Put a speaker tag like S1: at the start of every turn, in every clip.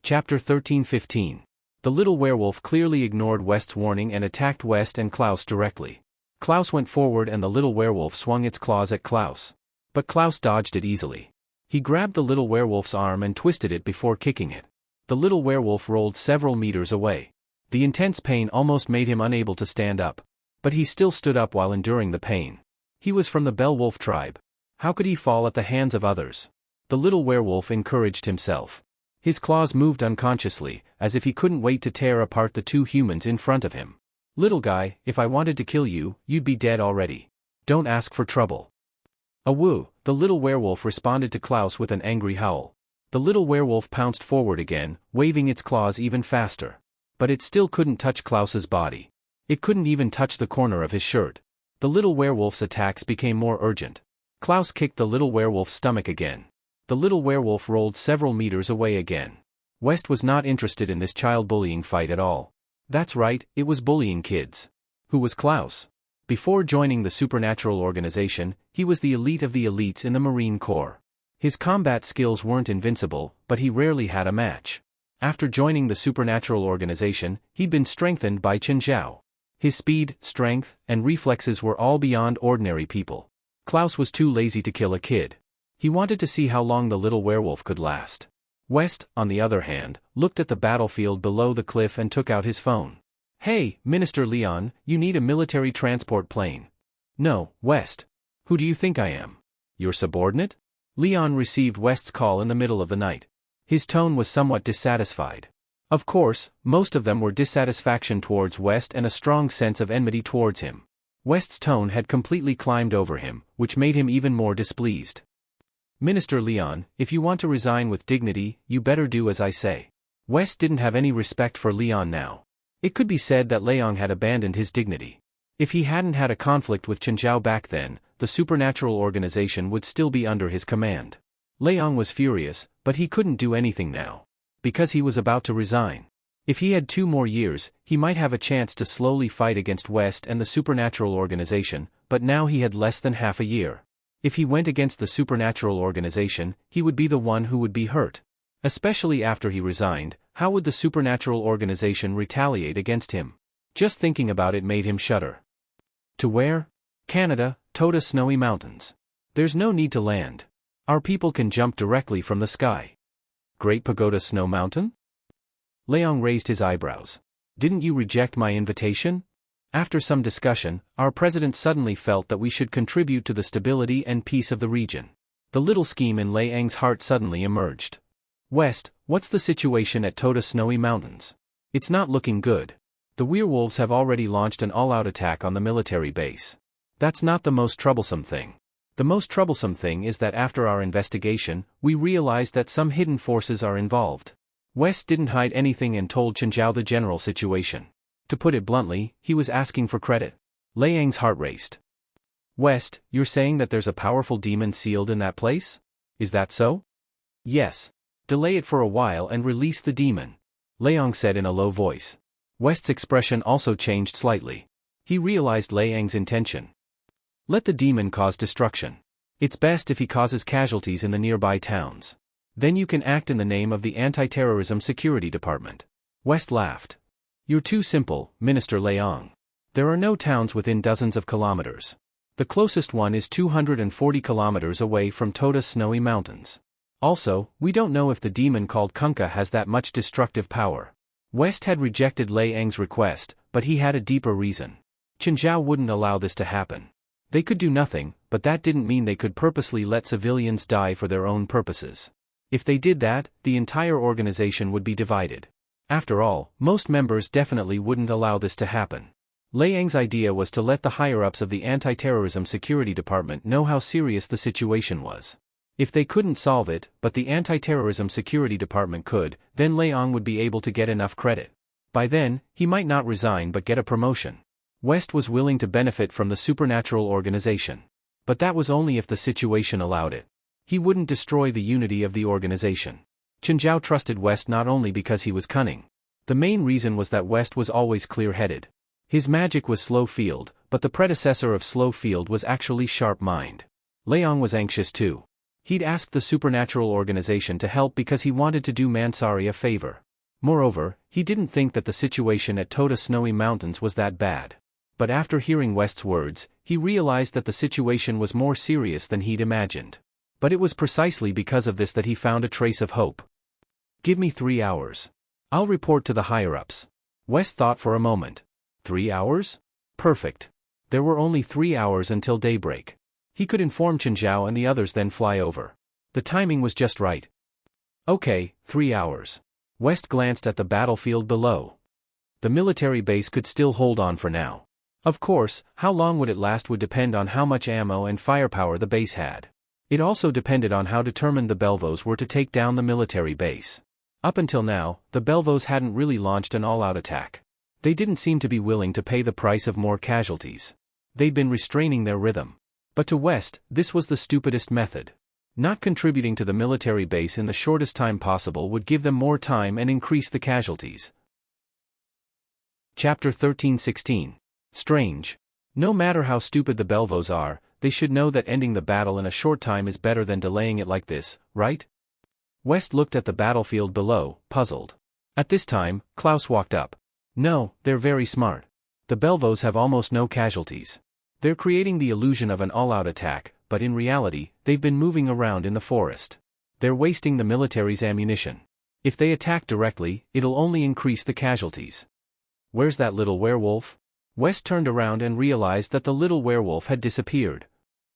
S1: Chapter 13-15. The little werewolf clearly ignored West's warning and attacked West and Klaus directly. Klaus went forward and the little werewolf swung its claws at Klaus. But Klaus dodged it easily. He grabbed the little werewolf's arm and twisted it before kicking it. The little werewolf rolled several meters away. The intense pain almost made him unable to stand up. But he still stood up while enduring the pain. He was from the Bell Wolf tribe. How could he fall at the hands of others? The little werewolf encouraged himself. His claws moved unconsciously, as if he couldn't wait to tear apart the two humans in front of him. Little guy, if I wanted to kill you, you'd be dead already. Don't ask for trouble. Awoo, the little werewolf responded to Klaus with an angry howl. The little werewolf pounced forward again, waving its claws even faster. But it still couldn't touch Klaus's body. It couldn't even touch the corner of his shirt. The little werewolf's attacks became more urgent. Klaus kicked the little werewolf's stomach again. The little werewolf rolled several meters away again. West was not interested in this child bullying fight at all. That's right, it was bullying kids. Who was Klaus? Before joining the supernatural organization, he was the elite of the elites in the Marine Corps. His combat skills weren't invincible, but he rarely had a match. After joining the supernatural organization, he'd been strengthened by Chen Zhao. His speed, strength, and reflexes were all beyond ordinary people. Klaus was too lazy to kill a kid. He wanted to see how long the little werewolf could last. West, on the other hand, looked at the battlefield below the cliff and took out his phone. Hey, Minister Leon, you need a military transport plane. No, West. Who do you think I am? Your subordinate? Leon received West's call in the middle of the night. His tone was somewhat dissatisfied. Of course, most of them were dissatisfaction towards West and a strong sense of enmity towards him. West's tone had completely climbed over him, which made him even more displeased. Minister Leon, if you want to resign with dignity, you better do as I say. West didn't have any respect for Leon now. It could be said that Leon had abandoned his dignity. If he hadn't had a conflict with Chen Zhao back then, the supernatural organization would still be under his command. Leon was furious, but he couldn't do anything now. Because he was about to resign. If he had 2 more years, he might have a chance to slowly fight against West and the supernatural organization, but now he had less than half a year. If he went against the supernatural organization, he would be the one who would be hurt. Especially after he resigned, how would the supernatural organization retaliate against him? Just thinking about it made him shudder. To where? Canada, Toda Snowy Mountains. There's no need to land. Our people can jump directly from the sky. Great Pagoda Snow Mountain? Leon raised his eyebrows. Didn't you reject my invitation? After some discussion, our president suddenly felt that we should contribute to the stability and peace of the region. The little scheme in Lei Ang's heart suddenly emerged. West, what's the situation at Toda Snowy Mountains? It's not looking good. The werewolves have already launched an all-out attack on the military base. That's not the most troublesome thing. The most troublesome thing is that after our investigation, we realized that some hidden forces are involved. West didn't hide anything and told Chen Zhao the general situation. To put it bluntly, he was asking for credit. Lei Ang's heart raced. West, you're saying that there's a powerful demon sealed in that place? Is that so? Yes. Delay it for a while and release the demon. Leong said in a low voice. West's expression also changed slightly. He realized Lei Ang's intention. Let the demon cause destruction. It's best if he causes casualties in the nearby towns. Then you can act in the name of the Anti-Terrorism Security Department. West laughed. You're too simple, Minister Leong. There are no towns within dozens of kilometers. The closest one is 240 kilometers away from Toda Snowy Mountains. Also, we don't know if the demon called Kunkka has that much destructive power. West had rejected Lei Ang's request, but he had a deeper reason. Chen Zhao wouldn't allow this to happen. They could do nothing, but that didn't mean they could purposely let civilians die for their own purposes. If they did that, the entire organization would be divided. After all, most members definitely wouldn't allow this to happen. Lei Ang's idea was to let the higher-ups of the Anti-Terrorism Security Department know how serious the situation was. If they couldn't solve it, but the Anti-Terrorism Security Department could, then Leong would be able to get enough credit. By then, he might not resign but get a promotion. West was willing to benefit from the supernatural organization. But that was only if the situation allowed it. He wouldn't destroy the unity of the organization. Chen Zhao trusted West not only because he was cunning. The main reason was that West was always clear-headed. His magic was slow field, but the predecessor of slow field was actually sharp mind. Leong was anxious too. He'd asked the supernatural organization to help because he wanted to do Mansari a favor. Moreover, he didn't think that the situation at Tota Snowy Mountains was that bad. But after hearing West's words, he realized that the situation was more serious than he'd imagined. But it was precisely because of this that he found a trace of hope. "Give me 3 hours. I'll report to the higher-ups." West thought for a moment. 3 hours? Perfect. There were only 3 hours until daybreak. He could inform Chenzhao and the others, then fly over. The timing was just right. Okay, 3 hours. West glanced at the battlefield below. The military base could still hold on for now. Of course, how long would it last would depend on how much ammo and firepower the base had. It also depended on how determined the Belvos were to take down the military base. Up until now, the Belvos hadn't really launched an all-out attack. They didn't seem to be willing to pay the price of more casualties. They'd been restraining their rhythm. But to West, this was the stupidest method. Not contributing to the military base in the shortest time possible would give them more time and increase the casualties. Chapter 13:16. Strange. No matter how stupid the Belvos are, they should know that ending the battle in a short time is better than delaying it like this, right? West looked at the battlefield below, puzzled. At this time, Klaus walked up. No, they're very smart. The Belvos have almost no casualties. They're creating the illusion of an all-out attack, but in reality, they've been moving around in the forest. They're wasting the military's ammunition. If they attack directly, it'll only increase the casualties. Where's that little werewolf? West turned around and realized that the little werewolf had disappeared.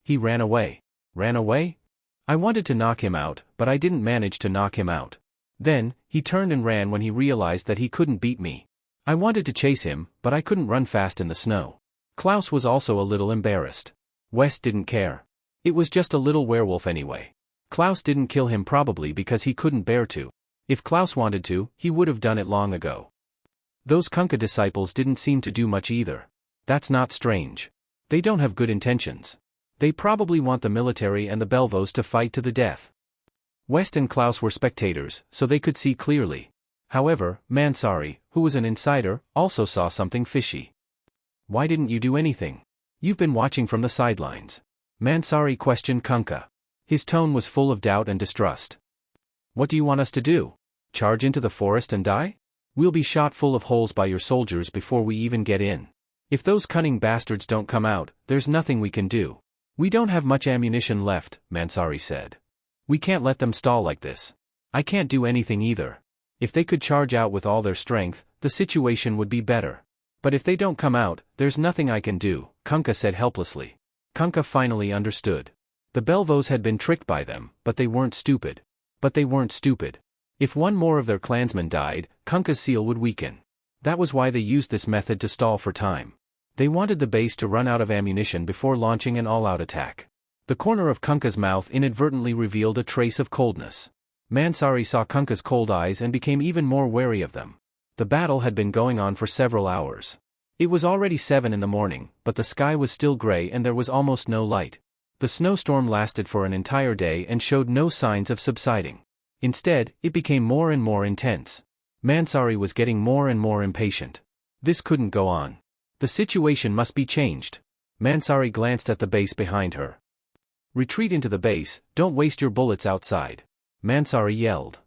S1: He ran away. Ran away? I wanted to knock him out, but I didn't manage to knock him out. Then, he turned and ran when he realized that he couldn't beat me. I wanted to chase him, but I couldn't run fast in the snow. Klaus was also a little embarrassed. West didn't care. It was just a little werewolf anyway. Klaus didn't kill him probably because he couldn't bear to. If Klaus wanted to, he would have done it long ago. Those Kunkka disciples didn't seem to do much either. That's not strange. They don't have good intentions. They probably want the military and the Belvos to fight to the death. West and Klaus were spectators, so they could see clearly. However, Mansari, who was an insider, also saw something fishy. Why didn't you do anything? You've been watching from the sidelines. Mansari questioned Kunkka. His tone was full of doubt and distrust. What do you want us to do? Charge into the forest and die? We'll be shot full of holes by your soldiers before we even get in. If those cunning bastards don't come out, there's nothing we can do. We don't have much ammunition left, Mansari said. We can't let them stall like this. I can't do anything either. If they could charge out with all their strength, the situation would be better. But if they don't come out, there's nothing I can do, Kunkka said helplessly. Kunkka finally understood. The Belvos had been tricked by them, but they weren't stupid. If one more of their clansmen died, Kunkka's seal would weaken. That was why they used this method to stall for time. They wanted the base to run out of ammunition before launching an all-out attack. The corner of Kunkka's mouth inadvertently revealed a trace of coldness. Mansari saw Kunkka's cold eyes and became even more wary of them. The battle had been going on for several hours. It was already 7 in the morning, but the sky was still gray and there was almost no light. The snowstorm lasted for an entire day and showed no signs of subsiding. Instead, it became more and more intense. Mansari was getting more and more impatient. This couldn't go on. The situation must be changed. Mansari glanced at the base behind her. Retreat into the base, don't waste your bullets outside. Mansari yelled.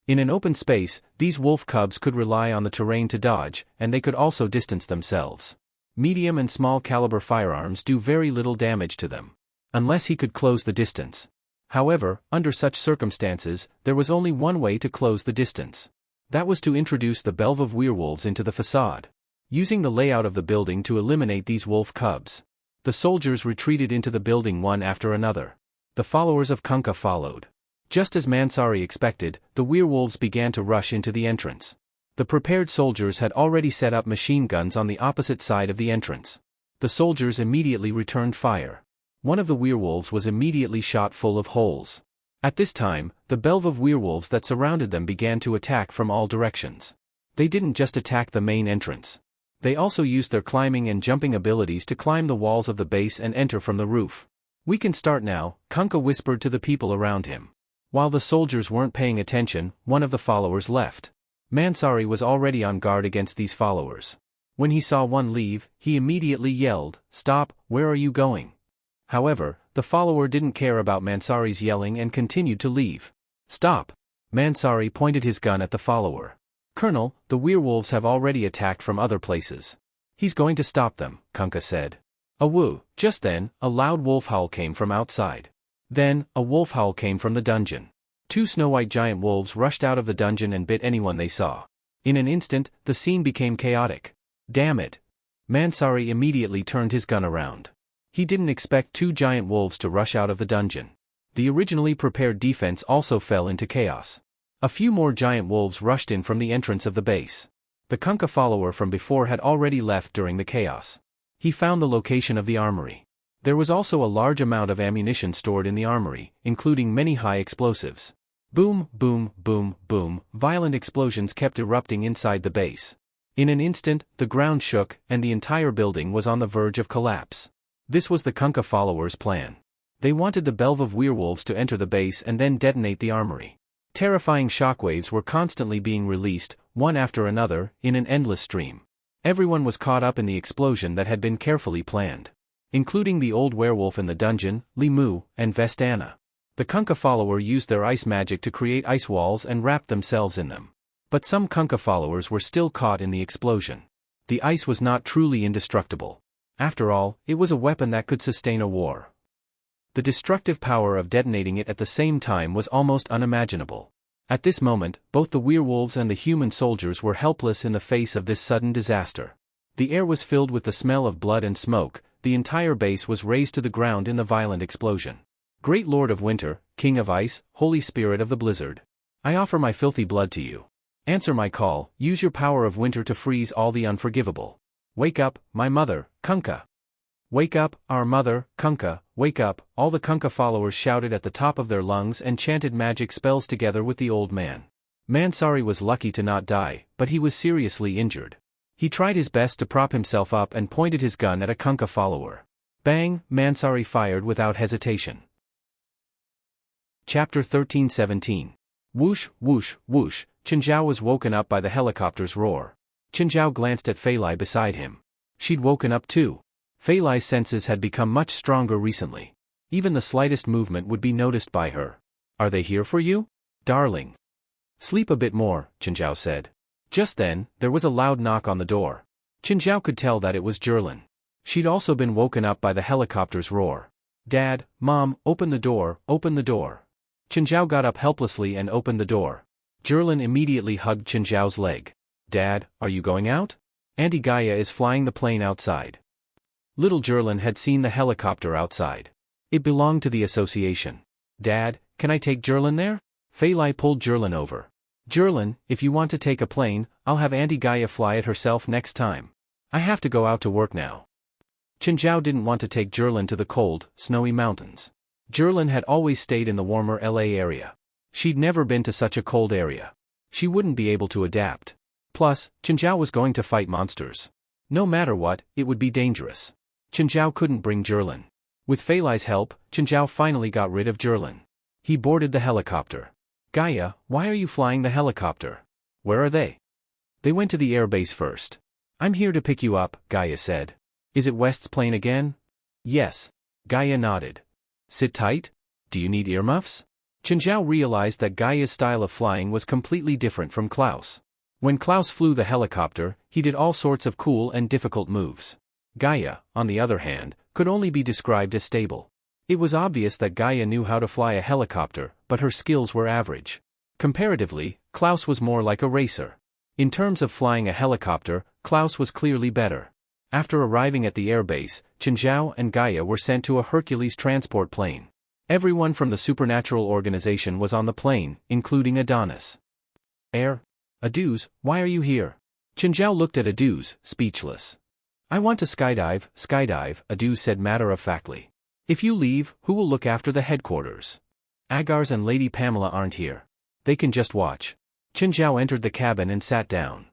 S1: In an open space, these wolf cubs could rely on the terrain to dodge, and they could also distance themselves. Medium and small caliber firearms do very little damage to them. Unless he could close the distance. However, under such circumstances, there was only one way to close the distance. That was to introduce the Belvov werewolves into the facade. Using the layout of the building to eliminate these wolf cubs. The soldiers retreated into the building one after another. The followers of Kunkka followed. Just as Mansari expected, the werewolves began to rush into the entrance. The prepared soldiers had already set up machine guns on the opposite side of the entrance. The soldiers immediately returned fire. One of the werewolves was immediately shot full of holes. At this time, the Belvov werewolves that surrounded them began to attack from all directions. They didn't just attack the main entrance. They also used their climbing and jumping abilities to climb the walls of the base and enter from the roof. We can start now, Kunkka whispered to the people around him. While the soldiers weren't paying attention, one of the followers left. Mansari was already on guard against these followers. When he saw one leave, he immediately yelled, "Stop, where are you going?" However, The follower didn't care about Mansari's yelling and continued to leave. Stop! Mansari pointed his gun at the follower. Colonel, the werewolves have already attacked from other places. He's going to stop them, Kunkka said. Awoo! Just then, a loud wolf howl came from outside. Then, a wolf howl came from the dungeon. 2 snow-white giant wolves rushed out of the dungeon and bit anyone they saw. In an instant, the scene became chaotic. Damn it! Mansari immediately turned his gun around. He didn't expect 2 giant wolves to rush out of the dungeon. The originally prepared defense also fell into chaos. A few more giant wolves rushed in from the entrance of the base. The Kunkka follower from before had already left during the chaos. He found the location of the armory. There was also a large amount of ammunition stored in the armory, including many high explosives. Boom, boom, boom, boom, violent explosions kept erupting inside the base. In an instant, the ground shook, and the entire building was on the verge of collapse. This was the Kunkka followers' plan. They wanted the Belve of werewolves to enter the base and then detonate the armory. Terrifying shockwaves were constantly being released, one after another, in an endless stream. Everyone was caught up in the explosion that had been carefully planned. Including the old werewolf in the dungeon, Limu, and Vestana. The Kunkka follower used their ice magic to create ice walls and wrapped themselves in them. But some Kunkka followers were still caught in the explosion. The ice was not truly indestructible. After all, it was a weapon that could sustain a war. The destructive power of detonating it at the same time was almost unimaginable. At this moment, both the werewolves and the human soldiers were helpless in the face of this sudden disaster. The air was filled with the smell of blood and smoke. The entire base was razed to the ground in the violent explosion. Great Lord of Winter, King of Ice, Holy Spirit of the Blizzard. I offer my filthy blood to you. Answer my call, use your power of winter to freeze all the unforgivable. Wake up, my mother, Kunkka. Wake up, our mother, Kunkka, wake up, all the Kunkka followers shouted at the top of their lungs and chanted magic spells together with the old man. Mansari was lucky to not die, but he was seriously injured. He tried his best to prop himself up and pointed his gun at a Kunkka follower. Bang, Mansari fired without hesitation. Chapter 13:17. Whoosh, whoosh, whoosh, Chenjiao was woken up by the helicopter's roar. Chenjiao glanced at Fei Lai beside him. She'd woken up too. Fei Lai's senses had become much stronger recently. Even the slightest movement would be noticed by her. Are they here for you? Darling. Sleep a bit more, Chenjiao said. Just then, there was a loud knock on the door. Chenjiao could tell that it was Jerlin. She'd also been woken up by the helicopter's roar. Dad, Mom, open the door, open the door. Chenjiao got up helplessly and opened the door. Jerlin immediately hugged Chenjiao's leg. Dad, are you going out? Auntie Gaia is flying the plane outside. Little Jerlin had seen the helicopter outside. It belonged to the association. Dad, can I take Jerlin there? Fei Lai pulled Jerlin over. Jerlin, if you want to take a plane, I'll have Auntie Gaia fly it herself next time. I have to go out to work now. Chenjiao didn't want to take Jerlin to the cold, snowy mountains. Jerlin had always stayed in the warmer LA area. She'd never been to such a cold area. She wouldn't be able to adapt. Plus, Chenjiao was going to fight monsters. No matter what, it would be dangerous. Chenjiao couldn't bring Jerlin. With Fei Lai's help, Chenjiao finally got rid of Jerlin. He boarded the helicopter. Gaia, why are you flying the helicopter? Where are they? They went to the airbase first. I'm here to pick you up, Gaia said. Is it West's plane again? Yes. Gaia nodded. Sit tight? Do you need earmuffs? Chenjiao realized that Gaia's style of flying was completely different from Klaus. When Klaus flew the helicopter, he did all sorts of cool and difficult moves. Gaia, on the other hand, could only be described as stable. It was obvious that Gaia knew how to fly a helicopter, but her skills were average. Comparatively, Klaus was more like a racer. In terms of flying a helicopter, Klaus was clearly better. After arriving at the airbase, Chenjiao and Gaia were sent to a Hercules transport plane. Everyone from the supernatural organization was on the plane, including Adonis. Aduz, why are you here? Chenjiao looked at Aduz, speechless. I want to skydive, Aduz said matter-of-factly. If you leave, who will look after the headquarters? Agars and Lady Pamela aren't here. They can just watch. Chenjiao entered the cabin and sat down.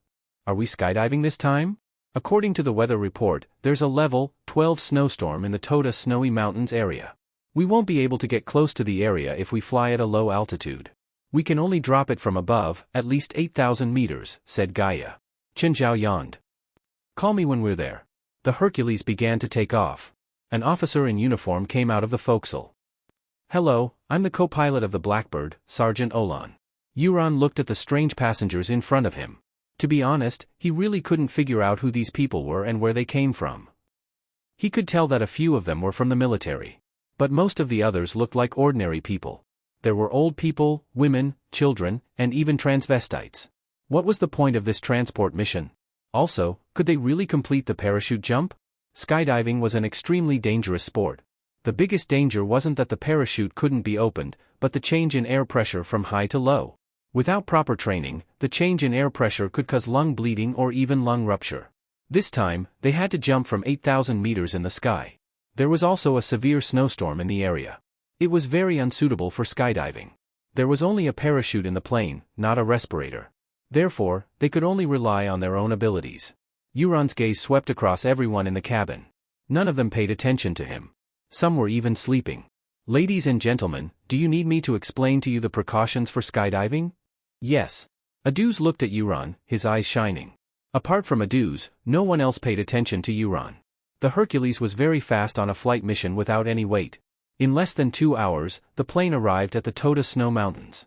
S1: Are we skydiving this time? According to the weather report, there's a level 12 snowstorm in the Toda Snowy Mountains area. We won't be able to get close to the area if we fly at a low altitude. We can only drop it from above, at least 8,000 meters, said Gaia. Chenjiao yawned. Call me when we're there. The Hercules began to take off. An officer in uniform came out of the forecastle. "Hello, I'm the co-pilot of the Blackbird, Sergeant Olan." Euron looked at the strange passengers in front of him. To be honest, he really couldn't figure out who these people were and where they came from. He could tell that a few of them were from the military. But most of the others looked like ordinary people. There were old people, women, children, and even transvestites. What was the point of this transport mission? Also, could they really complete the parachute jump? Skydiving was an extremely dangerous sport. The biggest danger wasn't that the parachute couldn't be opened, but the change in air pressure from high to low. Without proper training, the change in air pressure could cause lung bleeding or even lung rupture. This time, they had to jump from 8,000 meters in the sky. There was also a severe snowstorm in the area. It was very unsuitable for skydiving. There was only a parachute in the plane, not a respirator. Therefore, they could only rely on their own abilities. Euron's gaze swept across everyone in the cabin. None of them paid attention to him. Some were even sleeping. "Ladies and gentlemen, do you need me to explain to you the precautions for skydiving?" "Yes." Aduz looked at Euron, his eyes shining. Apart from Aduz, no one else paid attention to Euron. The Hercules was very fast on a flight mission without any wait. In less than 2 hours, the plane arrived at the Tota Snow Mountains.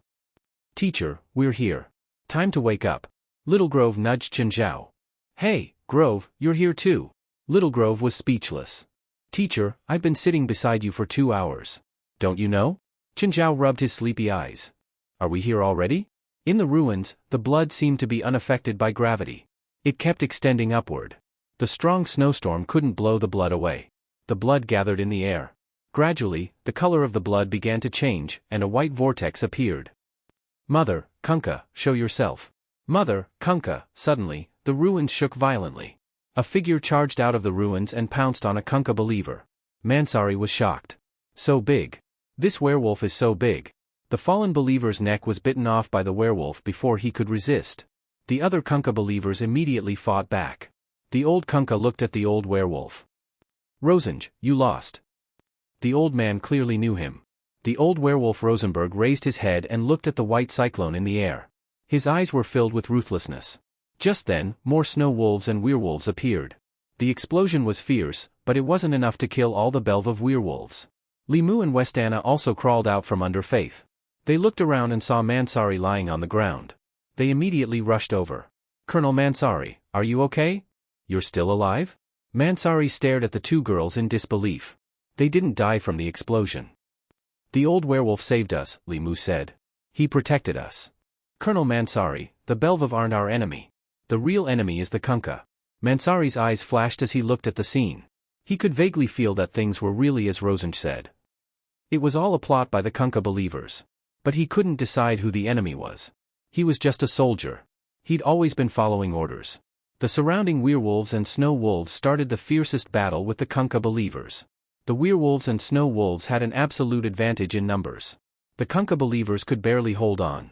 S1: "Teacher, we're here. Time to wake up." Little Grove nudged Chenjiao. "Hey, Grove, you're here too." Little Grove was speechless. "Teacher, I've been sitting beside you for 2 hours. Don't you know?" Chenjiao rubbed his sleepy eyes. "Are we here already?" In the ruins, the blood seemed to be unaffected by gravity. It kept extending upward. The strong snowstorm couldn't blow the blood away. The blood gathered in the air. Gradually, the color of the blood began to change, and a white vortex appeared. "Mother, Kunkka, show yourself." "Mother, Kunkka." Suddenly, the ruins shook violently. A figure charged out of the ruins and pounced on a Kunkka believer. Mansari was shocked. "So big. This werewolf is so big." The fallen believer's neck was bitten off by the werewolf before he could resist. The other Kunkka believers immediately fought back. The old Kunkka looked at the old werewolf. "Rosenj, you lost." The old man clearly knew him. The old werewolf Rosenberg raised his head and looked at the white cyclone in the air. His eyes were filled with ruthlessness. Just then, more snow wolves and werewolves appeared. The explosion was fierce, but it wasn't enough to kill all the Belv werewolves. Limu and Westana also crawled out from under Faith. They looked around and saw Mansari lying on the ground. They immediately rushed over. "Colonel Mansari, are you okay? You're still alive?" Mansari stared at the two girls in disbelief. They didn't die from the explosion. "The old werewolf saved us," Limu said. "He protected us." "Colonel Mansari, the Belv aren't our enemy. The real enemy is the Kunkka." Mansari's eyes flashed as he looked at the scene. He could vaguely feel that things were really as Rosenj said. It was all a plot by the Kunkka believers. But he couldn't decide who the enemy was. He was just a soldier. He'd always been following orders. The surrounding werewolves and snow wolves started the fiercest battle with the Kunkka believers. The werewolves and snow wolves had an absolute advantage in numbers. The Kunkka believers could barely hold on.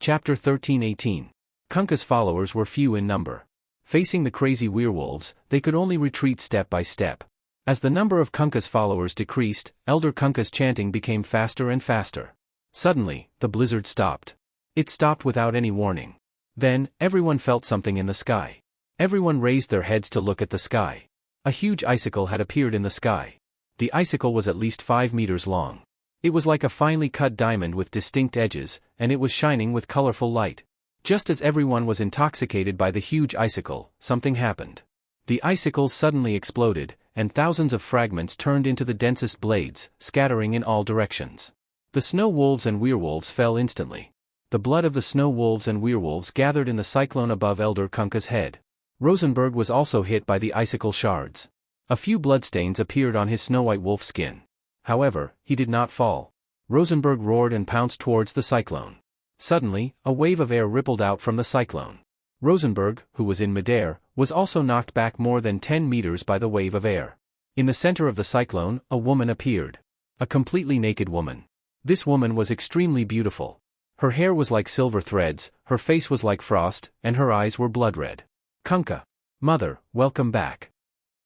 S1: Chapter 13:18. Kunkka's followers were few in number. Facing the crazy werewolves, they could only retreat step by step. As the number of Kunkka's followers decreased, Elder Kunkka's chanting became faster and faster. Suddenly, the blizzard stopped. It stopped without any warning. Then, everyone felt something in the sky. Everyone raised their heads to look at the sky. A huge icicle had appeared in the sky. The icicle was at least 5 meters long. It was like a finely cut diamond with distinct edges, and it was shining with colorful light. Just as everyone was intoxicated by the huge icicle, something happened. The icicle suddenly exploded, and thousands of fragments turned into the densest blades, scattering in all directions. The snow wolves and werewolves fell instantly. The blood of the snow wolves and werewolves gathered in the cyclone above Elder Kunkka's head. Rosenberg was also hit by the icicle shards. A few bloodstains appeared on his snow-white wolf skin. However, he did not fall. Rosenberg roared and pounced towards the cyclone. Suddenly, a wave of air rippled out from the cyclone. Rosenberg, who was in midair, was also knocked back more than 10 meters by the wave of air. In the center of the cyclone, a woman appeared. A completely naked woman. This woman was extremely beautiful. Her hair was like silver threads, her face was like frost, and her eyes were blood red. "Kunkka. Mother, welcome back."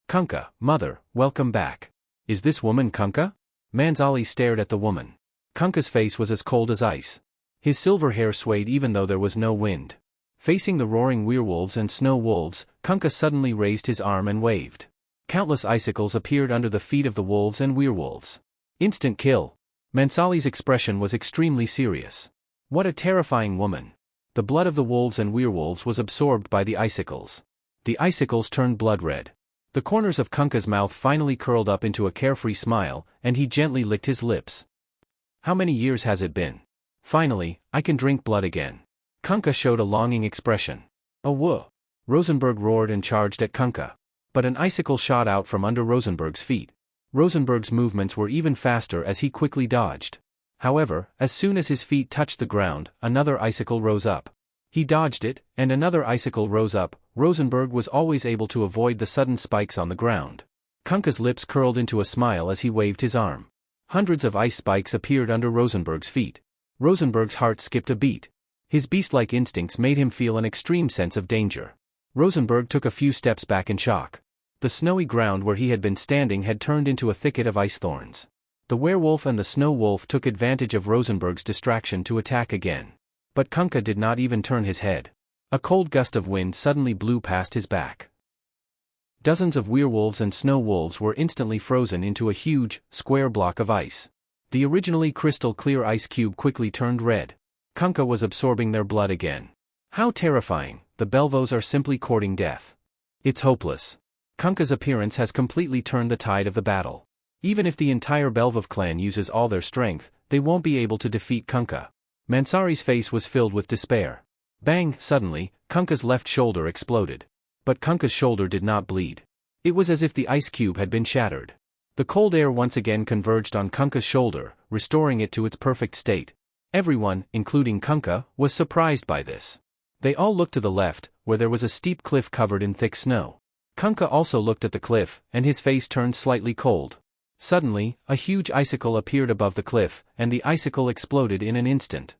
S1: "Kunkka, mother, welcome back. Is this woman Kunkka?" Manzali stared at the woman. Kunkka's face was as cold as ice. His silver hair swayed even though there was no wind. Facing the roaring werewolves and snow wolves, Kunkka suddenly raised his arm and waved. Countless icicles appeared under the feet of the wolves and werewolves. Instant kill. Mansali's expression was extremely serious. What a terrifying woman. The blood of the wolves and werewolves was absorbed by the icicles. The icicles turned blood red. The corners of Kunkka's mouth finally curled up into a carefree smile, and he gently licked his lips. How many years has it been? Finally, I can drink blood again. Kunkka showed a longing expression. Oh whoa! Rosenberg roared and charged at Kunkka. But an icicle shot out from under Rosenberg's feet. Rosenberg's movements were even faster as he quickly dodged. However, as soon as his feet touched the ground, another icicle rose up. He dodged it, and another icicle rose up. Rosenberg was always able to avoid the sudden spikes on the ground. Kunkka's lips curled into a smile as he waved his arm. Hundreds of ice spikes appeared under Rosenberg's feet. Rosenberg's heart skipped a beat. His beast-like instincts made him feel an extreme sense of danger. Rosenberg took a few steps back in shock. The snowy ground where he had been standing had turned into a thicket of ice thorns. The werewolf and the snow wolf took advantage of Rosenberg's distraction to attack again. But Kunkka did not even turn his head. A cold gust of wind suddenly blew past his back. Dozens of werewolves and snow wolves were instantly frozen into a huge, square block of ice. The originally crystal-clear ice cube quickly turned red. Kunkka was absorbing their blood again. How terrifying! The Belvos are simply courting death. It's hopeless. Kunkka's appearance has completely turned the tide of the battle. Even if the entire Belvov clan uses all their strength, they won't be able to defeat Kunkka. Mansari's face was filled with despair. Bang! Suddenly, Kunkka's left shoulder exploded. But Kunkka's shoulder did not bleed. It was as if the ice cube had been shattered. The cold air once again converged on Kunkka's shoulder, restoring it to its perfect state. Everyone, including Kunkka, was surprised by this. They all looked to the left, where there was a steep cliff covered in thick snow. Kunkka also looked at the cliff, and his face turned slightly cold. Suddenly, a huge icicle appeared above the cliff, and the icicle exploded in an instant.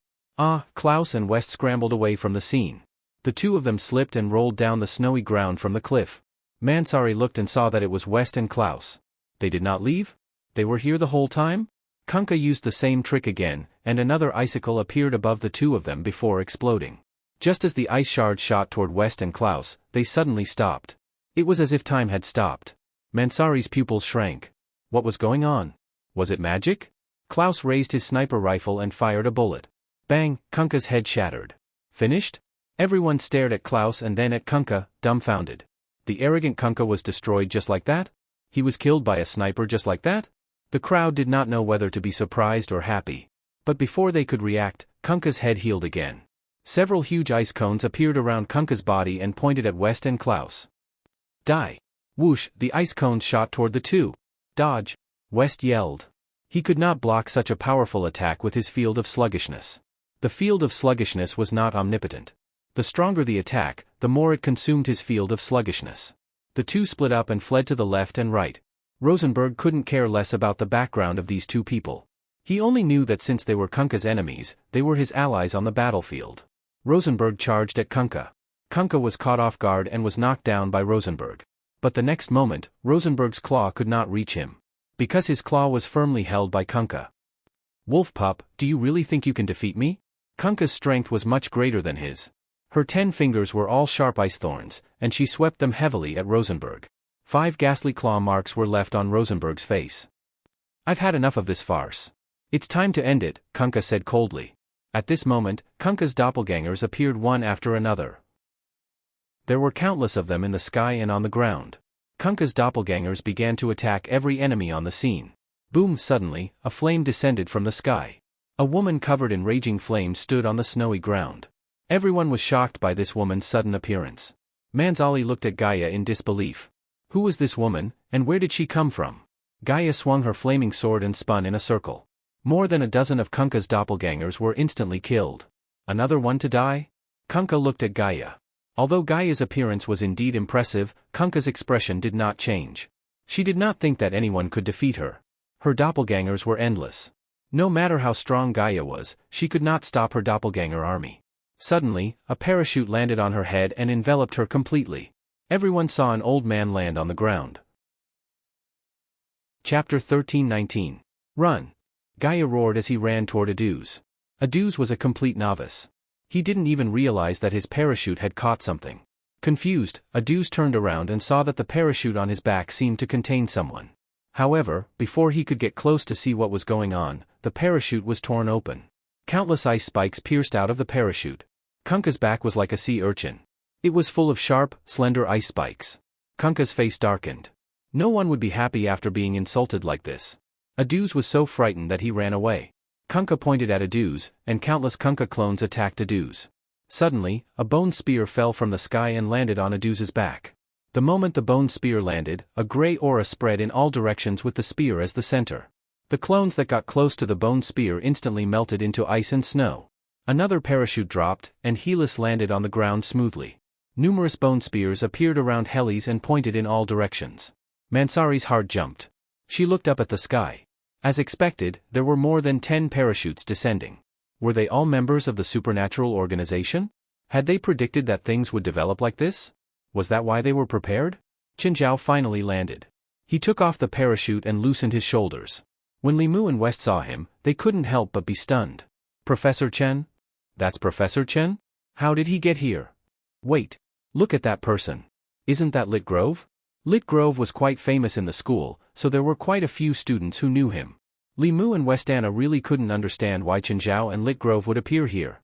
S1: Klaus and West scrambled away from the scene. The two of them slipped and rolled down the snowy ground from the cliff. Mansari looked and saw that it was West and Klaus. They did not leave? They were here the whole time? Kunkka used the same trick again, and another icicle appeared above the two of them before exploding. Just as the ice shards shot toward West and Klaus, they suddenly stopped. It was as if time had stopped. Mansari's pupils shrank. What was going on? Was it magic? Klaus raised his sniper rifle and fired a bullet. Bang! Kunkka's head shattered. Finished? Everyone stared at Klaus and then at Kunkka, dumbfounded. The arrogant Kunkka was destroyed just like that? He was killed by a sniper just like that? The crowd did not know whether to be surprised or happy. But before they could react, Kunkka's head healed again. Several huge ice cones appeared around Kunkka's body and pointed at West and Klaus. Die! Whoosh! The ice cones shot toward the two. Dodge! West yelled. He could not block such a powerful attack with his field of sluggishness. The field of sluggishness was not omnipotent. The stronger the attack, the more it consumed his field of sluggishness. The two split up and fled to the left and right. Rosenberg couldn't care less about the background of these two people. He only knew that since they were Kunkka's enemies, they were his allies on the battlefield. Rosenberg charged at Kunkka. Kunkka was caught off guard and was knocked down by Rosenberg. But the next moment, Rosenberg's claw could not reach him. Because his claw was firmly held by Kunkka. Wolf pup, do you really think you can defeat me? Kunkka's strength was much greater than his. Her 10 fingers were all sharp ice thorns, and she swept them heavily at Rosenberg. 5 ghastly claw marks were left on Rosenberg's face. I've had enough of this farce. It's time to end it, Kunkka said coldly. At this moment, Kunkka's doppelgangers appeared one after another. There were countless of them in the sky and on the ground. Kunkka's doppelgangers began to attack every enemy on the scene. Boom! Suddenly, a flame descended from the sky. A woman covered in raging flames stood on the snowy ground. Everyone was shocked by this woman's sudden appearance. Manzali looked at Gaia in disbelief. Who was this woman, and where did she come from? Gaia swung her flaming sword and spun in a circle. More than a dozen of Kunkka's doppelgangers were instantly killed. Another one to die? Kunkka looked at Gaia. Although Gaia's appearance was indeed impressive, Kunkka's expression did not change. She did not think that anyone could defeat her. Her doppelgangers were endless. No matter how strong Gaia was, she could not stop her doppelganger army. Suddenly, a parachute landed on her head and enveloped her completely. Everyone saw an old man land on the ground. Chapter 13:19. Run! Gaia roared as he ran toward Aduz. Aduz was a complete novice. He didn't even realize that his parachute had caught something. Confused, Aduz turned around and saw that the parachute on his back seemed to contain someone. However, before he could get close to see what was going on, the parachute was torn open. Countless ice spikes pierced out of the parachute. Kunkka's back was like a sea urchin. It was full of sharp, slender ice spikes. Kunkka's face darkened. No one would be happy after being insulted like this. Aduz was so frightened that he ran away. Kunkka pointed at Aduz, and countless Kunkka clones attacked Aduz. Suddenly, a bone spear fell from the sky and landed on Aduz's back. The moment the bone spear landed, a gray aura spread in all directions with the spear as the center. The clones that got close to the bone spear instantly melted into ice and snow. Another parachute dropped, and Helis landed on the ground smoothly. Numerous bone spears appeared around Helis and pointed in all directions. Mansari's heart jumped. She looked up at the sky. As expected, there were more than 10 parachutes descending. Were they all members of the supernatural organization? Had they predicted that things would develop like this? Was that why they were prepared? Qinzhao finally landed. He took off the parachute and loosened his shoulders. When Limu and West saw him, they couldn't help but be stunned. Professor Chen? That's Professor Chen? How did he get here? Wait. Look at that person. Isn't that Lit Grove? Lit Grove was quite famous in the school, so there were quite a few students who knew him. Limu and West Anna really couldn't understand why Qinzhao and Lit Grove would appear here.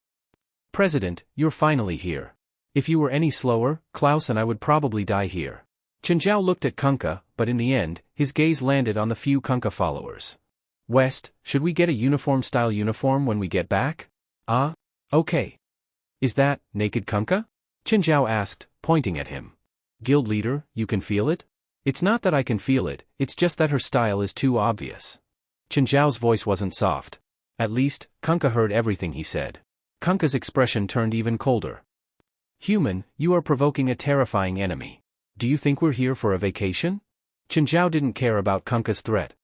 S1: President, you're finally here. If you were any slower, Klaus and I would probably die here. Qinzhao looked at Kunkka, but in the end, his gaze landed on the few Kunkka followers. West, should we get a uniform-style uniform when we get back? Ah? Okay. Is that, naked Kunkka? Qinzhao asked, pointing at him. Guild leader, you can feel it? It's not that I can feel it, it's just that her style is too obvious. Qinzhao's voice wasn't soft. At least, Kunkka heard everything he said. Kunkka's expression turned even colder. Human, you are provoking a terrifying enemy. Do you think we're here for a vacation? Qinzhao didn't care about Kunkka's threat.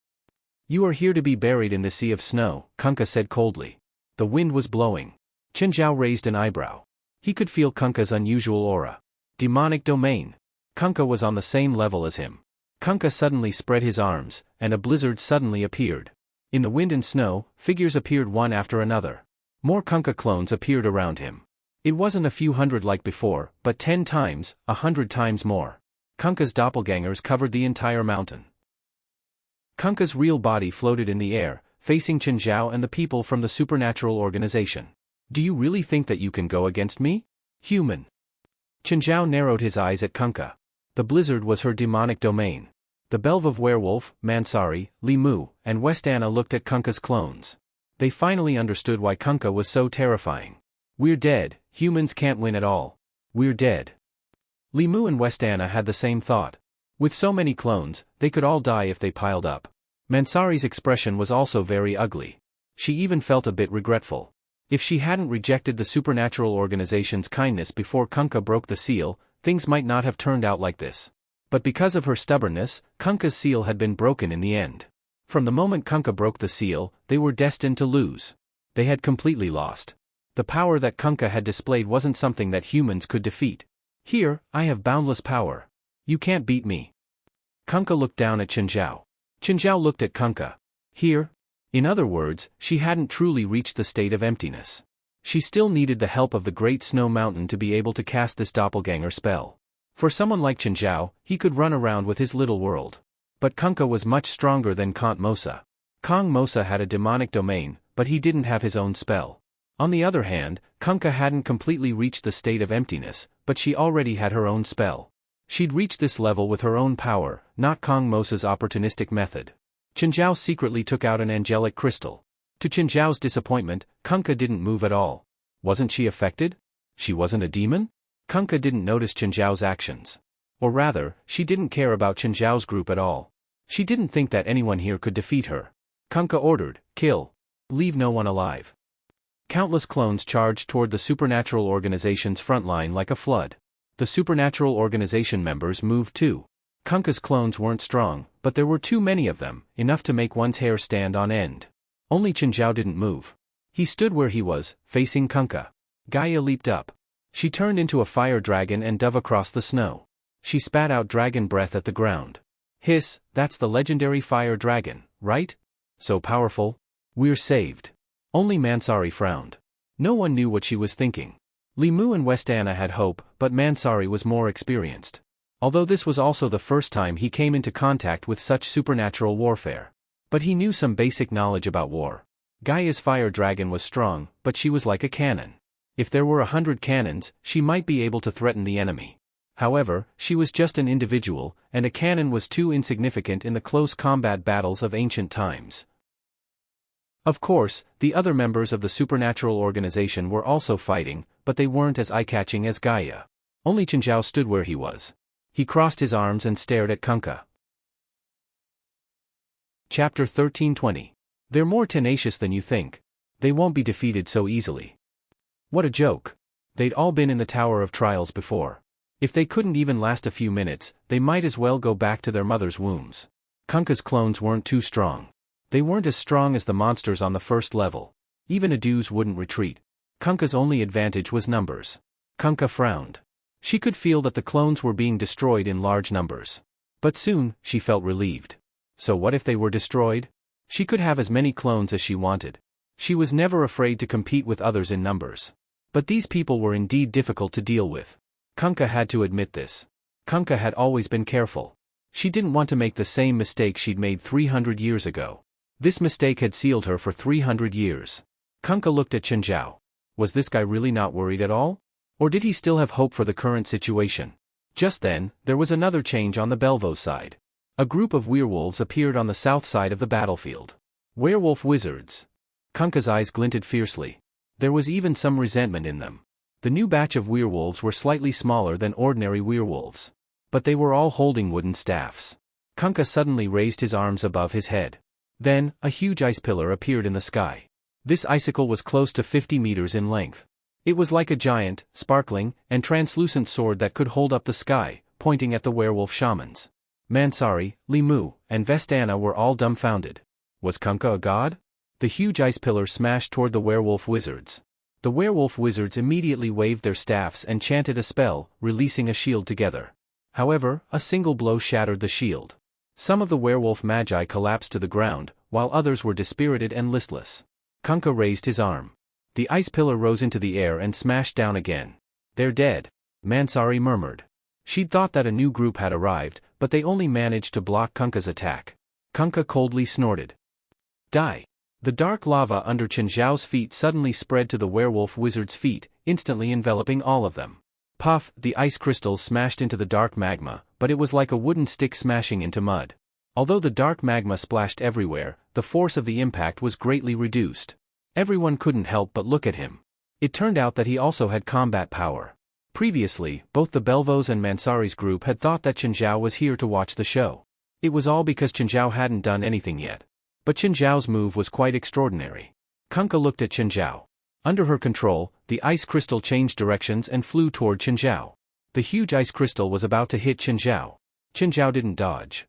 S1: You are here to be buried in the sea of snow, Kunkka said coldly. The wind was blowing. Qinzhao raised an eyebrow. He could feel Kunkka's unusual aura. Demonic domain. Kunkka was on the same level as him. Kunkka suddenly spread his arms, and a blizzard suddenly appeared. In the wind and snow, figures appeared one after another. More Kunkka clones appeared around him. It wasn't a few hundred like before, but 10 times, 100 times more. Kunkka's doppelgangers covered the entire mountain. Kunkka's real body floated in the air, facing Qinzhao and the people from the supernatural organization. Do you really think that you can go against me? Human. Qinzhao narrowed his eyes at Kunkka. The blizzard was her demonic domain. The Belvav werewolf, Mansari, Limu, and West Anna looked at Kunkka's clones. They finally understood why Kunkka was so terrifying. We're dead, humans can't win at all. We're dead. Limu and West Anna had the same thought. With so many clones, they could all die if they piled up. Mansari's expression was also very ugly. She even felt a bit regretful. If she hadn't rejected the supernatural organization's kindness before Kunkka broke the seal, things might not have turned out like this. But because of her stubbornness, Kunkka's seal had been broken in the end. From the moment Kunkka broke the seal, they were destined to lose. They had completely lost. The power that Kunkka had displayed wasn't something that humans could defeat. Here, I have boundless power. You can't beat me. Kunkka looked down at Qinzhao. Qinzhao looked at Kunkka. Here? In other words, she hadn't truly reached the state of emptiness. She still needed the help of the Great Snow Mountain to be able to cast this doppelganger spell. For someone like Qinzhao, he could run around with his little world. But Kunkka was much stronger than Count Mosa. Kong Mosa had a demonic domain, but he didn't have his own spell. On the other hand, Kunkka hadn't completely reached the state of emptiness, but she already had her own spell. She'd reached this level with her own power, not Kong Mosa's opportunistic method. Qinzhao secretly took out an angelic crystal. To Qinzhao's disappointment, Kunkka didn't move at all. Wasn't she affected? She wasn't a demon? Kunkka didn't notice Qinzhao's actions. Or rather, she didn't care about Qinzhao's group at all. She didn't think that anyone here could defeat her. Kunkka ordered, kill. Leave no one alive. Countless clones charged toward the supernatural organization's front line like a flood. The supernatural organization members moved too. Kunkka's clones weren't strong, but there were too many of them, enough to make one's hair stand on end. Only Qinzhao didn't move. He stood where he was, facing Kunkka. Gaia leaped up. She turned into a fire dragon and dove across the snow. She spat out dragon breath at the ground. Hiss, that's the legendary fire dragon, right? So powerful. We're saved. Only Mansari frowned. No one knew what she was thinking. Li Mu and Westana had hope, but Mansari was more experienced. Although this was also the first time he came into contact with such supernatural warfare. But he knew some basic knowledge about war. Gaia's fire dragon was strong, but she was like a cannon. If there were 100 cannons, she might be able to threaten the enemy. However, she was just an individual, and a cannon was too insignificant in the close combat battles of ancient times. Of course, the other members of the supernatural organization were also fighting, but they weren't as eye-catching as Gaia. Only Chenjiao stood where he was. He crossed his arms and stared at Kunkka. Chapter 1320. They're more tenacious than you think. They won't be defeated so easily. What a joke. They'd all been in the Tower of Trials before. If they couldn't even last a few minutes, they might as well go back to their mother's wombs. Kunkka's clones weren't too strong. They weren't as strong as the monsters on the first level. Even Adu's wouldn't retreat. Kunkka's only advantage was numbers. Kunkka frowned. She could feel that the clones were being destroyed in large numbers. But soon, she felt relieved. So what if they were destroyed? She could have as many clones as she wanted. She was never afraid to compete with others in numbers. But these people were indeed difficult to deal with. Kunkka had to admit this. Kunkka had always been careful. She didn't want to make the same mistake she'd made 300 years ago. This mistake had sealed her for 300 years. Kunkka looked at Chenjiao. Was this guy really not worried at all? Or did he still have hope for the current situation? Just then, there was another change on the Belvos side. A group of werewolves appeared on the south side of the battlefield. Werewolf wizards. Kunkka's eyes glinted fiercely. There was even some resentment in them. The new batch of werewolves were slightly smaller than ordinary werewolves. But they were all holding wooden staffs. Kunkka suddenly raised his arms above his head. Then, a huge ice pillar appeared in the sky. This icicle was close to 50 meters in length. It was like a giant, sparkling, and translucent sword that could hold up the sky, pointing at the werewolf shamans. Mansari, Li Mu, and Vestana were all dumbfounded. Was Kunkka a god? The huge ice pillar smashed toward the werewolf wizards. The werewolf wizards immediately waved their staffs and chanted a spell, releasing a shield together. However, a single blow shattered the shield. Some of the werewolf magi collapsed to the ground, while others were dispirited and listless. Kunkka raised his arm. The ice pillar rose into the air and smashed down again. They're dead, Mansari murmured. She'd thought that a new group had arrived, but they only managed to block Kunkka's attack. Kunkka coldly snorted. Die. The dark lava under Chenjiao's feet suddenly spread to the werewolf wizard's feet, instantly enveloping all of them. Puff, the ice crystals smashed into the dark magma, but it was like a wooden stick smashing into mud. Although the dark magma splashed everywhere, the force of the impact was greatly reduced. Everyone couldn't help but look at him. It turned out that he also had combat power. Previously, both the Belvos and Mansari's group had thought that Chenjiao was here to watch the show. It was all because Chenjiao hadn't done anything yet. But Chenjiao's move was quite extraordinary. Kunkka looked at Chenjiao. Under her control, the ice crystal changed directions and flew toward Chenjiao. The huge ice crystal was about to hit Chenjiao. Chenjiao didn't dodge.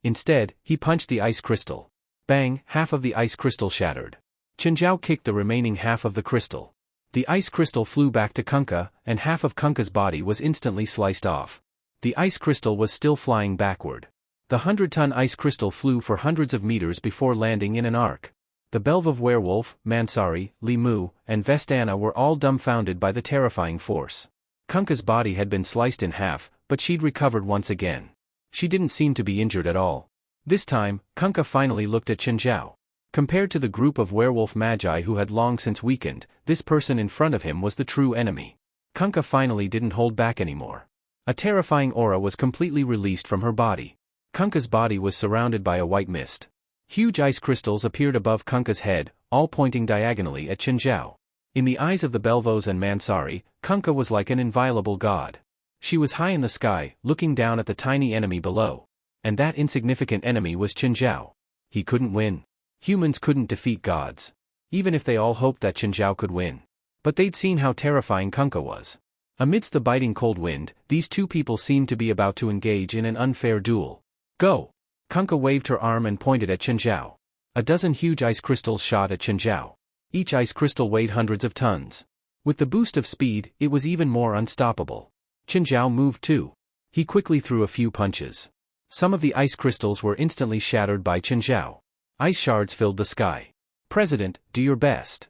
S1: Instead, he punched the ice crystal. Bang, half of the ice crystal shattered. Chenjiao kicked the remaining half of the crystal. The ice crystal flew back to Kunkka, and half of Kunkka's body was instantly sliced off. The ice crystal was still flying backward. The 100-ton ice crystal flew for hundreds of meters before landing in an arc. The Belvov werewolf, Mansari, Li Mu, and Vestana were all dumbfounded by the terrifying force. Kunkka's body had been sliced in half, but she'd recovered once again. She didn't seem to be injured at all. This time, Kunkka finally looked at Chenjiao. Compared to the group of werewolf magi who had long since weakened, this person in front of him was the true enemy. Kunkka finally didn't hold back anymore. A terrifying aura was completely released from her body. Kunkka's body was surrounded by a white mist. Huge ice crystals appeared above Kunkka's head, all pointing diagonally at Chenjiao. In the eyes of the Belvos and Mansari, Kunkka was like an inviolable god. She was high in the sky, looking down at the tiny enemy below. And that insignificant enemy was Chenjiao. He couldn't win. Humans couldn't defeat gods. Even if they all hoped that Chenjiao could win. But they'd seen how terrifying Kunkka was. Amidst the biting cold wind, these two people seemed to be about to engage in an unfair duel. Go! Kunkka waved her arm and pointed at Chenjiao. A dozen huge ice crystals shot at Chenjiao. Each ice crystal weighed hundreds of tons. With the boost of speed, it was even more unstoppable. Chenjiao moved too. He quickly threw a few punches. Some of the ice crystals were instantly shattered by Chenjiao. Ice shards filled the sky. President, do your best.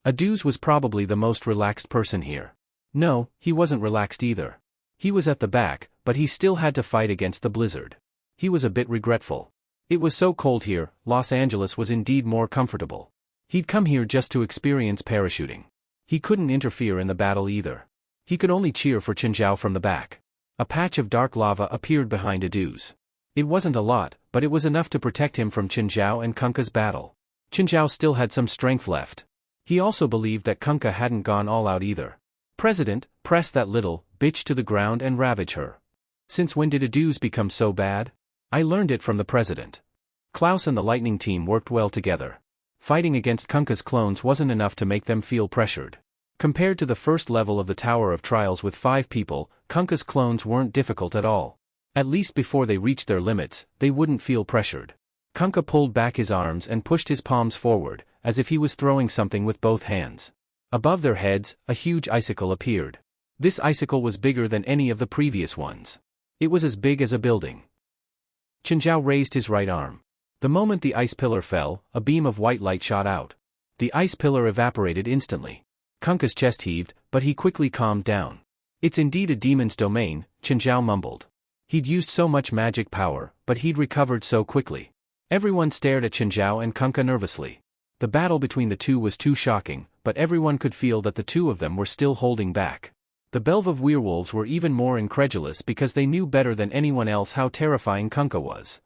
S1: Aduz was probably the most relaxed person here. No, he wasn't relaxed either. He was at the back, but he still had to fight against the blizzard. He was a bit regretful. It was so cold here, Los Angeles was indeed more comfortable. He'd come here just to experience parachuting. He couldn't interfere in the battle either. He could only cheer for Chinzhao from the back. A patch of dark lava appeared behind Aduz. It wasn't a lot, but it was enough to protect him from Chinzhao and Kunkka's battle. Chinzhao still had some strength left. He also believed that Kunkka hadn't gone all out either. President, press that little bitch to the ground and ravage her. Since when did Aduz become so bad? I learned it from the president. Klaus and the lightning team worked well together. Fighting against Kunkka's clones wasn't enough to make them feel pressured. Compared to the first level of the Tower of Trials with 5 people, Kunkka's clones weren't difficult at all. At least before they reached their limits, they wouldn't feel pressured. Kunkka pulled back his arms and pushed his palms forward, as if he was throwing something with both hands. Above their heads, a huge icicle appeared. This icicle was bigger than any of the previous ones. It was as big as a building. Chinzhao raised his right arm. The moment the ice pillar fell, a beam of white light shot out. The ice pillar evaporated instantly. Kunkka's chest heaved, but he quickly calmed down. It's indeed a demon's domain, Chinzhao mumbled. He'd used so much magic power, but he'd recovered so quickly. Everyone stared at Chinzhao and Kunkka nervously. The battle between the two was too shocking, but everyone could feel that the two of them were still holding back. The Belva werewolves were even more incredulous because they knew better than anyone else how terrifying Kunkka was.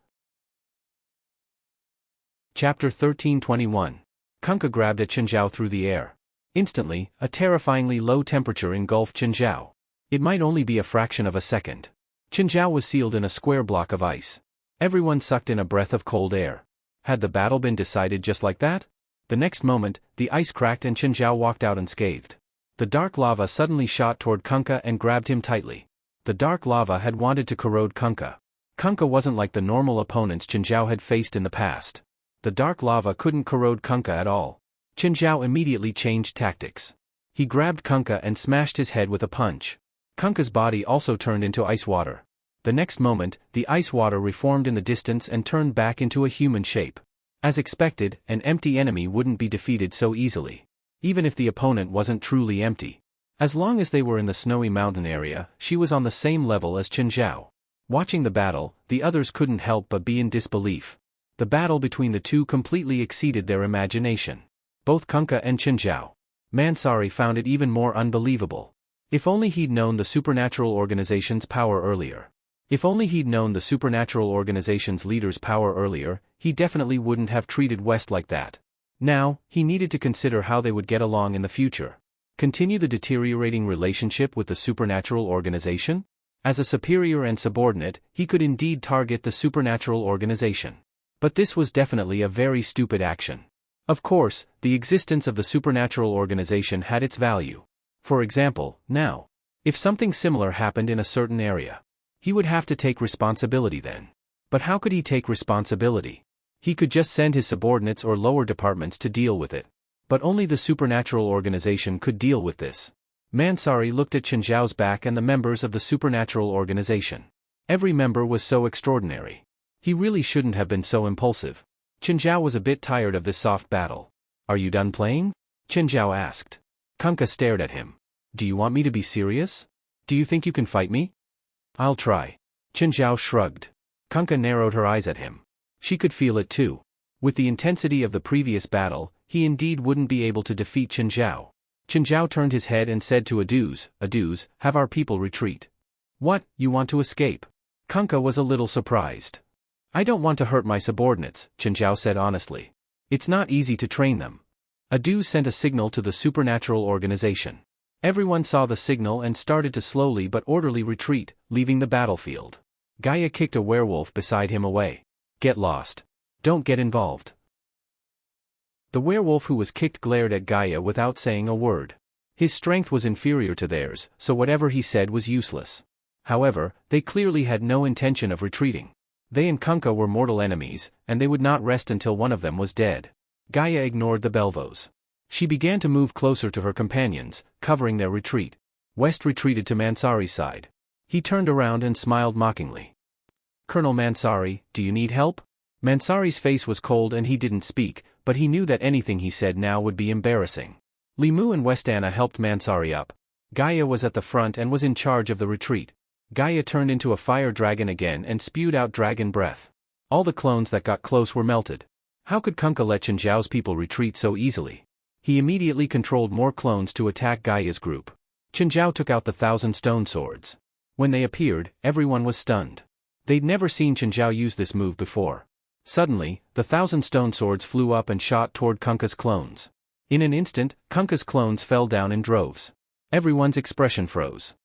S1: Chapter 13:21. Kunkka grabbed at Chinzhao through the air. Instantly, a terrifyingly low temperature engulfed Chinzhao. It might only be a fraction of a second. Chinzhao was sealed in a square block of ice. Everyone sucked in a breath of cold air. Had the battle been decided just like that? The next moment, the ice cracked and Chinzhao walked out unscathed. The dark lava suddenly shot toward Kunkka and grabbed him tightly. The dark lava had wanted to corrode Kunkka. Kunkka wasn't like the normal opponents Chinzhao had faced in the past. The dark lava couldn't corrode Kunkka at all. Chinzhao immediately changed tactics. He grabbed Kunkka and smashed his head with a punch. Kunkka's body also turned into ice water. The next moment, the ice water reformed in the distance and turned back into a human shape. As expected, an empty enemy wouldn't be defeated so easily. Even if the opponent wasn't truly empty. As long as they were in the snowy mountain area, she was on the same level as Chinzhao. Watching the battle, the others couldn't help but be in disbelief. The battle between the two completely exceeded their imagination. Both Kunkka and Chinzhao. Mansari found it even more unbelievable. If only he'd known the supernatural organization's power earlier. If only he'd known the supernatural organization's leader's power earlier, he definitely wouldn't have treated West like that. Now, he needed to consider how they would get along in the future. Continue the deteriorating relationship with the supernatural organization? As a superior and subordinate, he could indeed target the supernatural organization. But this was definitely a very stupid action. Of course, the existence of the supernatural organization had its value. For example, now, if something similar happened in a certain area, he would have to take responsibility then. But how could he take responsibility? He could just send his subordinates or lower departments to deal with it. But only the supernatural organization could deal with this. Mansari looked at Chinzhao's back and the members of the supernatural organization. Every member was so extraordinary. He really shouldn't have been so impulsive. Chinzhao was a bit tired of this soft battle. Are you done playing? Chinzhao asked. Kunkka stared at him. Do you want me to be serious? Do you think you can fight me? I'll try. Chinzhao shrugged. Kunkka narrowed her eyes at him. She could feel it too. With the intensity of the previous battle, he indeed wouldn't be able to defeat Chinzhao. Chinzhao turned his head and said to Aduz, Aduz, have our people retreat. What, you want to escape? Kunkka was a little surprised. I don't want to hurt my subordinates, Chinzhao said honestly. It's not easy to train them. Aduz sent a signal to the supernatural organization. Everyone saw the signal and started to slowly but orderly retreat, leaving the battlefield. Gaia kicked a werewolf beside him away. Get lost. Don't get involved. The werewolf who was kicked glared at Gaia without saying a word. His strength was inferior to theirs, so whatever he said was useless. However, they clearly had no intention of retreating. They and Kunkka were mortal enemies, and they would not rest until one of them was dead. Gaia ignored the Belvos. She began to move closer to her companions, covering their retreat. West retreated to Mansari's side. He turned around and smiled mockingly. Colonel Mansari, do you need help? Mansari's face was cold and he didn't speak, but he knew that anything he said now would be embarrassing. Limu and Westana helped Mansari up. Gaia was at the front and was in charge of the retreat. Gaia turned into a fire dragon again and spewed out dragon breath. All the clones that got close were melted. How could Kunkka let Chenjiao's people retreat so easily? He immediately controlled more clones to attack Gaia's group. Chenjiao took out the 1,000 stone swords. When they appeared, everyone was stunned. They'd never seen Chenjiao use this move before. Suddenly, the 1,000 stone swords flew up and shot toward Kunkka's clones. In an instant, Kunkka's clones fell down in droves. Everyone's expression froze.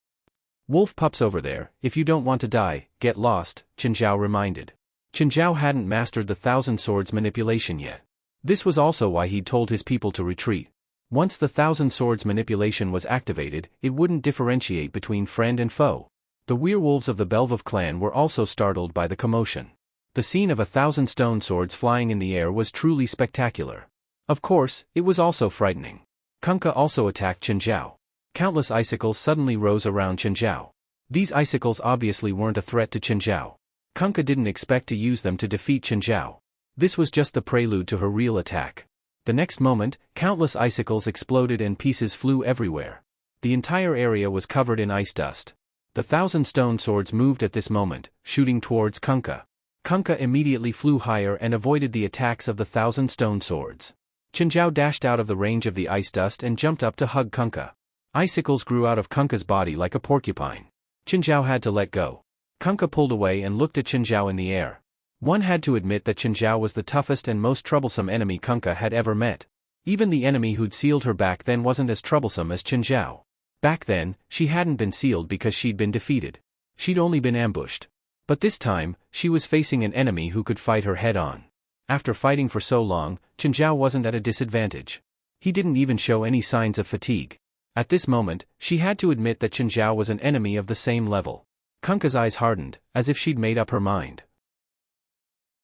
S1: "Wolf pups over there, if you don't want to die, get lost," Chenjiao reminded. Chenjiao hadn't mastered the 1,000 swords manipulation yet. This was also why he'd told his people to retreat. Once the 1,000 swords manipulation was activated, it wouldn't differentiate between friend and foe. The werewolves of the Belvov clan were also startled by the commotion. The scene of 1,000 stone swords flying in the air was truly spectacular. Of course, it was also frightening. Kunkka also attacked Chenjiao. Countless icicles suddenly rose around Chenjiao. These icicles obviously weren't a threat to Chenjiao. Kunkka didn't expect to use them to defeat Chenjiao. This was just the prelude to her real attack. The next moment, countless icicles exploded and pieces flew everywhere. The entire area was covered in ice dust. The 1,000 stone swords moved at this moment, shooting towards Kunkka. Kunkka immediately flew higher and avoided the attacks of the 1,000 stone swords. Chenjiao dashed out of the range of the ice dust and jumped up to hug Kunkka. Icicles grew out of Kunkka's body like a porcupine. Chenjiao had to let go. Kunkka pulled away and looked at Chenjiao in the air. One had to admit that Chenjiao was the toughest and most troublesome enemy Kunkka had ever met. Even the enemy who'd sealed her back then wasn't as troublesome as Chenjiao. Back then, she hadn't been sealed because she'd been defeated. She'd only been ambushed. But this time, she was facing an enemy who could fight her head-on. After fighting for so long, Chenjiao wasn't at a disadvantage. He didn't even show any signs of fatigue. At this moment, she had to admit that Chenjiao was an enemy of the same level. Kunkka's eyes hardened, as if she'd made up her mind.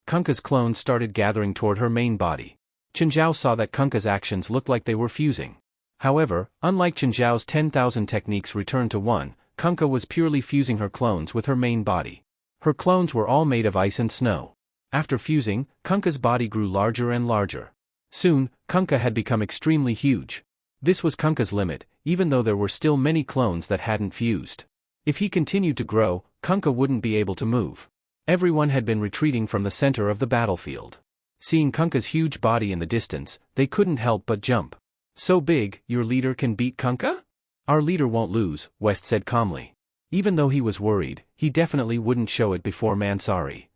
S1: Kunkka's clones started gathering toward her main body. Chenjiao saw that Kunkka's actions looked like they were fusing. However, unlike Chenjiao's 10,000 techniques returned to one, Kunkka was purely fusing her clones with her main body. Her clones were all made of ice and snow. After fusing, Kunkka's body grew larger and larger. Soon, Kunkka had become extremely huge. This was Kunkka's limit, even though there were still many clones that hadn't fused. If he continued to grow, Kunkka wouldn't be able to move. Everyone had been retreating from the center of the battlefield. Seeing Kunkka's huge body in the distance, they couldn't help but jump. "So big, your leader can beat Kunkka?" "Our leader won't lose," West said calmly. Even though he was worried, he definitely wouldn't show it before Mansari.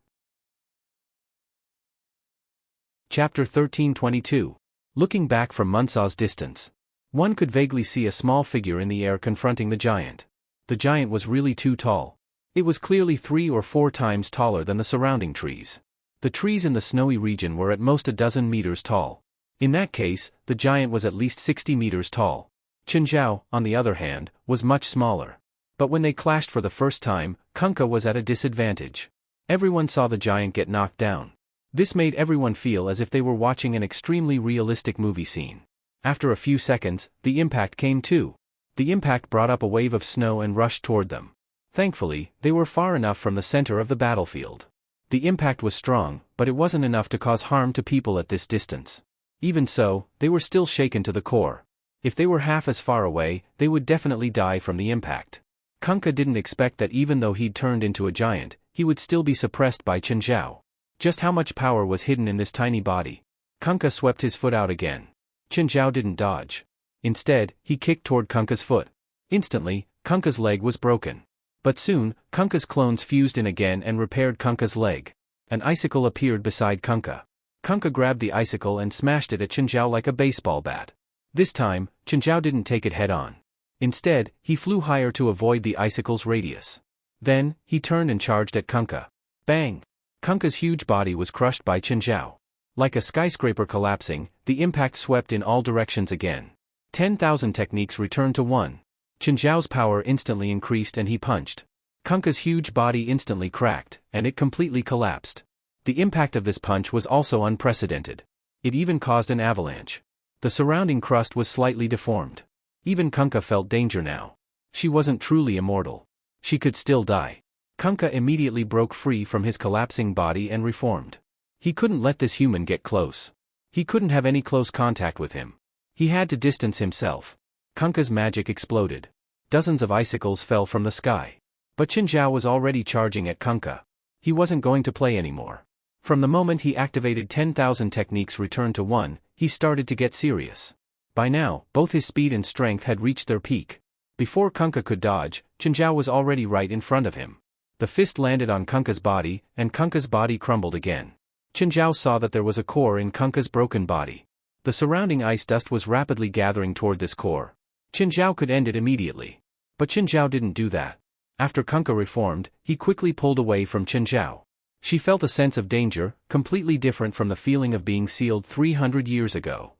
S1: Chapter 13:22. Looking back from Munsaw's distance. One could vaguely see a small figure in the air confronting the giant. The giant was really too tall. It was clearly 3 or 4 times taller than the surrounding trees. The trees in the snowy region were at most a dozen meters tall. In that case, the giant was at least 60 meters tall. Chenjiao, on the other hand, was much smaller. But when they clashed for the first time, Kunkka was at a disadvantage. Everyone saw the giant get knocked down. This made everyone feel as if they were watching an extremely realistic movie scene. After a few seconds, the impact came too. The impact brought up a wave of snow and rushed toward them. Thankfully, they were far enough from the center of the battlefield. The impact was strong, but it wasn't enough to cause harm to people at this distance. Even so, they were still shaken to the core. If they were half as far away, they would definitely die from the impact. Kunkka didn't expect that even though he'd turned into a giant, he would still be suppressed by Chenjiao. Just how much power was hidden in this tiny body? Kunkka swept his foot out again. Chenjiao didn't dodge. Instead, he kicked toward Kunkka's foot. Instantly, Kunkka's leg was broken. But soon, Kunkka's clones fused in again and repaired Kunkka's leg. An icicle appeared beside Kunkka. Kunkka grabbed the icicle and smashed it at Chenjiao like a baseball bat. This time, Chenjiao didn't take it head-on. Instead, he flew higher to avoid the icicle's radius. Then, he turned and charged at Kunkka. Bang! Kunkka's huge body was crushed by Chenjiao. Like a skyscraper collapsing, the impact swept in all directions again. 10,000 techniques returned to 1. Chenjiao's power instantly increased and he punched. Kunkka's huge body instantly cracked, and it completely collapsed. The impact of this punch was also unprecedented. It even caused an avalanche. The surrounding crust was slightly deformed. Even Kunkka felt danger now. She wasn't truly immortal. She could still die. Kunkka immediately broke free from his collapsing body and reformed. He couldn't let this human get close. He couldn't have any close contact with him. He had to distance himself. Kunkka's magic exploded. Dozens of icicles fell from the sky. But Qinzhao was already charging at Kunkka. He wasn't going to play anymore. From the moment he activated 10,000 techniques returned to 1, he started to get serious. By now, both his speed and strength had reached their peak. Before Kunkka could dodge, Qinzhao was already right in front of him. The fist landed on Kunkka's body, and Kunkka's body crumbled again. Qinzhao saw that there was a core in Kunkka's broken body. The surrounding ice dust was rapidly gathering toward this core. Qinzhao could end it immediately. But Qinzhao didn't do that. After Kunkka reformed, he quickly pulled away from Qinzhao. She felt a sense of danger, completely different from the feeling of being sealed 300 years ago.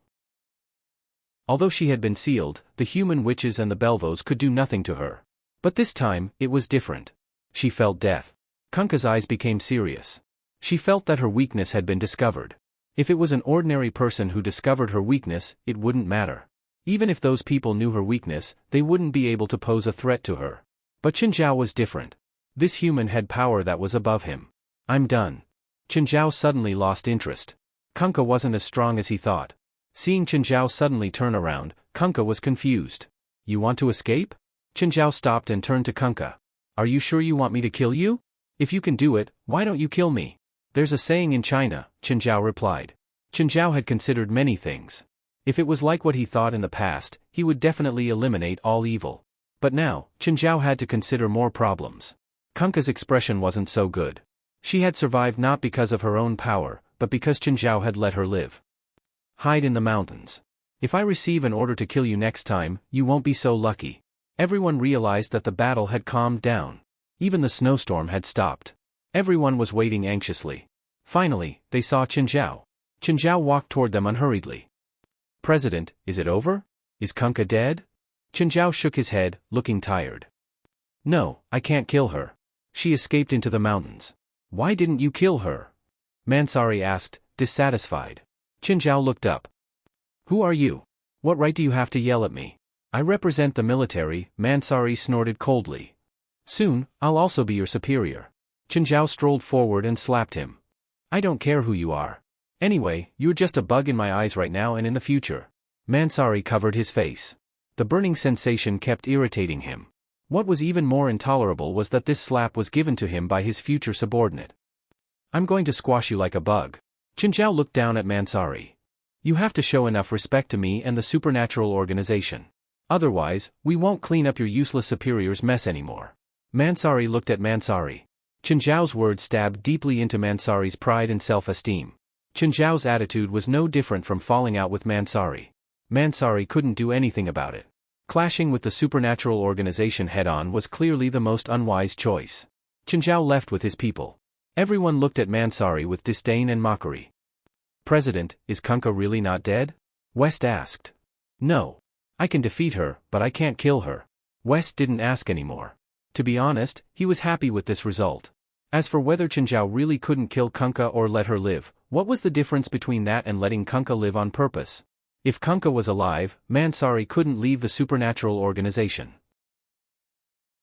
S1: Although she had been sealed, the human witches and the Belvos could do nothing to her. But this time, it was different. She felt death. Kunkka's eyes became serious. She felt that her weakness had been discovered. If it was an ordinary person who discovered her weakness, it wouldn't matter. Even if those people knew her weakness, they wouldn't be able to pose a threat to her. But Qinzhao was different. This human had power that was above him. I'm done. Qinzhao suddenly lost interest. Kunkka wasn't as strong as he thought. Seeing Qinzhao suddenly turn around, Kunkka was confused. You want to escape? Qinzhao stopped and turned to Kunkka. Are you sure you want me to kill you? If you can do it, why don't you kill me? There's a saying in China, Qinzhao replied. Qinzhao had considered many things. If it was like what he thought in the past, he would definitely eliminate all evil. But now, Qinzhao had to consider more problems. Kunkka's expression wasn't so good. She had survived not because of her own power, but because Qinzhao had let her live. Hide in the mountains. If I receive an order to kill you next time, you won't be so lucky. Everyone realized that the battle had calmed down. Even the snowstorm had stopped. Everyone was waiting anxiously. Finally, they saw Qinzhao. Qinzhao walked toward them unhurriedly. President, is it over? Is Kunkka dead? Qinzhao shook his head, looking tired. No, I can't kill her. She escaped into the mountains. Why didn't you kill her? Mansari asked, dissatisfied. Qinzhao looked up. Who are you? What right do you have to yell at me? I represent the military, Mansari snorted coldly. Soon, I'll also be your superior. Qinzhao strolled forward and slapped him. I don't care who you are. Anyway, you're just a bug in my eyes right now and in the future. Mansari covered his face. The burning sensation kept irritating him. What was even more intolerable was that this slap was given to him by his future subordinate. I'm going to squash you like a bug. Qinzhao looked down at Mansari. You have to show enough respect to me and the supernatural organization. Otherwise, we won't clean up your useless superior's mess anymore. Mansari looked at Mansari. Qinzhao's words stabbed deeply into Mansari's pride and self-esteem. Qinzhao's attitude was no different from falling out with Mansari. Mansari couldn't do anything about it. Clashing with the supernatural organization head-on was clearly the most unwise choice. Qinzhao left with his people. Everyone looked at Mansari with disdain and mockery. President, is Kunkka really not dead? West asked. No. I can defeat her, but I can't kill her. West didn't ask anymore. To be honest, he was happy with this result. As for whether Qinzhao really couldn't kill Kunkka or let her live, what was the difference between that and letting Kunkka live on purpose? If Kunkka was alive, Mansari couldn't leave the supernatural organization.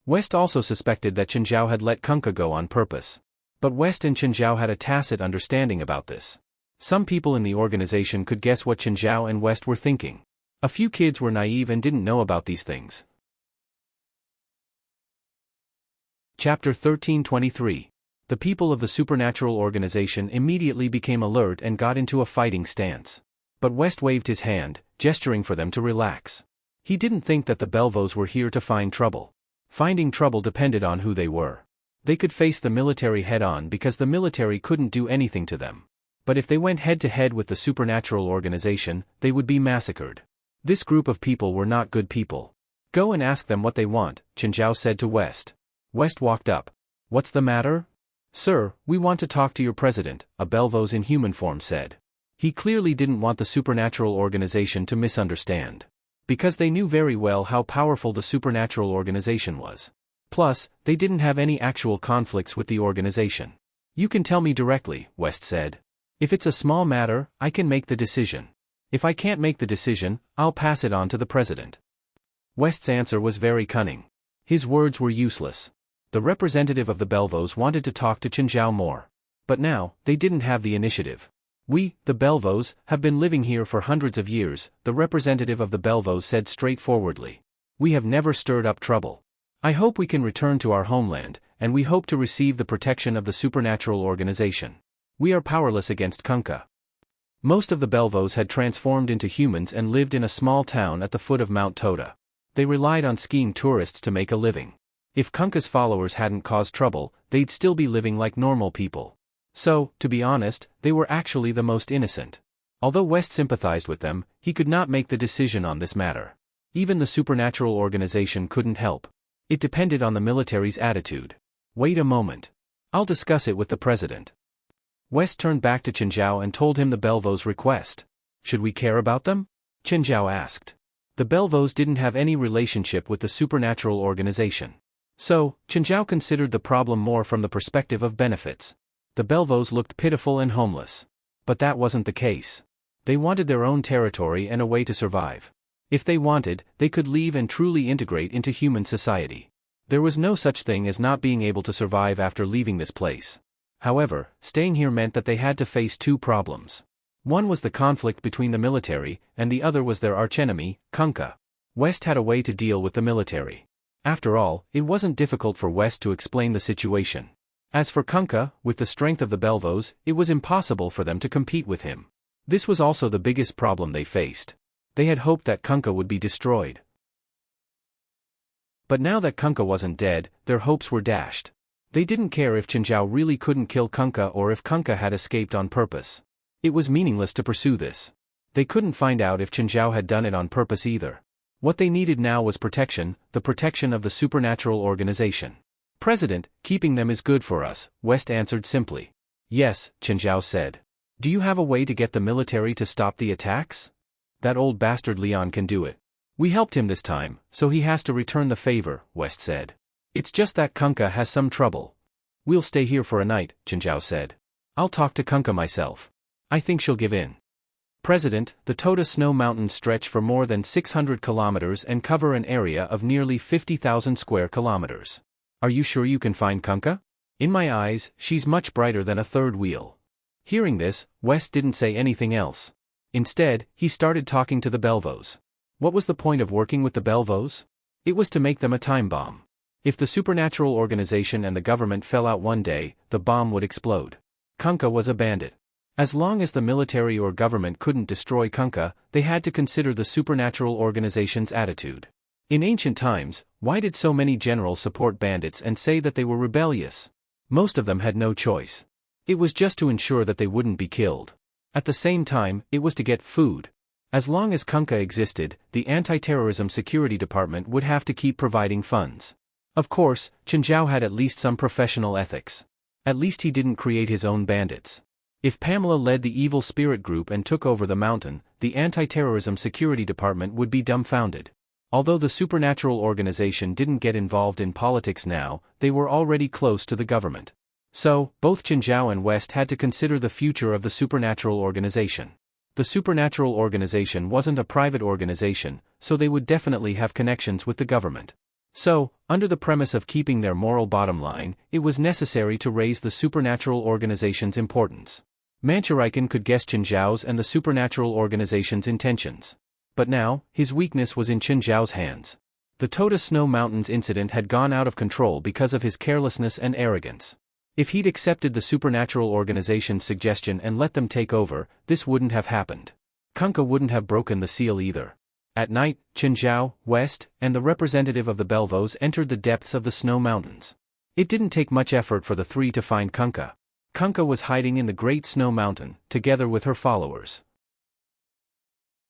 S1: West also suspected that Qinzhao had let Kunkka go on purpose. But West and Qinzhao had a tacit understanding about this. Some people in the organization could guess what Qinzhao and West were thinking. A few kids were naive and didn't know about these things. Chapter 1323. The people of the supernatural organization immediately became alert and got into a fighting stance. But West waved his hand, gesturing for them to relax. He didn't think that the Belvos were here to find trouble. Finding trouble depended on who they were. They could face the military head-on because the military couldn't do anything to them. But if they went head-to-head with the supernatural organization, they would be massacred. This group of people were not good people. Go and ask them what they want, Qinzhao said to West. West walked up. What's the matter? Sir, we want to talk to your president, a Belvos in human form said. He clearly didn't want the supernatural organization to misunderstand. Because they knew very well how powerful the supernatural organization was. Plus, they didn't have any actual conflicts with the organization. You can tell me directly, West said. If it's a small matter, I can make the decision. If I can't make the decision, I'll pass it on to the president. West's answer was very cunning. His words were useless. The representative of the Belvos wanted to talk to Qinzhao more. But now, they didn't have the initiative. "We, the Belvos, have been living here for hundreds of years," the representative of the Belvos said straightforwardly. "We have never stirred up trouble. I hope we can return to our homeland, and we hope to receive the protection of the supernatural organization. We are powerless against Kunkka." Most of the Belvos had transformed into humans and lived in a small town at the foot of Mount Toda. They relied on skiing tourists to make a living. If Kunkka's followers hadn't caused trouble, they'd still be living like normal people. So, to be honest, they were actually the most innocent. Although West sympathized with them, he could not make the decision on this matter. Even the supernatural organization couldn't help. It depended on the military's attitude. "Wait a moment. I'll discuss it with the president." West turned back to Chenjiao and told him the Belvos' request. "Should we care about them?" Chenjiao asked. The Belvos didn't have any relationship with the supernatural organization. So, Chenjiao considered the problem more from the perspective of benefits. The Belvos looked pitiful and homeless. But that wasn't the case. They wanted their own territory and a way to survive. If they wanted, they could leave and truly integrate into human society. There was no such thing as not being able to survive after leaving this place. However, staying here meant that they had to face two problems. One was the conflict between the military, and the other was their archenemy, Kunkka. West had a way to deal with the military. After all, it wasn't difficult for West to explain the situation. As for Kunkka, with the strength of the Belvos, it was impossible for them to compete with him. This was also the biggest problem they faced. They had hoped that Kunkka would be destroyed. But now that Kunkka wasn't dead, their hopes were dashed. They didn't care if Chenjiao really couldn't kill Kunkka or if Kunkka had escaped on purpose. It was meaningless to pursue this. They couldn't find out if Chenjiao had done it on purpose either. What they needed now was protection, the protection of the supernatural organization. "President, keeping them is good for us," West answered simply. "Yes," Chenjiao said. "Do you have a way to get the military to stop the attacks?" "That old bastard Leon can do it. We helped him this time, so he has to return the favor," West said. "It's just that Kunkka has some trouble." "We'll stay here for a night," Chenjiao said. "I'll talk to Kunkka myself. I think she'll give in." "President, the Toda Snow Mountains stretch for more than 600 kilometers and cover an area of nearly 50,000 square kilometers. Are you sure you can find Kunkka? In my eyes, she's much brighter than a third wheel." Hearing this, West didn't say anything else. Instead, he started talking to the Belvos. What was the point of working with the Belvos? It was to make them a time bomb. If the supernatural organization and the government fell out one day, the bomb would explode. Kunkka was a bandit. As long as the military or government couldn't destroy Kunkka, they had to consider the supernatural organization's attitude. In ancient times, why did so many generals support bandits and say that they were rebellious? Most of them had no choice. It was just to ensure that they wouldn't be killed. At the same time, it was to get food. As long as Kunkka existed, the Anti-Terrorism Security Department would have to keep providing funds. Of course, Chenjiao had at least some professional ethics. At least he didn't create his own bandits. If Pamela led the evil spirit group and took over the mountain, the Anti-Terrorism Security Department would be dumbfounded. Although the supernatural organization didn't get involved in politics now, they were already close to the government. So, both Chenjiao and West had to consider the future of the supernatural organization. The supernatural organization wasn't a private organization, so they would definitely have connections with the government. So, under the premise of keeping their moral bottom line, it was necessary to raise the supernatural organization's importance. Manchurikan could guess Chenjiao's and the supernatural organization's intentions. But now, his weakness was in Chenjiao's hands. The Toda Snow Mountains incident had gone out of control because of his carelessness and arrogance. If he'd accepted the supernatural organization's suggestion and let them take over, this wouldn't have happened. Kunkka wouldn't have broken the seal either. At night, Chenjiao, West, and the representative of the Belvos entered the depths of the Snow Mountains. It didn't take much effort for the three to find Kunkka. Kunkka was hiding in the Great Snow Mountain, together with her followers.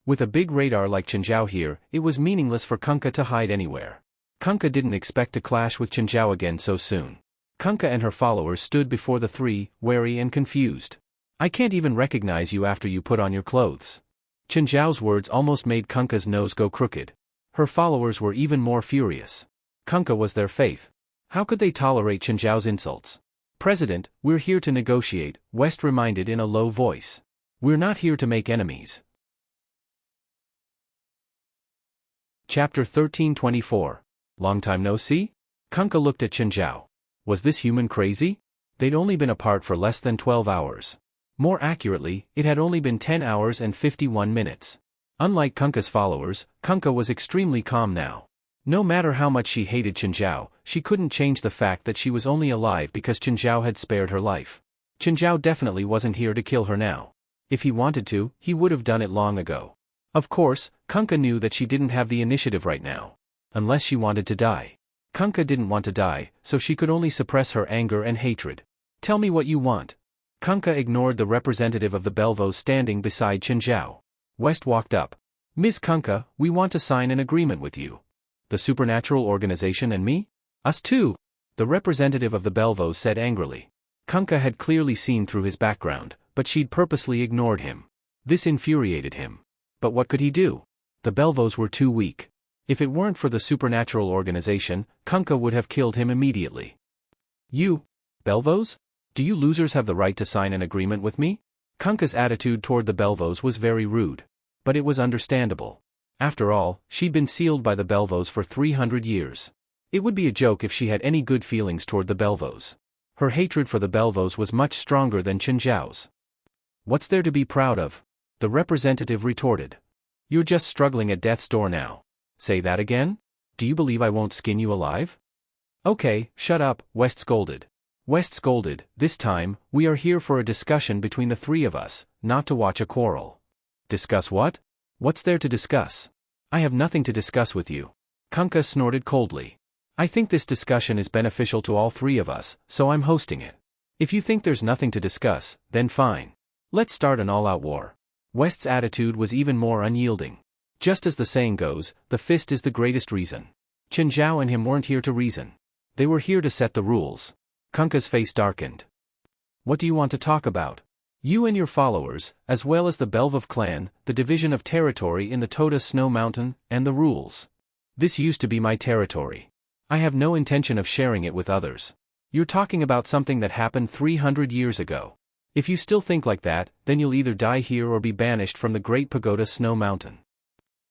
S1: With a big radar like Chenjiao here, it was meaningless for Kunkka to hide anywhere. Kunkka didn't expect to clash with Chenjiao again so soon. Kunkka and her followers stood before the three, wary and confused. "I can't even recognize you after you put on your clothes." Chenjiao's words almost made Kunkka's nose go crooked. Her followers were even more furious. Kunkka was their faith. How could they tolerate Chenjiao's insults? "President, we're here to negotiate," West reminded in a low voice. "We're not here to make enemies." Chapter 1324. Long time no see? Kunkka looked at Chenjiao. Was this human crazy? They'd only been apart for less than 12 hours. More accurately, it had only been 10 hours and 51 minutes. Unlike Kunka's followers, Kunka was extremely calm now. No matter how much she hated Qinzhao, she couldn't change the fact that she was only alive because Qinzhao had spared her life. Qinzhao definitely wasn't here to kill her now. If he wanted to, he would have done it long ago. Of course, Kunka knew that she didn't have the initiative right now. Unless she wanted to die. Kunka didn't want to die, so she could only suppress her anger and hatred. Tell me what you want. Kunka ignored the representative of the Belvos standing beside Qinzhao. West walked up. Ms. Kunka, we want to sign an agreement with you. The supernatural organization and me? Us too, the representative of the Belvos said angrily. Kunka had clearly seen through his background, but she'd purposely ignored him. This infuriated him. But what could he do? The Belvos were too weak. If it weren't for the supernatural organization, Kunka would have killed him immediately. You, Belvos? Do you losers have the right to sign an agreement with me? Kunka's attitude toward the Belvos was very rude. But it was understandable. After all, she'd been sealed by the Belvos for 300 years. It would be a joke if she had any good feelings toward the Belvos. Her hatred for the Belvos was much stronger than Qinzhao's. What's there to be proud of? The representative retorted. You're just struggling at death's door now. Say that again? Do you believe I won't skin you alive? Okay, shut up, West scolded. West scolded, this time, we are here for a discussion between the three of us, not to watch a quarrel. Discuss what? What's there to discuss? I have nothing to discuss with you. Kunka snorted coldly. I think this discussion is beneficial to all three of us, so I'm hosting it. If you think there's nothing to discuss, then fine. Let's start an all-out war. West's attitude was even more unyielding. Just as the saying goes, the fist is the greatest reason. Qinzhao and him weren't here to reason. They were here to set the rules. Kunka's face darkened. What do you want to talk about? You and your followers, as well as the Belvov clan, the division of territory in the Toda Snow Mountain, and the rules. This used to be my territory. I have no intention of sharing it with others. You're talking about something that happened 300 years ago. If you still think like that, then you'll either die here or be banished from the Great Pagoda Snow Mountain.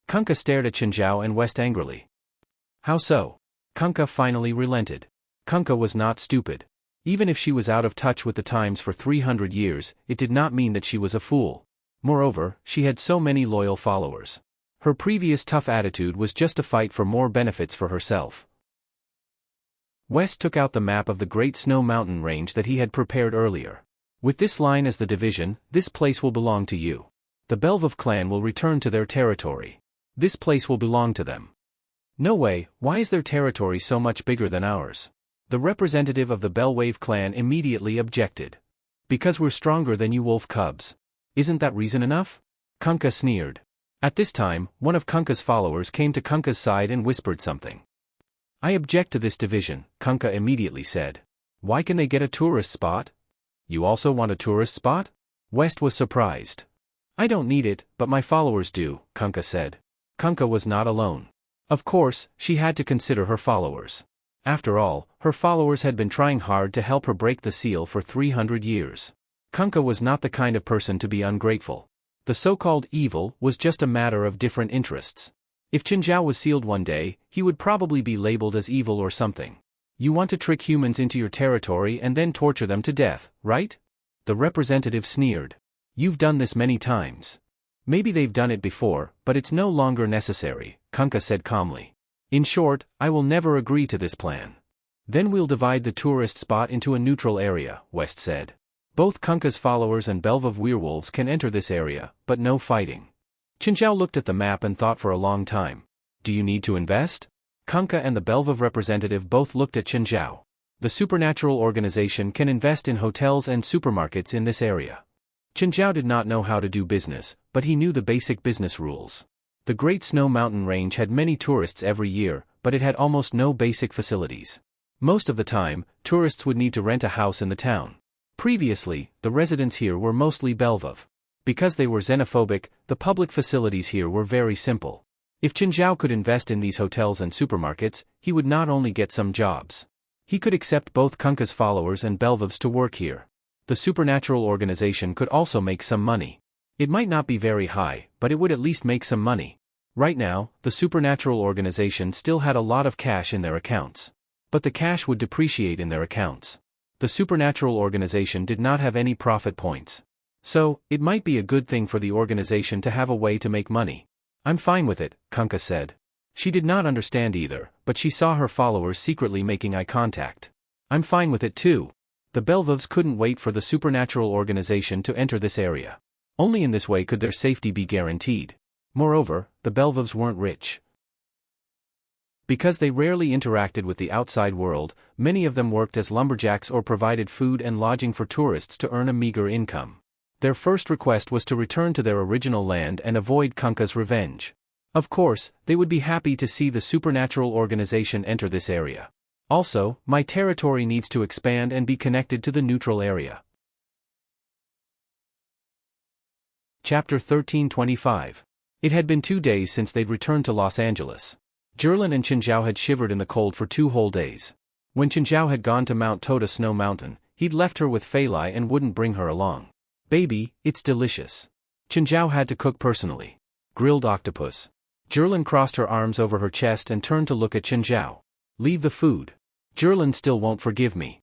S1: Kunka stared at Qinzhao and West angrily. How so? Kunka finally relented. Kunka was not stupid. Even if she was out of touch with the times for 300 years, it did not mean that she was a fool. Moreover, she had so many loyal followers. Her previous tough attitude was just a fight for more benefits for herself. West took out the map of the Great Snow Mountain range that he had prepared earlier. With this line as the division, this place will belong to you. The Belvov clan will return to their territory. This place will belong to them. No way, why is their territory so much bigger than ours? The representative of the Bellwave clan immediately objected. Because we're stronger than you wolf cubs. Isn't that reason enough? Kunka sneered. At this time, one of Kunka's followers came to Kunka's side and whispered something. I object to this division, Kunka immediately said. Why can they get a tourist spot? You also want a tourist spot? West was surprised. I don't need it, but my followers do, Kunka said. Kunka was not alone. Of course, she had to consider her followers. After all, her followers had been trying hard to help her break the seal for 300 years. Kunka was not the kind of person to be ungrateful. The so-called evil was just a matter of different interests. If Qinzhao was sealed one day, he would probably be labeled as evil or something. You want to trick humans into your territory and then torture them to death, right? The representative sneered. You've done this many times. Maybe they've done it before, but it's no longer necessary, Kunka said calmly. In short, I will never agree to this plan. Then we'll divide the tourist spot into a neutral area, West said. Both Kunka's followers and Belvov werewolves can enter this area, but no fighting. Qinzhao looked at the map and thought for a long time. Do you need to invest? Kunka and the Belvov representative both looked at Qinzhao. The supernatural organization can invest in hotels and supermarkets in this area. Qinzhao did not know how to do business, but he knew the basic business rules. The Great Snow Mountain Range had many tourists every year, but it had almost no basic facilities. Most of the time, tourists would need to rent a house in the town. Previously, the residents here were mostly Belvov. Because they were xenophobic, the public facilities here were very simple. If Qinzhao could invest in these hotels and supermarkets, he would not only get some jobs. He could accept both Kunka's followers and Belvov's to work here. The supernatural organization could also make some money. It might not be very high, but it would at least make some money. Right now, the supernatural organization still had a lot of cash in their accounts. But the cash would depreciate in their accounts. The supernatural organization did not have any profit points. So, it might be a good thing for the organization to have a way to make money. I'm fine with it, Kunkka said. She did not understand either, but she saw her followers secretly making eye contact. I'm fine with it too. The Belvovs couldn't wait for the supernatural organization to enter this area. Only in this way could their safety be guaranteed. Moreover, the Belvovs weren't rich. Because they rarely interacted with the outside world, many of them worked as lumberjacks or provided food and lodging for tourists to earn a meager income. Their first request was to return to their original land and avoid Kunkka's revenge. Of course, they would be happy to see the supernatural organization enter this area. Also, my territory needs to expand and be connected to the neutral area. Chapter 1325. It had been 2 days since they'd returned to Los Angeles. Zhurlin and Qinzhao had shivered in the cold for 2 whole days. When Qinzhao had gone to Mount Toda Snow Mountain, he'd left her with Fei Lai and wouldn't bring her along. Baby, it's delicious. Qinzhao had to cook personally. Grilled octopus. Zhurlin crossed her arms over her chest and turned to look at Qinzhao. Leave the food. Zhurlin still won't forgive me.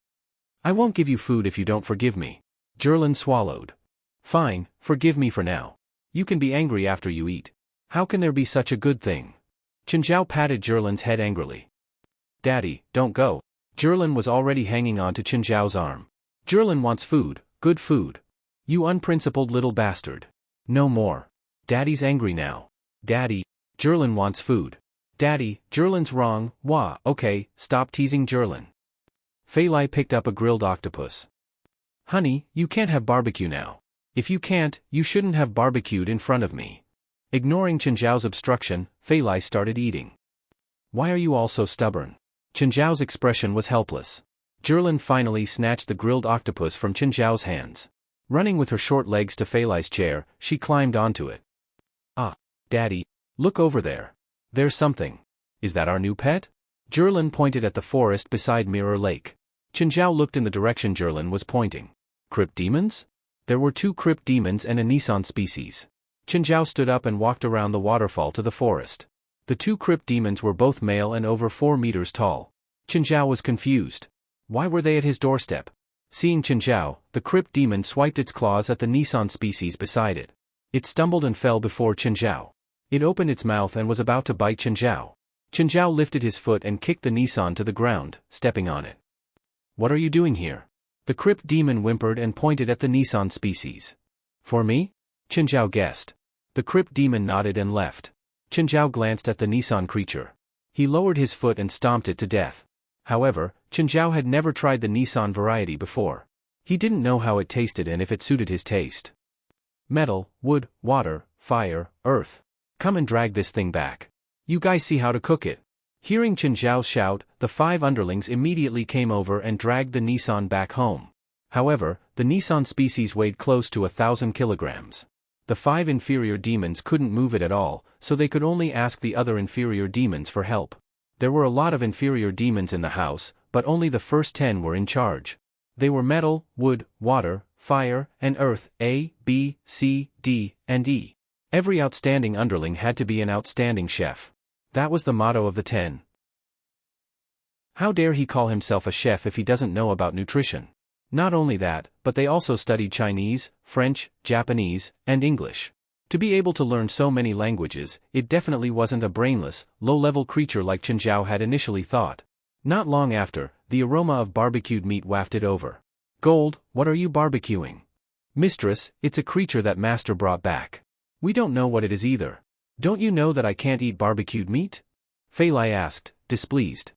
S1: I won't give you food if you don't forgive me. Zhurlin swallowed. Fine, forgive me for now. You can be angry after you eat. How can there be such a good thing? Qinzhao patted Zhurlin's head angrily. Daddy, don't go. Zhurlin was already hanging on to Qinzhao's arm. Zhurlin wants food, good food. You unprincipled little bastard. No more. Daddy's angry now. Daddy, Zhurlin wants food. Daddy, Zhurlin's wrong. Wah, okay, stop teasing Zhurlin. Fei Lai picked up a grilled octopus. Honey, you can't have barbecue now. If you can't, you shouldn't have barbecued in front of me. Ignoring Qinzhao's obstruction, Fei Lai started eating. Why are you all so stubborn? Qinzhao's expression was helpless. Zhurlin finally snatched the grilled octopus from Qinzhao's hands. Running with her short legs to Fei Lai's chair, she climbed onto it. Ah, Daddy, look over there. There's something. Is that our new pet? Zhurlin pointed at the forest beside Mirror Lake. Qinzhao looked in the direction Zhurlin was pointing. Crypt demons? There were 2 crypt demons and a Nissan species. Qinzhao stood up and walked around the waterfall to the forest. The 2 crypt demons were both male and over 4 meters tall. Qinzhao was confused. Why were they at his doorstep? Seeing Qinzhao, the crypt demon swiped its claws at the Nissan species beside it. It stumbled and fell before Qinzhao. It opened its mouth and was about to bite Qinzhao. Qinzhao lifted his foot and kicked the Nissan to the ground, stepping on it. What are you doing here? The crypt demon whimpered and pointed at the Nissan species. For me? Qinzhao guessed. The crypt demon nodded and left. Qinzhao glanced at the Nissan creature. He lowered his foot and stomped it to death. However, Qinzhao had never tried the Nissan variety before. He didn't know how it tasted and if it suited his taste. Metal, wood, water, fire, earth. Come and drag this thing back. You guys see how to cook it. Hearing Qinzhao shout, the 5 underlings immediately came over and dragged the Nissan back home. However, the Nissan species weighed close to 1,000 kilograms. The 5 inferior demons couldn't move it at all, so they could only ask the other inferior demons for help. There were a lot of inferior demons in the house, but only the first 10 were in charge. They were metal, wood, water, fire, and earth, A, B, C, D, and E. Every outstanding underling had to be an outstanding chef. That was the motto of the 10. How dare he call himself a chef if he doesn't know about nutrition? Not only that, but they also studied Chinese, French, Japanese, and English. To be able to learn so many languages, it definitely wasn't a brainless, low-level creature like Qinzhao had initially thought. Not long after, the aroma of barbecued meat wafted over. Gold, what are you barbecuing? Mistress, it's a creature that Master brought back. We don't know what it is either. Don't you know that I can't eat barbecued meat? Fei Lai asked, displeased.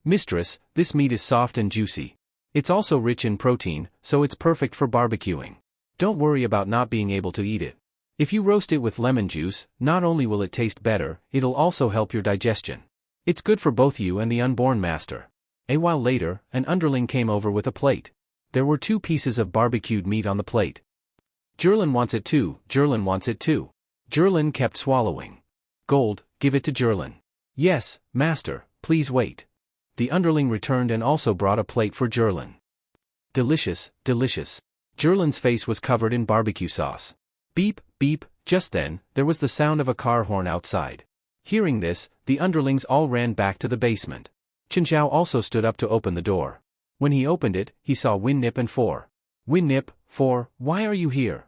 S1: Mistress, this meat is soft and juicy. It's also rich in protein, so it's perfect for barbecuing. Don't worry about not being able to eat it. If you roast it with lemon juice, not only will it taste better, it'll also help your digestion. It's good for both you and the unborn master. A while later, an underling came over with a plate. There were 2 pieces of barbecued meat on the plate. Zhurlin wants it too, Zhurlin wants it too. Zhurlin kept swallowing. Gold, give it to Zhurlin. Yes, master, please wait. The underling returned and also brought a plate for Zhurlin. Delicious, delicious. Zhurlin's face was covered in barbecue sauce. Beep, beep, just then, there was the sound of a car horn outside. Hearing this, the underlings all ran back to the basement. Qinzhao also stood up to open the door. When he opened it, he saw Win Nip and 4. Win Nip, 4. Why are you here?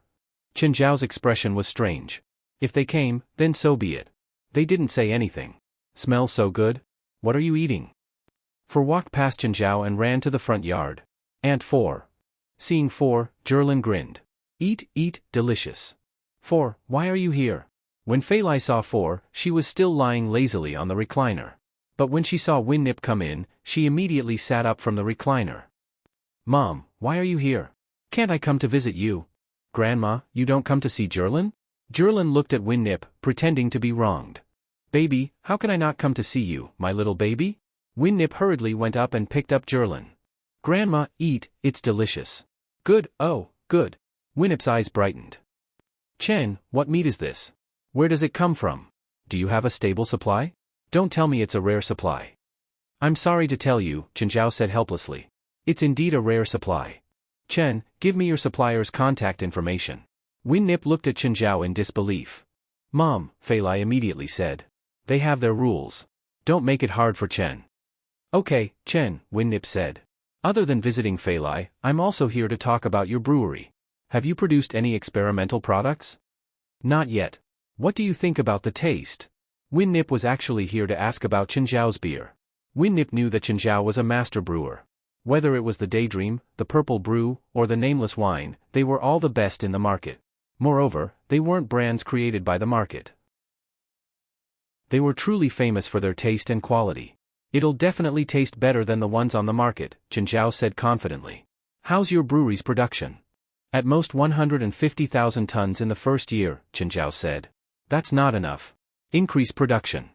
S1: Chen Zhao's expression was strange. If they came, then so be it. They didn't say anything. Smells so good? What are you eating? 4 walked past Chen Zhao and ran to the front yard. Aunt 4. Seeing 4, Jerlin grinned. Eat, eat, delicious. 4. Why are you here? When Fei Lai saw 4, she was still lying lazily on the recliner. But when she saw Win Nip come in, she immediately sat up from the recliner. Mom, why are you here? Can't I come to visit you? Grandma, you don't come to see Jerlin? Jerlin looked at Win Nip, pretending to be wronged. Baby, how can I not come to see you, my little baby? Win Nip hurriedly went up and picked up Jerlin. Grandma, eat, it's delicious. Good, oh, good. Win Nip's eyes brightened. Chen, what meat is this? Where does it come from? Do you have a stable supply? Don't tell me it's a rare supply. I'm sorry to tell you, Chen Zhao said helplessly. It's indeed a rare supply. Chen, give me your supplier's contact information. Win Nip looked at Chen Zhao in disbelief. Mom, Fei Lai immediately said. They have their rules. Don't make it hard for Chen. Okay, Chen, Win Nip said. Other than visiting Fei Lai, I'm also here to talk about your brewery. Have you produced any experimental products? Not yet. What do you think about the taste? Win Nip was actually here to ask about Chen Zhao's beer. Win Nip knew that Chen Zhao was a master brewer. Whether it was the Daydream, the Purple Brew, or the Nameless Wine, they were all the best in the market. Moreover, they weren't brands created by the market. They were truly famous for their taste and quality. It'll definitely taste better than the ones on the market, Chen Zhao said confidently. How's your brewery's production? At most 150,000 tons in the first year, Chen Zhao said. That's not enough. Increase production.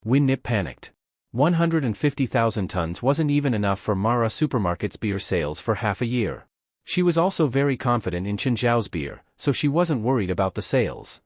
S1: Win Nip panicked. 150,000 tons wasn't even enough for Mara Supermarket's beer sales for half a year. She was also very confident in Chen Zhao's beer, so she wasn't worried about the sales.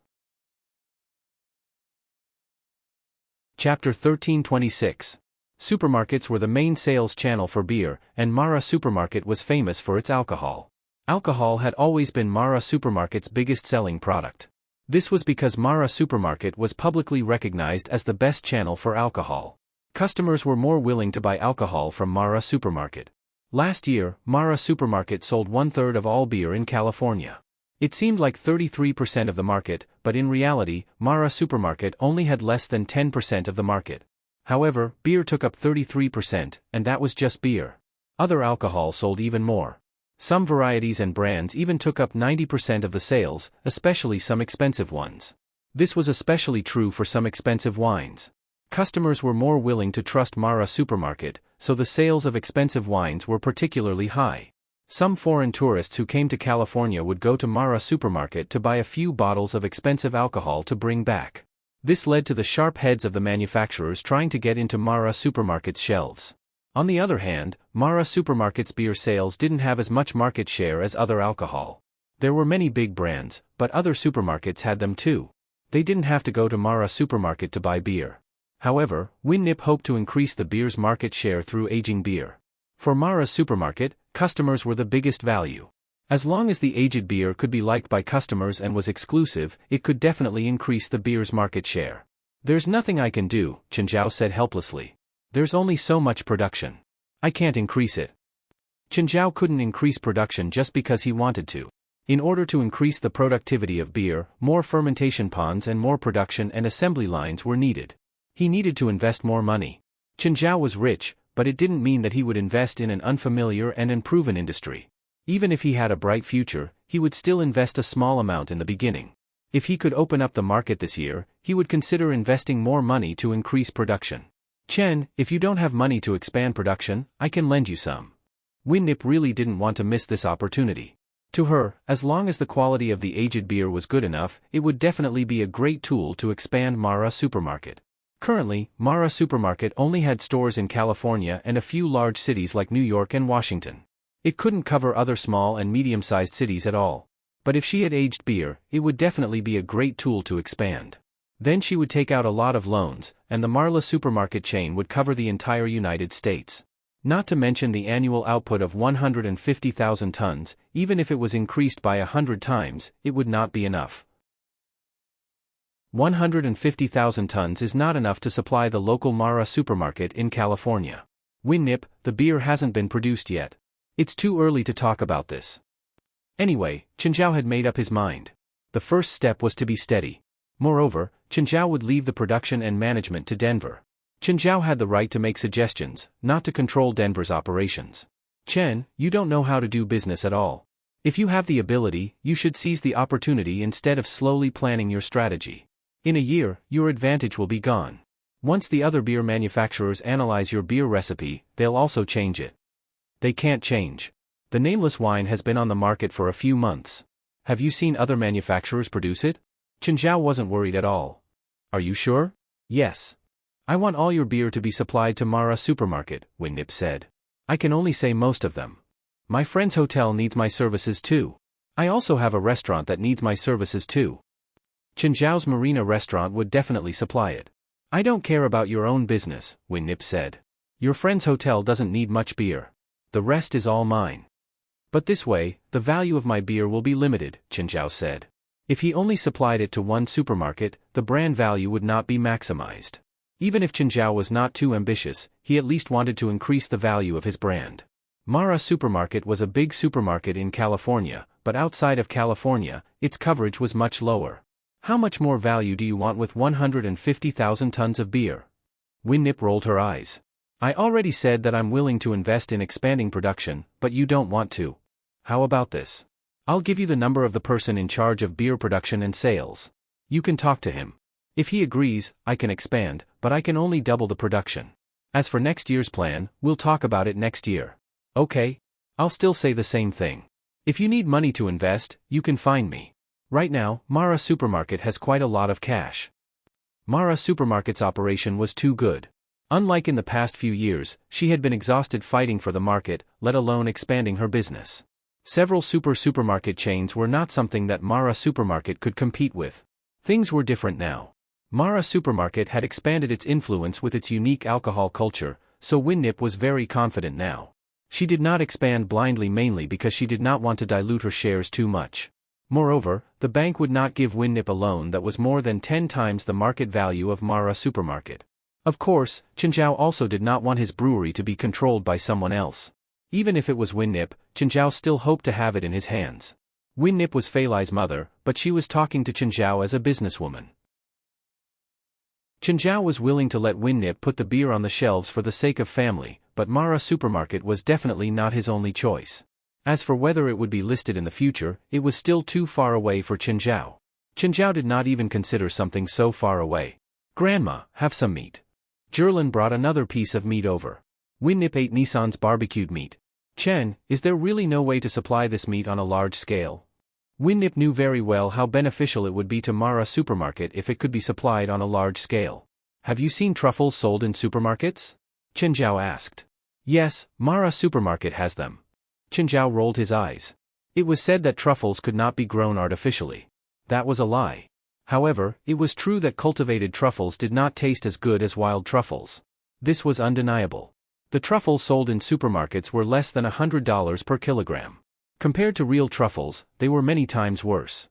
S1: Chapter 1326. Supermarkets were the main sales channel for beer, and Mara Supermarket was famous for its alcohol. Alcohol had always been Mara Supermarket's biggest selling product. This was because Mara Supermarket was publicly recognized as the best channel for alcohol. Customers were more willing to buy alcohol from Mara Supermarket. Last year, Mara Supermarket sold 1/3 of all beer in California. It seemed like 33% of the market, but in reality, Mara Supermarket only had less than 10% of the market. However, beer took up 33%, and that was just beer. Other alcohol sold even more. Some varieties and brands even took up 90% of the sales, especially some expensive ones. This was especially true for some expensive wines. Customers were more willing to trust Mara Supermarket, so the sales of expensive wines were particularly high. Some foreign tourists who came to California would go to Mara Supermarket to buy a few bottles of expensive alcohol to bring back. This led to the sharp heads of the manufacturers trying to get into Mara Supermarket's shelves. On the other hand, Mara Supermarket's beer sales didn't have as much market share as other alcohol. There were many big brands, but other supermarkets had them too. They didn't have to go to Mara Supermarket to buy beer. However, Win Nip hoped to increase the beer's market share through aging beer. For Mara's Supermarket, customers were the biggest value. As long as the aged beer could be liked by customers and was exclusive, it could definitely increase the beer's market share. There's nothing I can do, Chen Zhao said helplessly. There's only so much production. I can't increase it. Chen Zhao couldn't increase production just because he wanted to. In order to increase the productivity of beer, more fermentation ponds and more production and assembly lines were needed. He needed to invest more money. Chen Zhao was rich, but it didn't mean that he would invest in an unfamiliar and unproven industry. Even if he had a bright future, he would still invest a small amount in the beginning. If he could open up the market this year, he would consider investing more money to increase production. Chen, if you don't have money to expand production, I can lend you some. Win Nip really didn't want to miss this opportunity. To her, as long as the quality of the aged beer was good enough, it would definitely be a great tool to expand Mara Supermarket. Currently, Mara Supermarket only had stores in California and a few large cities like New York and Washington. It couldn't cover other small and medium-sized cities at all. But if she had aged beer, it would definitely be a great tool to expand. Then she would take out a lot of loans, and the Marla supermarket chain would cover the entire United States. Not to mention the annual output of 150,000 tons, even if it was increased by 100 times, it would not be enough. 150,000 tons is not enough to supply the local Mara supermarket in California. Win Nip, the beer hasn't been produced yet. It's too early to talk about this. Anyway, Chenjiao had made up his mind. The first step was to be steady. Moreover, Chenjiao would leave the production and management to Denver. Chenjiao had the right to make suggestions, not to control Denver's operations. Chen, you don't know how to do business at all. If you have the ability, you should seize the opportunity instead of slowly planning your strategy. In a year, your advantage will be gone. Once the other beer manufacturers analyze your beer recipe, they'll also change it. They can't change. The nameless wine has been on the market for a few months. Have you seen other manufacturers produce it? Chenjiao wasn't worried at all. Are you sure? Yes. I want all your beer to be supplied to Mara Supermarket, Winnip said. I can only say most of them. My friend's hotel needs my services too. I also have a restaurant that needs my services too. Chenjiao's Marina restaurant would definitely supply it. I don't care about your own business, Winnip said. Your friend's hotel doesn't need much beer. The rest is all mine. But this way, the value of my beer will be limited, Chenjiao said. If he only supplied it to one supermarket, the brand value would not be maximized. Even if Chenjiao was not too ambitious, he at least wanted to increase the value of his brand. Mara Supermarket was a big supermarket in California, but outside of California, its coverage was much lower. How much more value do you want with 150,000 tons of beer? Winnip rolled her eyes. I already said that I'm willing to invest in expanding production, but you don't want to. How about this? I'll give you the number of the person in charge of beer production and sales. You can talk to him. If he agrees, I can expand, but I can only double the production. As for next year's plan, we'll talk about it next year. Okay? I'll still say the same thing. If you need money to invest, you can find me. Right now, Mara Supermarket has quite a lot of cash. Mara Supermarket's operation was too good. Unlike in the past few years, she had been exhausted fighting for the market, let alone expanding her business. Several supermarket chains were not something that Mara Supermarket could compete with. Things were different now. Mara Supermarket had expanded its influence with its unique alcohol culture, so Winnip was very confident now. She did not expand blindly mainly because she did not want to dilute her shares too much. Moreover, the bank would not give Winnip a loan that was more than 10 times the market value of Mara Supermarket. Of course, Chenjiao also did not want his brewery to be controlled by someone else. Even if it was Winnip, Chenjiao still hoped to have it in his hands. Winnip was Fei Lai's mother, but she was talking to Chenjiao as a businesswoman. Chenjiao was willing to let Winnip put the beer on the shelves for the sake of family, but Mara Supermarket was definitely not his only choice. As for whether it would be listed in the future, it was still too far away for Chenjiao. Chenjiao did not even consider something so far away. Grandma, have some meat. Jerlin brought another piece of meat over. Winnip ate Nissan's barbecued meat. Chen, is there really no way to supply this meat on a large scale? Winnip knew very well how beneficial it would be to Mara Supermarket if it could be supplied on a large scale. Have you seen truffles sold in supermarkets? Chenjiao asked. Yes, Mara Supermarket has them. Chenjiao rolled his eyes. It was said that truffles could not be grown artificially. That was a lie. However, it was true that cultivated truffles did not taste as good as wild truffles. This was undeniable. The truffles sold in supermarkets were less than $100 per kilogram. Compared to real truffles, they were many times worse.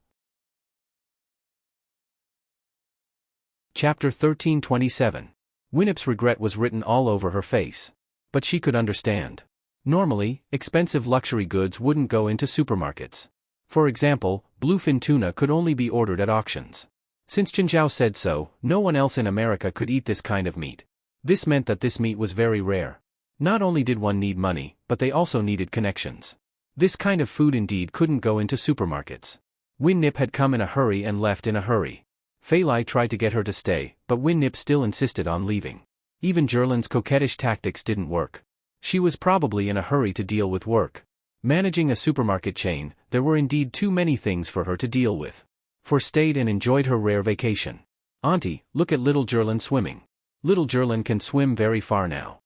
S1: Chapter 13:27. Winnip's regret was written all over her face. But she could understand. Normally, expensive luxury goods wouldn't go into supermarkets. For example, bluefin tuna could only be ordered at auctions. Since Chenjiao said so, no one else in America could eat this kind of meat. This meant that this meat was very rare. Not only did one need money, but they also needed connections. This kind of food indeed couldn't go into supermarkets. Winnip had come in a hurry and left in a hurry. Fei Lai tried to get her to stay, but Winnip still insisted on leaving. Even Jerlin's coquettish tactics didn't work. She was probably in a hurry to deal with work. Managing a supermarket chain, there were indeed too many things for her to deal with. For stayed and enjoyed her rare vacation. Auntie, look at little Jerlin swimming. Little Jerlin can swim very far now.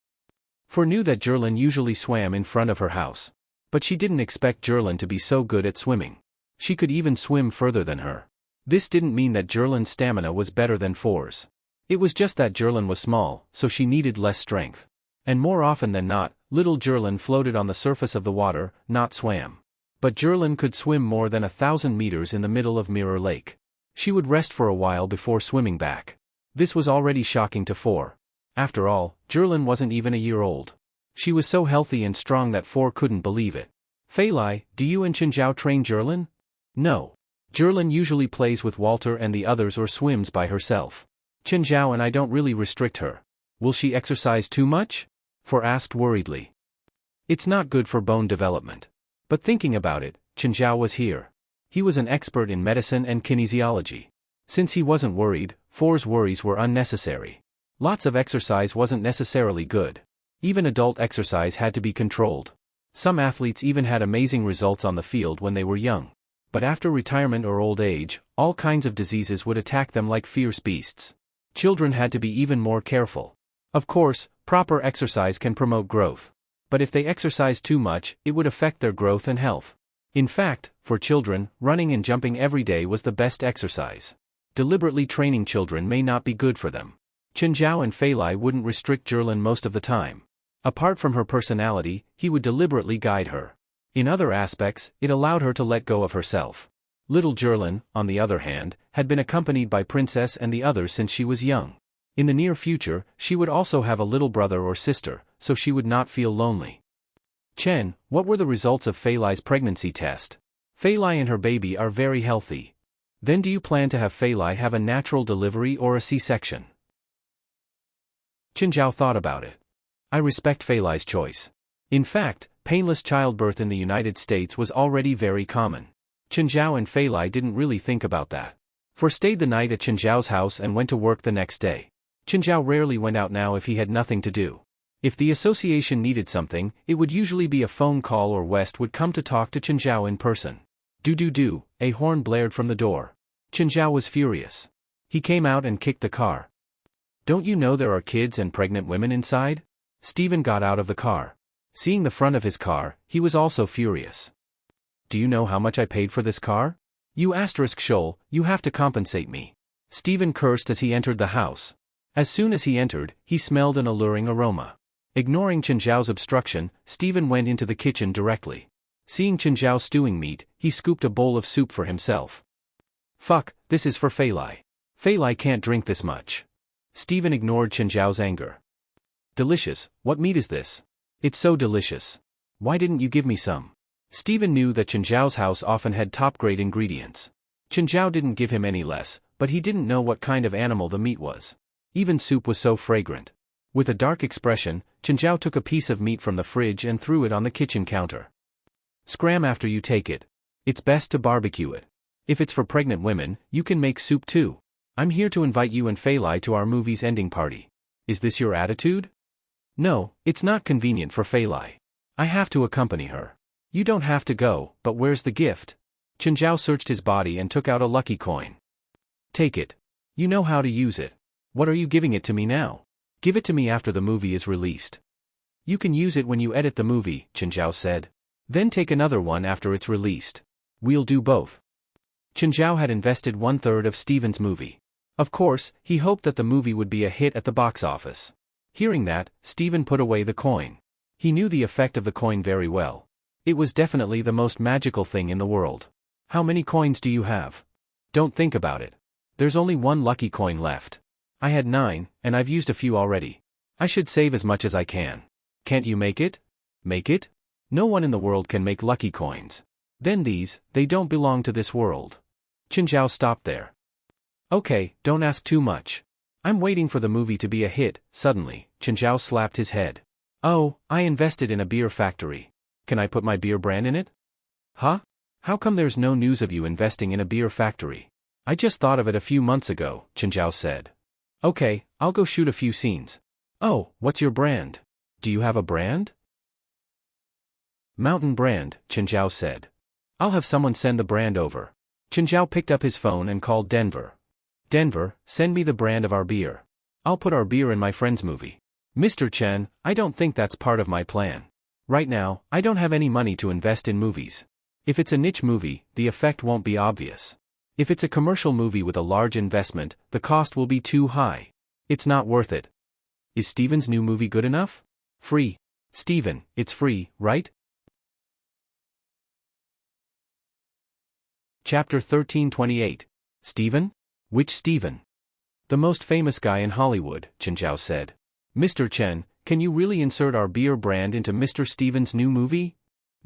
S1: For knew that Jerlin usually swam in front of her house. But she didn't expect Jerlin to be so good at swimming. She could even swim further than her. This didn't mean that Jerlin's stamina was better than For's. It was just that Jerlin was small, so she needed less strength. And more often than not, little Jerlin floated on the surface of the water, not swam. But Jerlin could swim more than 1,000 meters in the middle of Mirror Lake. She would rest for a while before swimming back. This was already shocking to For. After all, Jerlin wasn't even a year old. She was so healthy and strong that For couldn't believe it. Fei Lai, do you and Chen Zhao train Jerlin? No. Jerlin usually plays with Walter and the others or swims by herself. Chen Zhao and I don't really restrict her. Will she exercise too much? For asked worriedly. It's not good for bone development. But thinking about it, Chen Zhao was here. He was an expert in medicine and kinesiology. Since he wasn't worried, For's worries were unnecessary. Lots of exercise wasn't necessarily good. Even adult exercise had to be controlled. Some athletes even had amazing results on the field when they were young. But after retirement or old age, all kinds of diseases would attack them like fierce beasts. Children had to be even more careful. Of course, proper exercise can promote growth. But if they exercise too much, it would affect their growth and health. In fact, for children, running and jumping every day was the best exercise. Deliberately training children may not be good for them. Chen Zhao and Fei Lai wouldn't restrict Jerlin most of the time. Apart from her personality, he would deliberately guide her. In other aspects, it allowed her to let go of herself. Little Jerlin, on the other hand, had been accompanied by Princess and the others since she was young. In the near future, she would also have a little brother or sister, so she would not feel lonely. Chen, what were the results of Fei Lai's pregnancy test? Fei Lai and her baby are very healthy. Then do you plan to have Fei Lai have a natural delivery or a C-section? Chen Zhao thought about it. I respect Fei Lai's choice. In fact, painless childbirth in the United States was already very common. Chen Zhao and Fei Lai didn't really think about that. For stayed the night at Chen Zhao's house and went to work the next day. Chen Zhao rarely went out now if he had nothing to do. If the association needed something, it would usually be a phone call or West would come to talk to Chen Zhao in person. Do, a horn blared from the door. Chen Zhao was furious. He came out and kicked the car. Don't you know there are kids and pregnant women inside? Stephen got out of the car. Seeing the front of his car, he was also furious. Do you know how much I paid for this car? You Shoal, you have to compensate me. Stephen cursed as he entered the house. As soon as he entered, he smelled an alluring aroma. Ignoring Chen Zhao's obstruction, Stephen went into the kitchen directly. Seeing Chen Zhao stewing meat, he scooped a bowl of soup for himself. Fuck, this is for Fei Lai. Fei Lai can't drink this much. Stephen ignored Chen Zhao's anger. Delicious, what meat is this? It's so delicious. Why didn't you give me some? Stephen knew that Chen Zhao's house often had top-grade ingredients. Chen Zhao didn't give him any less, but he didn't know what kind of animal the meat was. Even soup was so fragrant. With a dark expression, Chen Zhao took a piece of meat from the fridge and threw it on the kitchen counter. Scram after you take it. It's best to barbecue it. If it's for pregnant women, you can make soup too. I'm here to invite you and Fei Lai to our movie's ending party. Is this your attitude? No, it's not convenient for Fei Lai. I have to accompany her. You don't have to go, but where's the gift? Chen Zhao searched his body and took out a lucky coin. Take it. You know how to use it. What are you giving it to me now? Give it to me after the movie is released. You can use it when you edit the movie, Chen Zhao said. Then take another one after it's released. We'll do both. Chen Zhao had invested 1/3 of Stephen's movie. Of course, he hoped that the movie would be a hit at the box office. Hearing that, Stephen put away the coin. He knew the effect of the coin very well. It was definitely the most magical thing in the world. How many coins do you have? Don't think about it. There's only one lucky coin left. I had 9, and I've used a few already. I should save as much as I can. Can't you make it? Make it? No one in the world can make lucky coins. Then they don't belong to this world. Chen Zhao stopped there. Okay, don't ask too much. I'm waiting for the movie to be a hit. Suddenly, Chen Zhao slapped his head. Oh, I invested in a beer factory. Can I put my beer brand in it? Huh? How come there's no news of you investing in a beer factory? I just thought of it a few months ago, Chen Zhao said. Okay, I'll go shoot a few scenes. Oh, what's your brand? Do you have a brand? Mountain brand, Chen Zhao said. I'll have someone send the brand over. Chen Zhao picked up his phone and called Denver. Denver, send me the brand of our beer. I'll put our beer in my friend's movie. Mr. Chen, I don't think that's part of my plan. Right now, I don't have any money to invest in movies. If it's a niche movie, the effect won't be obvious. If it's a commercial movie with a large investment, the cost will be too high. It's not worth it. Is Stephen's new movie good enough? Free. Stephen, it's free, right? Chapter 1328. Stephen? Which Stephen? The most famous guy in Hollywood, Chen Zhao said. Mr. Chen, can you really insert our beer brand into Mr. Stephen's new movie?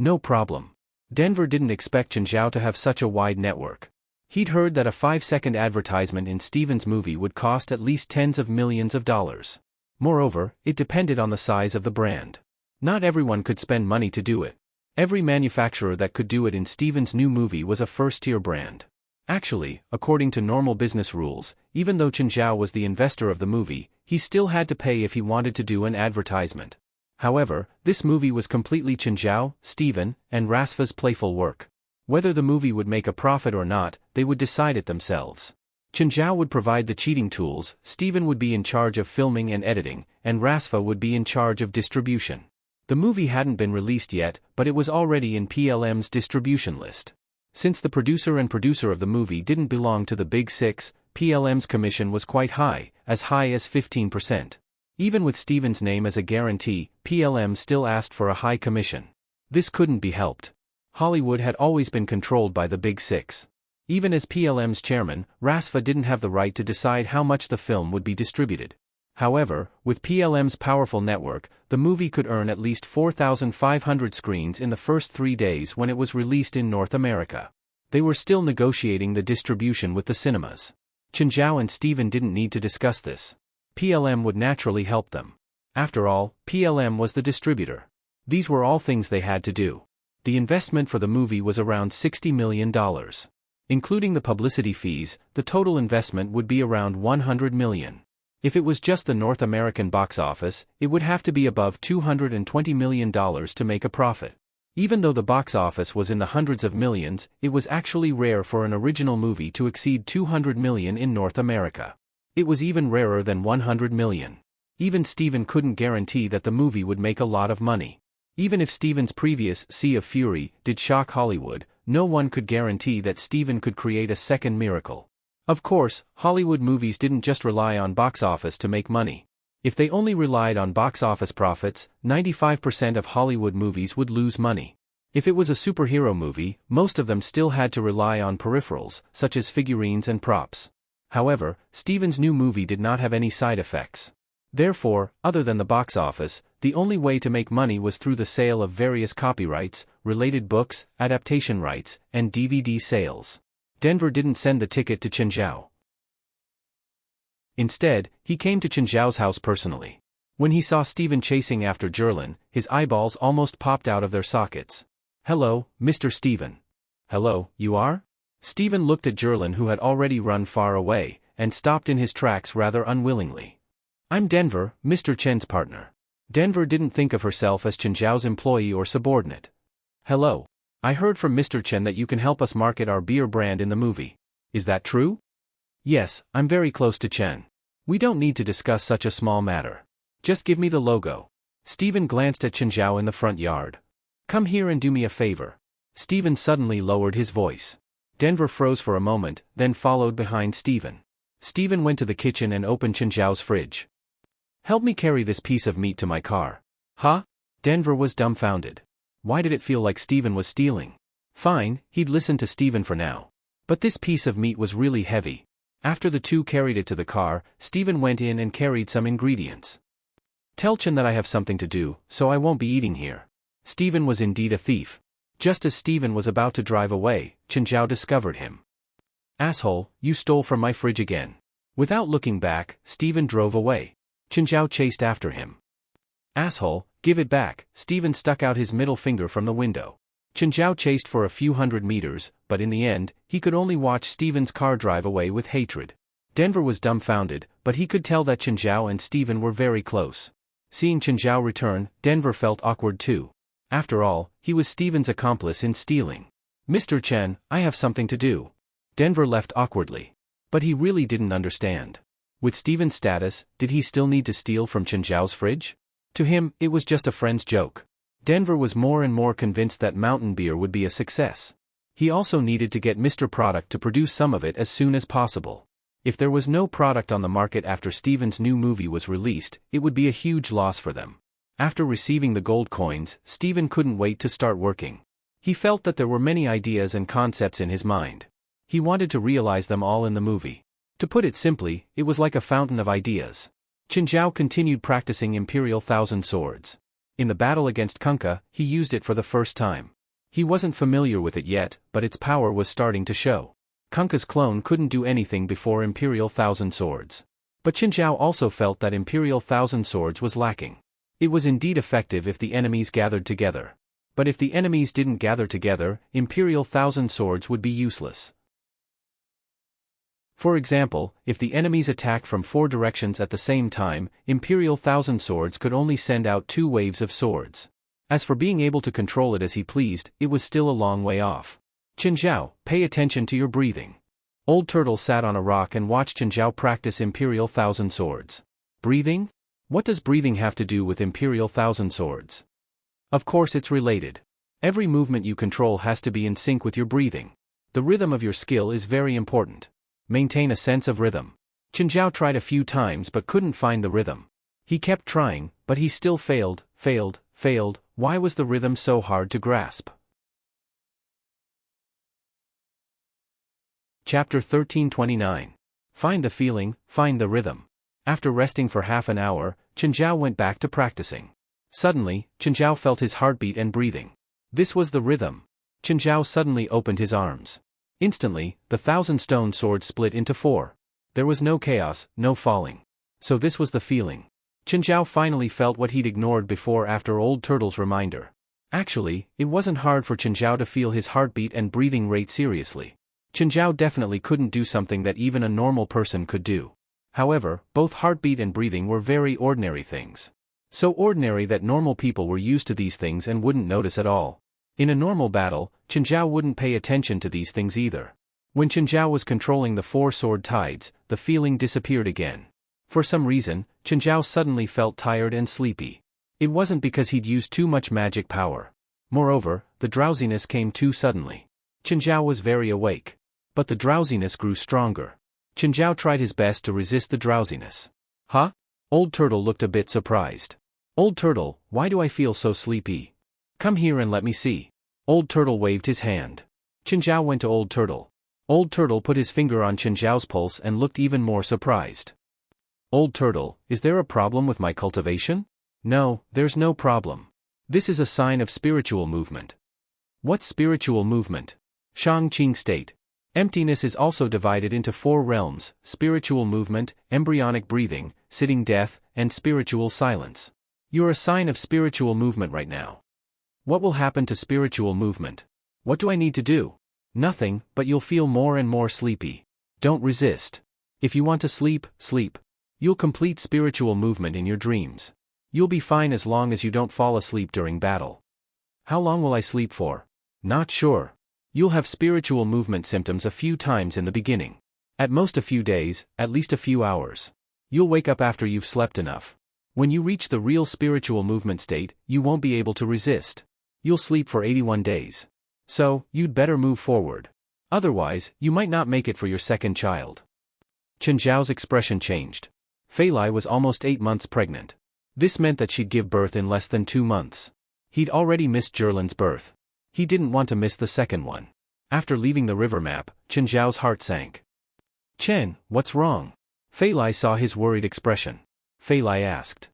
S1: No problem. Denver didn't expect Chen Zhao to have such a wide network. He'd heard that a 5-second advertisement in Steven's movie would cost at least tens of millions of dollars. Moreover, it depended on the size of the brand. Not everyone could spend money to do it. Every manufacturer that could do it in Steven's new movie was a first-tier brand. Actually, according to normal business rules, even though Chen Zhao was the investor of the movie, he still had to pay if he wanted to do an advertisement. However, this movie was completely Chen Zhao, Steven, and Rasfa's playful work. Whether the movie would make a profit or not, they would decide it themselves. Chen Zhao would provide the cheating tools, Steven would be in charge of filming and editing, and Rasfa would be in charge of distribution. The movie hadn't been released yet, but it was already in PLM's distribution list. Since the producer of the movie didn't belong to the Big Six, PLM's commission was quite high as 15%. Even with Steven's name as a guarantee, PLM still asked for a high commission. This couldn't be helped. Hollywood had always been controlled by the Big Six. Even as PLM's chairman, Rasfa didn't have the right to decide how much the film would be distributed. However, with PLM's powerful network, the movie could earn at least 4,500 screens in the first 3 days when it was released in North America. They were still negotiating the distribution with the cinemas. Chen Zhao and Steven didn't need to discuss this. PLM would naturally help them. After all, PLM was the distributor. These were all things they had to do. The investment for the movie was around $60 million. Including the publicity fees, the total investment would be around $100 million. If it was just the North American box office, it would have to be above $220 million to make a profit. Even though the box office was in the hundreds of millions, it was actually rare for an original movie to exceed $200 million in North America. It was even rarer than $100 million. Even Steven couldn't guarantee that the movie would make a lot of money. Even if Steven's previous Sea of Fury did shock Hollywood, no one could guarantee that Steven could create a second miracle. Of course, Hollywood movies didn't just rely on box office to make money. If they only relied on box office profits, 95% of Hollywood movies would lose money. If it was a superhero movie, most of them still had to rely on peripherals, such as figurines and props. However, Steven's new movie did not have any side effects. Therefore, other than the box office, the only way to make money was through the sale of various copyrights, related books, adaptation rights, and DVD sales. Denver didn't send the ticket to Chen Zhao. Instead, he came to Chen Zhao's house personally. When he saw Steven chasing after Jerlin, his eyeballs almost popped out of their sockets. "Hello, Mr. Steven." "Hello, you are?" Steven looked at Jerlin, who had already run far away, and stopped in his tracks rather unwillingly. "I'm Denver, Mr. Chen's partner." Denver didn't think of herself as Chen Zhao's employee or subordinate. "Hello. I heard from Mr. Chen that you can help us market our beer brand in the movie. Is that true?" "Yes, I'm very close to Chen. We don't need to discuss such a small matter. Just give me the logo." Steven glanced at Chen Zhao in the front yard. "Come here and do me a favor." Steven suddenly lowered his voice. Denver froze for a moment, then followed behind Steven. Steven went to the kitchen and opened Chen Zhao's fridge. "Help me carry this piece of meat to my car." "Huh?" Denver was dumbfounded. Why did it feel like Steven was stealing? Fine, he'd listen to Steven for now. But this piece of meat was really heavy. After the two carried it to the car, Steven went in and carried some ingredients. "Tell Chen that I have something to do, so I won't be eating here." Steven was indeed a thief. Just as Steven was about to drive away, Chen Zhao discovered him. "Asshole, you stole from my fridge again." Without looking back, Steven drove away. Chen Zhao chased after him. "Asshole, give it back." Steven stuck out his middle finger from the window. Chen Zhao chased for a few hundred meters, but in the end, he could only watch Steven's car drive away with hatred. Denver was dumbfounded, but he could tell that Chen Zhao and Steven were very close. Seeing Chen Zhao return, Denver felt awkward too. After all, he was Steven's accomplice in stealing. "Mr. Chen, I have something to do." Denver left awkwardly. But he really didn't understand. With Steven's status, did he still need to steal from Chen Zhao's fridge? To him, it was just a friend's joke. Denver was more and more convinced that mountain beer would be a success. He also needed to get Mr. Product to produce some of it as soon as possible. If there was no product on the market after Steven's new movie was released, it would be a huge loss for them. After receiving the gold coins, Steven couldn't wait to start working. He felt that there were many ideas and concepts in his mind. He wanted to realize them all in the movie. To put it simply, it was like a fountain of ideas. Chen Zhao continued practicing Imperial Thousand Swords. In the battle against Kunkka, he used it for the first time. He wasn't familiar with it yet, but its power was starting to show. Kunkka's clone couldn't do anything before Imperial Thousand Swords. But Qinzhao also felt that Imperial Thousand Swords was lacking. It was indeed effective if the enemies gathered together. But if the enemies didn't gather together, Imperial Thousand Swords would be useless. For example, if the enemies attacked from 4 directions at the same time, Imperial Thousand Swords could only send out 2 waves of swords. As for being able to control it as he pleased, it was still a long way off. Qinzhao, pay attention to your breathing. Old Turtle sat on a rock and watched Qinzhao practice Imperial Thousand Swords. Breathing? What does breathing have to do with Imperial Thousand Swords? Of course it's related. Every movement you control has to be in sync with your breathing. The rhythm of your skill is very important. Maintain a sense of rhythm. Qinzhao tried a few times but couldn't find the rhythm. He kept trying, but he still failed. Why was the rhythm so hard to grasp? Chapter 1329. Find the feeling, find the rhythm. After resting for half an hour, Qinzhao went back to practicing. Suddenly, Qinzhao felt his heartbeat and breathing. This was the rhythm. Qinzhao suddenly opened his arms. Instantly, the 1,000-stone sword split into 4. There was no chaos, no falling. So this was the feeling. Qinzhao finally felt what he'd ignored before after Old Turtle's reminder. Actually, it wasn't hard for Qinzhao to feel his heartbeat and breathing rate seriously. Qinzhao definitely couldn't do something that even a normal person could do. However, both heartbeat and breathing were very ordinary things. So ordinary that normal people were used to these things and wouldn't notice at all. In a normal battle, Qinzhao wouldn't pay attention to these things either. When Qinzhao was controlling the 4 sword tides, the feeling disappeared again. For some reason, Qinzhao suddenly felt tired and sleepy. It wasn't because he'd used too much magic power. Moreover, the drowsiness came too suddenly. Qinzhao was very awake. But the drowsiness grew stronger. Qinzhao tried his best to resist the drowsiness. Huh? Old Turtle looked a bit surprised. Old Turtle, why do I feel so sleepy? Come here and let me see. Old Turtle waved his hand. Qinzhao went to Old Turtle. Old Turtle put his finger on Qinzhao's pulse and looked even more surprised. Old Turtle, is there a problem with my cultivation? No, there's no problem. This is a sign of spiritual movement. What's spiritual movement? Shang-Qing state. Emptiness is also divided into 4 realms: spiritual movement, embryonic breathing, sitting death, and spiritual silence. You're a sign of spiritual movement right now. What will happen to spiritual movement? What do I need to do? Nothing, but you'll feel more and more sleepy. Don't resist. If you want to sleep, sleep. You'll complete spiritual movement in your dreams. You'll be fine as long as you don't fall asleep during battle. How long will I sleep for? Not sure. You'll have spiritual movement symptoms a few times in the beginning. At most a few days, at least a few hours. You'll wake up after you've slept enough. When you reach the real spiritual movement state, you won't be able to resist. You'll sleep for 81 days. So, you'd better move forward. Otherwise, you might not make it for your second child. Qinzhao's expression changed. Fei Lai was almost 8 months pregnant. This meant that she'd give birth in less than 2 months. He'd already missed Zhilin's birth. He didn't want to miss the second one. After leaving the river map, Qinzhao's heart sank. Chen, what's wrong? Fei Lai saw his worried expression. Fei Lai asked.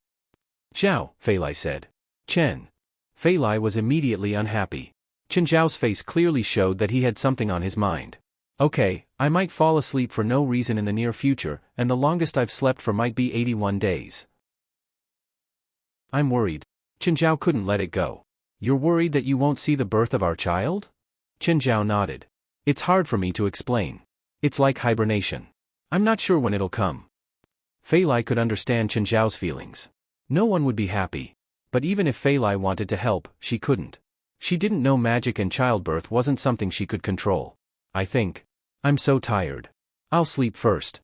S1: Zhao, Fei Lai said. Chen. Fei Lai was immediately unhappy. Qinzhao's face clearly showed that he had something on his mind. Okay, I might fall asleep for no reason in the near future, and the longest I've slept for might be 81 days. I'm worried. Qinzhao couldn't let it go. You're worried that you won't see the birth of our child? Qinzhao nodded. It's hard for me to explain. It's like hibernation. I'm not sure when it'll come. Fei Lai could understand Qinzhao's feelings. No one would be happy. But even if Fei Lai wanted to help, she couldn't. She didn't know magic and childbirth wasn't something she could control. I think. I'm so tired. I'll sleep first.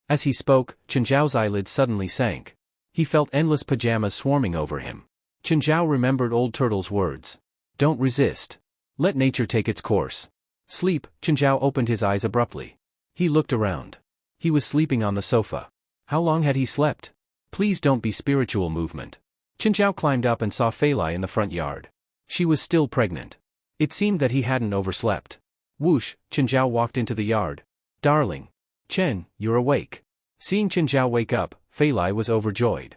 S1: As he spoke, Qinzhao's eyelids suddenly sank. He felt endless pajamas swarming over him. Qinzhao remembered Old Turtle's words. Don't resist. Let nature take its course. Sleep. Qinzhao opened his eyes abruptly. He looked around. He was sleeping on the sofa. How long had he slept? Please don't be spiritual movement. Qinzhao climbed up and saw Fei Lai in the front yard. She was still pregnant. It seemed that he hadn't overslept. Whoosh, Qinzhao walked into the yard. Darling. Chen, you're awake. Seeing Qinzhao wake up, Fei Lai was overjoyed.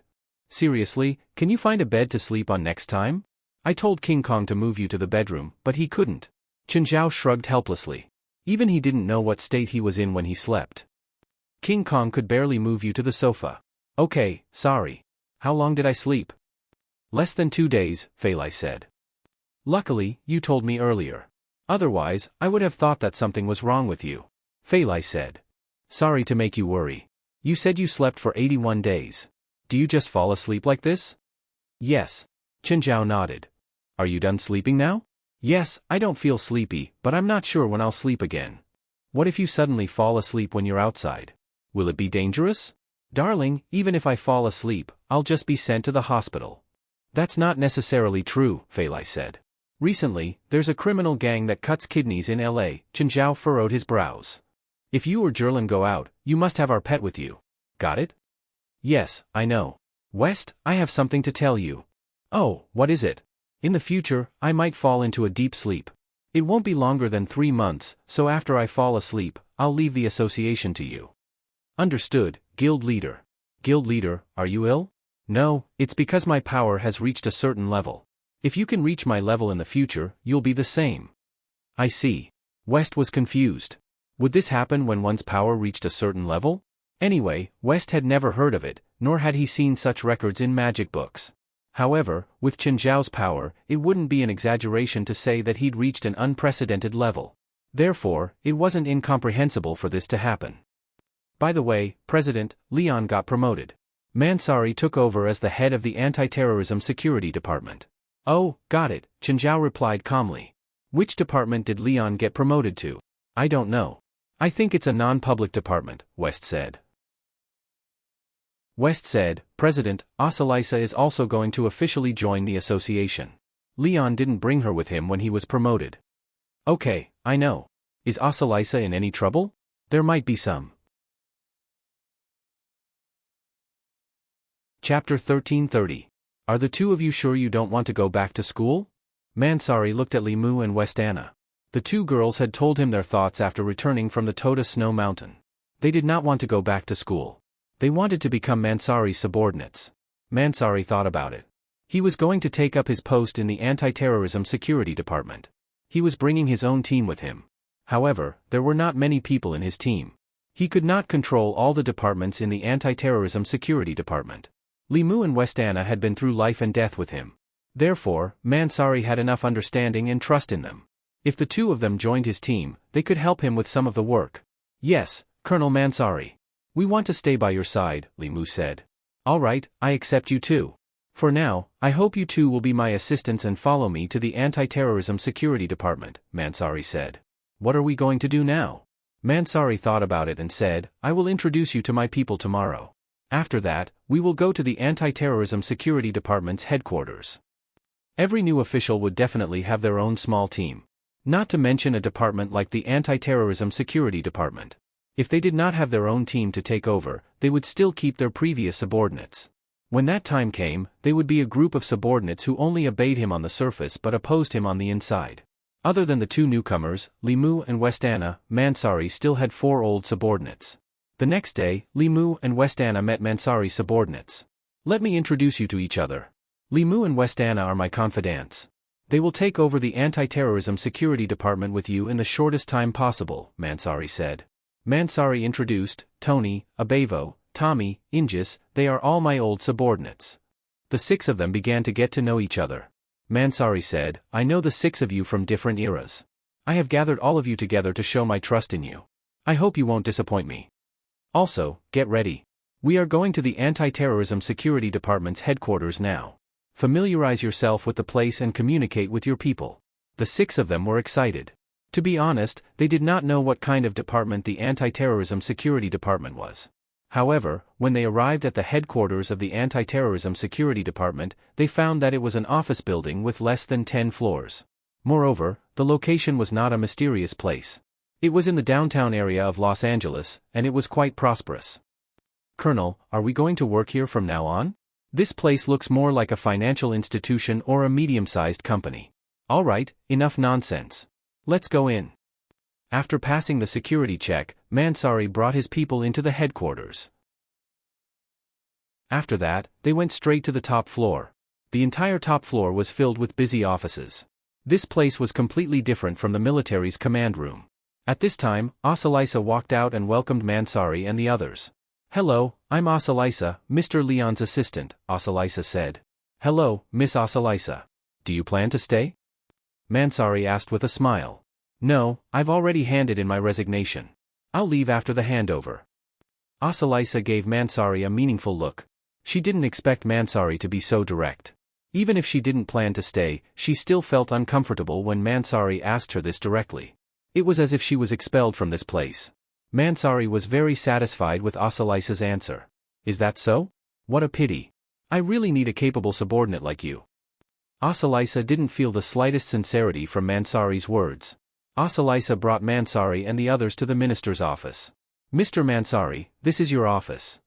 S1: Seriously, can you find a bed to sleep on next time? I told King Kong to move you to the bedroom, but he couldn't. Chen Zhao shrugged helplessly. Even he didn't know what state he was in when he slept. King Kong could barely move you to the sofa. Okay, sorry. How long did I sleep? Less than 2 days, Fei Lai said. Luckily, you told me earlier. Otherwise, I would have thought that something was wrong with you. Fei Lai said. Sorry to make you worry. You said you slept for 81 days. Do you just fall asleep like this? Yes. Chen Zhao nodded. Are you done sleeping now? Yes, I don't feel sleepy, but I'm not sure when I'll sleep again. What if you suddenly fall asleep when you're outside? Will it be dangerous? Darling, even if I fall asleep, I'll just be sent to the hospital. That's not necessarily true, Fei Lai said. Recently, there's a criminal gang that cuts kidneys in LA. Chen Zhao furrowed his brows. If you or Jerlin go out, you must have our pet with you. Got it? Yes, I know. West, I have something to tell you. Oh, what is it? In the future, I might fall into a deep sleep. It won't be longer than 3 months, so after I fall asleep, I'll leave the association to you. Understood, Guild Leader. Guild Leader, are you ill? No, it's because my power has reached a certain level. If you can reach my level in the future, you'll be the same. I see. West was confused. Would this happen when one's power reached a certain level? Anyway, West had never heard of it, nor had he seen such records in magic books. However, with Chen Zhao's power, it wouldn't be an exaggeration to say that he'd reached an unprecedented level. Therefore, it wasn't incomprehensible for this to happen. By the way, President, Leon got promoted. Mansari took over as the head of the Anti-Terrorism Security Department. Oh, got it, Chen Zhao replied calmly. Which department did Leon get promoted to? I don't know. I think it's a non-public department, West said. West said, President, Asalisa is also going to officially join the association. Leon didn't bring her with him when he was promoted. Okay, I know. Is Asalisa in any trouble? There might be some. Chapter 1330. Are the two of you sure you don't want to go back to school? Mansari looked at Li Mu and West Anna. The two girls had told him their thoughts after returning from the Toda Snow Mountain. They did not want to go back to school. They wanted to become Mansari's subordinates. Mansari thought about it. He was going to take up his post in the Anti-Terrorism Security Department. He was bringing his own team with him. However, there were not many people in his team. He could not control all the departments in the Anti-Terrorism Security Department. Li Mu and West Anna had been through life and death with him. Therefore, Mansari had enough understanding and trust in them. If the two of them joined his team, they could help him with some of the work. Yes, Colonel Mansari. We want to stay by your side, Li Mu said. All right, I accept you too. For now, I hope you two will be my assistants and follow me to the Anti-Terrorism Security Department, Mansari said. What are we going to do now? Mansari thought about it and said, I will introduce you to my people tomorrow. After that, we will go to the Anti-Terrorism Security Department's headquarters. Every new official would definitely have their own small team. Not to mention a department like the Anti-Terrorism Security Department. If they did not have their own team to take over, they would still keep their previous subordinates. When that time came, they would be a group of subordinates who only obeyed him on the surface but opposed him on the inside. Other than the two newcomers, Li Mu and West Anna, Mansari still had 4 old subordinates. The next day, Li Mu and West Anna met Mansari's subordinates. Let me introduce you to each other. Li Mu and West Anna are my confidants. They will take over the Anti-Terrorism Security Department with you in the shortest time possible, Mansari said. Mansari introduced, Tony, Abevo, Tommy, Ingis, they are all my old subordinates. The 6 of them began to get to know each other. Mansari said, I know the 6 of you from different eras. I have gathered all of you together to show my trust in you. I hope you won't disappoint me. Also, get ready. We are going to the Anti-Terrorism Security Department's headquarters now. Familiarize yourself with the place and communicate with your people. The 6 of them were excited. To be honest, they did not know what kind of department the Anti-Terrorism Security Department was. However, when they arrived at the headquarters of the Anti-Terrorism Security Department, they found that it was an office building with less than 10 floors. Moreover, the location was not a mysterious place. It was in the downtown area of Los Angeles, and it was quite prosperous. Colonel, are we going to work here from now on? This place looks more like a financial institution or a medium-sized company. All right, enough nonsense. Let's go in. After passing the security check, Mansari brought his people into the headquarters. After that, they went straight to the top floor. The entire top floor was filled with busy offices. This place was completely different from the military's command room. At this time, Asalisa walked out and welcomed Mansari and the others. "Hello, I'm Asalisa, Mr. Leon's assistant," Asalisa said. "Hello, Miss Asalisa. Do you plan to stay?" Mansari asked with a smile. "No, I've already handed in my resignation. I'll leave after the handover." Asalisa gave Mansari a meaningful look. She didn't expect Mansari to be so direct. Even if she didn't plan to stay, she still felt uncomfortable when Mansari asked her this directly. It was as if she was expelled from this place. Mansari was very satisfied with Asalisa's answer. "Is that so? What a pity. I really need a capable subordinate like you." Asalisa didn't feel the slightest sincerity from Mansari's words. Asalisa brought Mansari and the others to the minister's office. "Mr. Mansari, this is your office."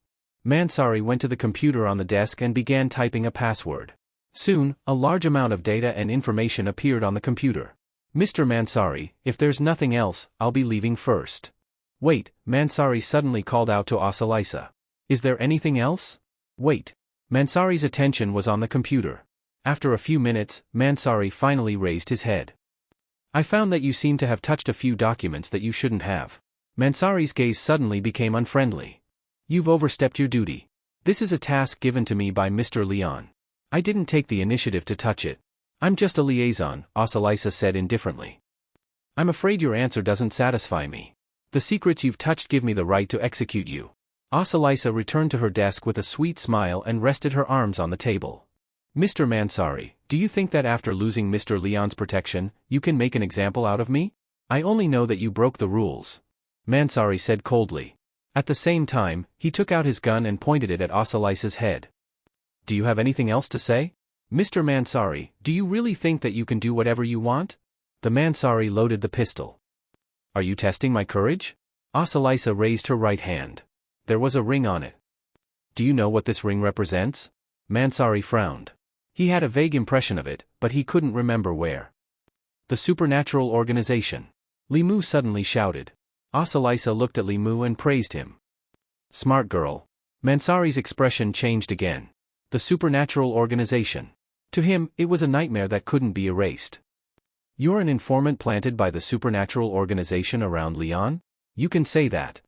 S1: Mansari went to the computer on the desk and began typing a password. Soon, a large amount of data and information appeared on the computer. "Mr. Mansari, if there's nothing else, I'll be leaving first." "Wait," Mansari suddenly called out to Asalisa. "Is there anything else?" "Wait." Mansari's attention was on the computer. After a few minutes, Mansari finally raised his head. "I found that you seem to have touched a few documents that you shouldn't have." Mansari's gaze suddenly became unfriendly. "You've overstepped your duty. This is a task given to me by Mr. Leon. I didn't take the initiative to touch it. I'm just a liaison," Asalisa said indifferently. "I'm afraid your answer doesn't satisfy me. The secrets you've touched give me the right to execute you." Asalisa returned to her desk with a sweet smile and rested her arms on the table. "Mr. Mansari, do you think that after losing Mr. Leon's protection, you can make an example out of me? I only know that you broke the rules," Mansari said coldly. At the same time, he took out his gun and pointed it at Asalisa's head. "Do you have anything else to say? Mr. Mansari, do you really think that you can do whatever you want?" The Mansari loaded the pistol. "Are you testing my courage?" Asalisa raised her right hand. There was a ring on it. "Do you know what this ring represents?" Mansari frowned. He had a vague impression of it, but he couldn't remember where. "The supernatural organization," Limu suddenly shouted. Asalisa looked at Limu and praised him. "Smart girl." Mansari's expression changed again. The supernatural organization. To him, it was a nightmare that couldn't be erased. "You're an informant planted by the supernatural organization around Leon? You can say that."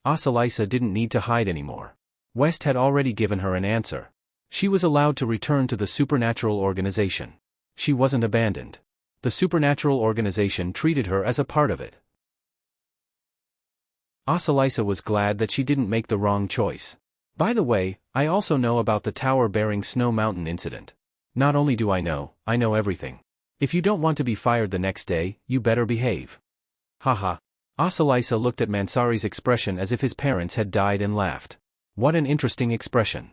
S1: Asalisa didn't need to hide anymore. West had already given her an answer. She was allowed to return to the supernatural organization. She wasn't abandoned. The supernatural organization treated her as a part of it. Asalisa was glad that she didn't make the wrong choice. "By the way, I also know about the tower-bearing Snow Mountain incident. Not only do I know everything. If you don't want to be fired the next day, you better behave." Haha. Asalisa looked at Mansari's expression as if his parents had died and laughed. What an interesting expression.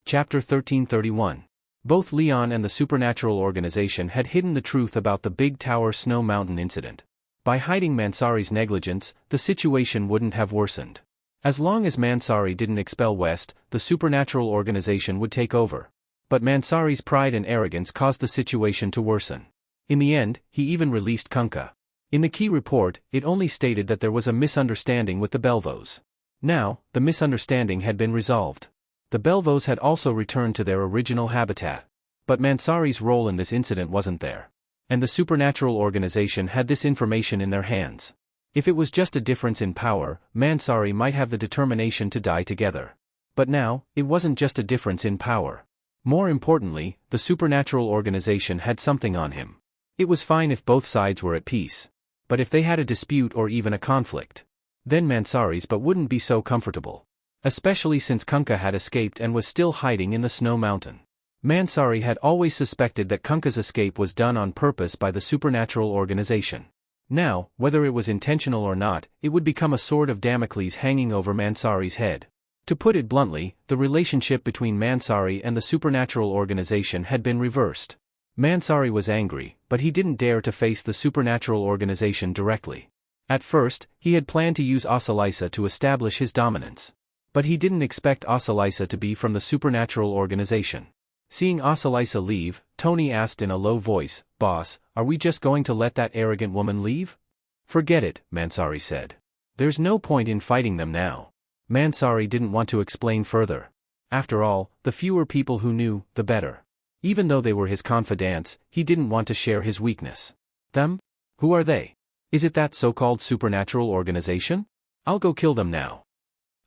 S1: Chapter 1331. Both Leon and the supernatural organization had hidden the truth about the Big Tower Snow Mountain incident. By hiding Mansari's negligence, the situation wouldn't have worsened. As long as Mansari didn't expel West, the supernatural organization would take over. But Mansari's pride and arrogance caused the situation to worsen. In the end, he even released Kunkka. In the key report, it only stated that there was a misunderstanding with the Belvos. Now, the misunderstanding had been resolved. The Belvos had also returned to their original habitat. But Mansari's role in this incident wasn't there. And the supernatural organization had this information in their hands. If it was just a difference in power, Mansari might have the determination to die together. But now, it wasn't just a difference in power. More importantly, the supernatural organization had something on him. It was fine if both sides were at peace. But if they had a dispute or even a conflict, then Mansari's but wouldn't be so comfortable. Especially since Kunkka had escaped and was still hiding in the Snow Mountain. Mansari had always suspected that Kunkka's escape was done on purpose by the supernatural organization. Now, whether it was intentional or not, it would become a sword of Damocles hanging over Mansari's head. To put it bluntly, the relationship between Mansari and the supernatural organization had been reversed. Mansari was angry, but he didn't dare to face the supernatural organization directly. At first, he had planned to use Asalisa to establish his dominance. But he didn't expect Asalisa to be from the supernatural organization. Seeing Asalisa leave, Tony asked in a low voice, "Boss, are we just going to let that arrogant woman leave?" "Forget it," Mansari said. There's no point in fighting them now. Mansari didn't want to explain further. After all, the fewer people who knew, the better. Even though they were his confidants, he didn't want to share his weakness. Them? Who are they? Is it that so-called supernatural organization? I'll go kill them now.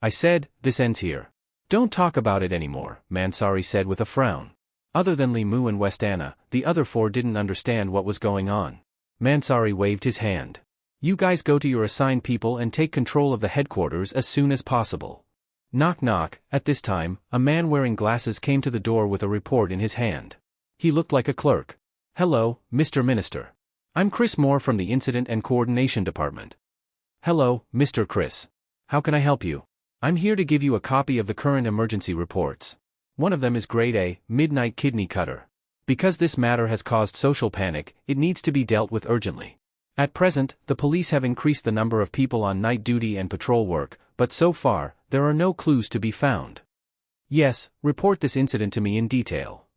S1: I said, this ends here. Don't talk about it anymore, Mansari said with a frown. Other than Limu and West Anna, the other four didn't understand what was going on. Mansari waved his hand. You guys go to your assigned people and take control of the headquarters as soon as possible. Knock knock. At this time, a man wearing glasses came to the door with a report in his hand. He looked like a clerk. Hello, Mr. Minister. I'm Chris Moore from the Incident and Coordination Department. Hello, Mr. Chris. How can I help you? I'm here to give you a copy of the current emergency reports. One of them is Grade A, Midnight Kidney Cutter. Because this matter has caused social panic, it needs to be dealt with urgently. At present, the police have increased the number of people on night duty and patrol work, but so far, there are no clues to be found. Yes, report this incident to me in detail.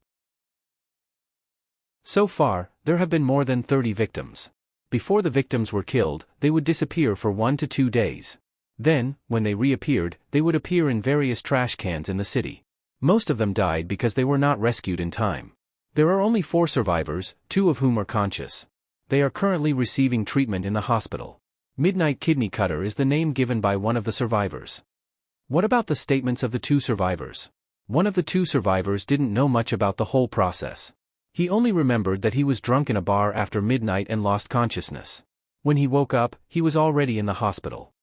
S1: So far, there have been more than 30 victims. Before the victims were killed, they would disappear for 1 to 2 days. Then, when they reappeared, they would appear in various trash cans in the city. Most of them died because they were not rescued in time. There are only 4 survivors, 2 of whom are conscious. They are currently receiving treatment in the hospital. Midnight Kidney Cutter is the name given by one of the survivors. What about the statements of the 2 survivors? One of the 2 survivors didn't know much about the whole process. He only remembered that he was drunk in a bar after midnight and lost consciousness. When he woke up, he was already in the hospital.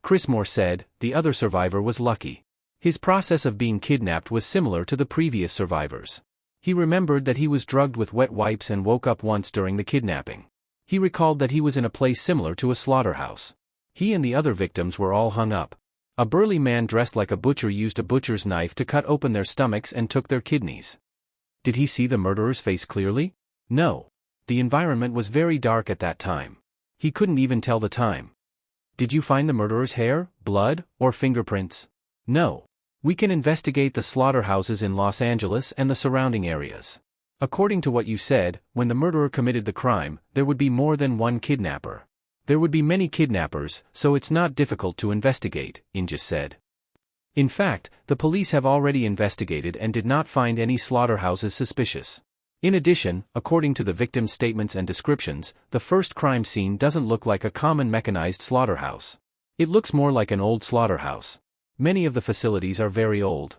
S1: Chris Moore said, the other survivor was lucky. His process of being kidnapped was similar to the previous survivors. He remembered that he was drugged with wet wipes and woke up once during the kidnapping. He recalled that he was in a place similar to a slaughterhouse. He and the other victims were all hung up. A burly man dressed like a butcher used a butcher's knife to cut open their stomachs and took their kidneys. Did he see the murderer's face clearly? No. The environment was very dark at that time. He couldn't even tell the time. Did you find the murderer's hair, blood, or fingerprints? No. We can investigate the slaughterhouses in Los Angeles and the surrounding areas. According to what you said, when the murderer committed the crime, there would be more than one kidnapper. There would be many kidnappers, so it's not difficult to investigate, Inges said. In fact, the police have already investigated and did not find any slaughterhouses suspicious. In addition, according to the victims' statements and descriptions, the first crime scene doesn't look like a common mechanized slaughterhouse. It looks more like an old slaughterhouse. Many of the facilities are very old.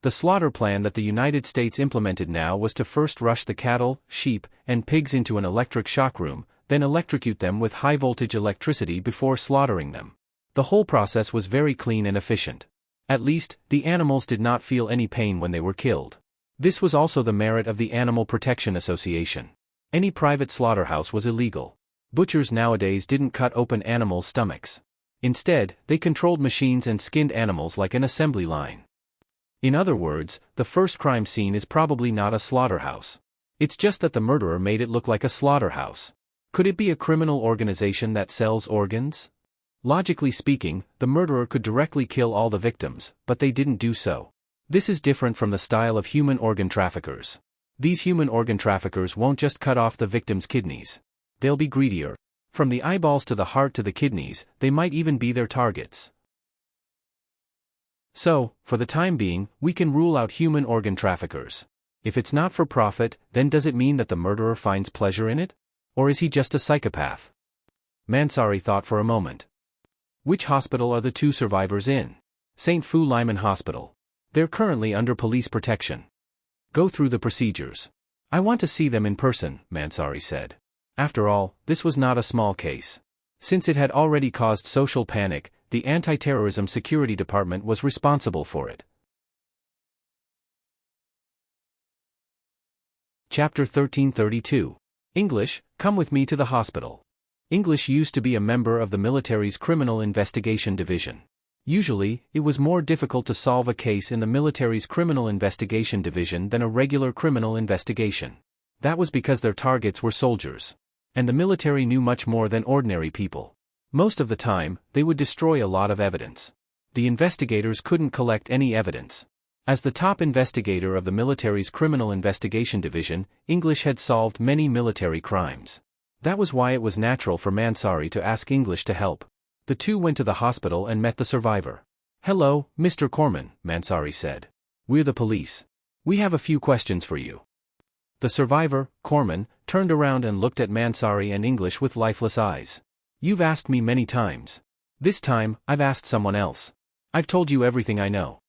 S1: The slaughter plan that the United States implemented now was to first rush the cattle, sheep, and pigs into an electric shock room, then electrocute them with high-voltage electricity before slaughtering them. The whole process was very clean and efficient. At least, the animals did not feel any pain when they were killed. This was also the merit of the Animal Protection Association. Any private slaughterhouse was illegal. Butchers nowadays didn't cut open animals' stomachs. Instead, they controlled machines and skinned animals like an assembly line. In other words, the first crime scene is probably not a slaughterhouse. It's just that the murderer made it look like a slaughterhouse. Could it be a criminal organization that sells organs? Logically speaking, the murderer could directly kill all the victims, but they didn't do so. This is different from the style of human organ traffickers. These human organ traffickers won't just cut off the victim's kidneys. They'll be greedier. From the eyeballs to the heart to the kidneys, they might even be their targets. So, for the time being, we can rule out human organ traffickers. If it's not for profit, then does it mean that the murderer finds pleasure in it? Or is he just a psychopath? Mansari thought for a moment. Which hospital are the 2 survivors in? St. Fu Lyman Hospital. They're currently under police protection. Go through the procedures. I want to see them in person, Mansari said. After all, this was not a small case. Since it had already caused social panic, the Anti-Terrorism Security Department was responsible for it. Chapter 1332. English, come with me to the hospital. English used to be a member of the military's Criminal Investigation Division. Usually, it was more difficult to solve a case in the military's Criminal Investigation Division than a regular criminal investigation. That was because their targets were soldiers. And the military knew much more than ordinary people. Most of the time, they would destroy a lot of evidence. The investigators couldn't collect any evidence. As the top investigator of the military's Criminal Investigation Division, English had solved many military crimes. That was why it was natural for Mansari to ask English to help. The two went to the hospital and met the survivor. "Hello, Mr. Corman," Mansari said. "We're the police. We have a few questions for you." The survivor, Corman, turned around and looked at Mansari and English with lifeless eyes. "You've asked me many times. This time, I've asked someone else. I've told you everything I know."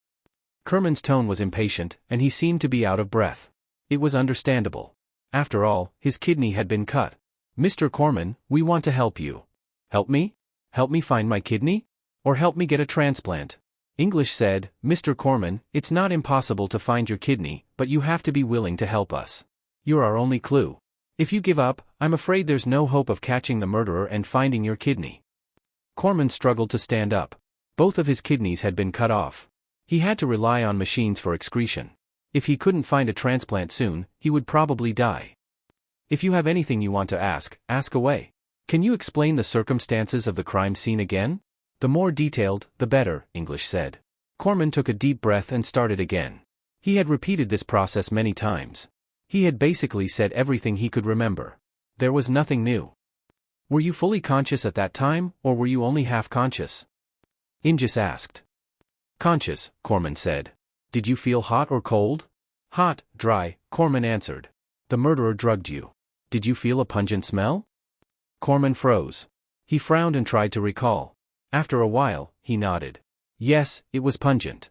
S1: Corman's tone was impatient, and he seemed to be out of breath. It was understandable. After all, his kidney had been cut. "Mr. Corman, we want to help you." "Help me? Help me find my kidney? Or help me get a transplant?" English said, "Mr. Corman, it's not impossible to find your kidney, but you have to be willing to help us. You're our only clue. If you give up, I'm afraid there's no hope of catching the murderer and finding your kidney." Corman struggled to stand up. Both of his kidneys had been cut off. He had to rely on machines for excretion. If he couldn't find a transplant soon, he would probably die. "If you have anything you want to ask, ask away. Can you explain the circumstances of the crime scene again? The more detailed, the better," English said. Corman took a deep breath and started again. He had repeated this process many times. He had basically said everything he could remember. There was nothing new. "Were you fully conscious at that time, or were you only half conscious?" English asked. "Conscious," Corman said. "Did you feel hot or cold?" "Hot, dry," Corman answered. "The murderer drugged you. Did you feel a pungent smell?" Corman froze. He frowned and tried to recall. After a while, he nodded. "Yes, it was pungent."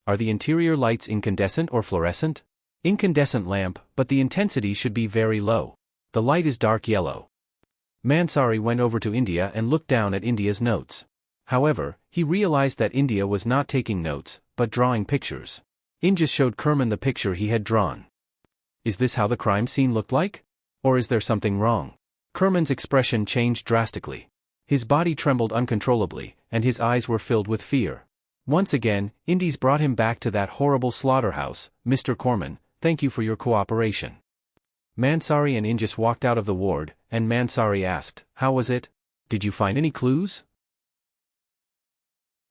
S1: "Are the interior lights incandescent or fluorescent?" "Incandescent lamp, but the intensity should be very low. The light is dark yellow." Mansari went over to India and looked down at India's notes. However, he realized that India was not taking notes, but drawing pictures. Inges showed Corman the picture he had drawn. "Is this how the crime scene looked like? Or is there something wrong?" Corman's expression changed drastically. His body trembled uncontrollably, and his eyes were filled with fear. Once again, Indies brought him back to that horrible slaughterhouse. "Mr. Corman, thank you for your cooperation." Mansari and Inges walked out of the ward, and Mansari asked, "How was it? Did you find any clues?"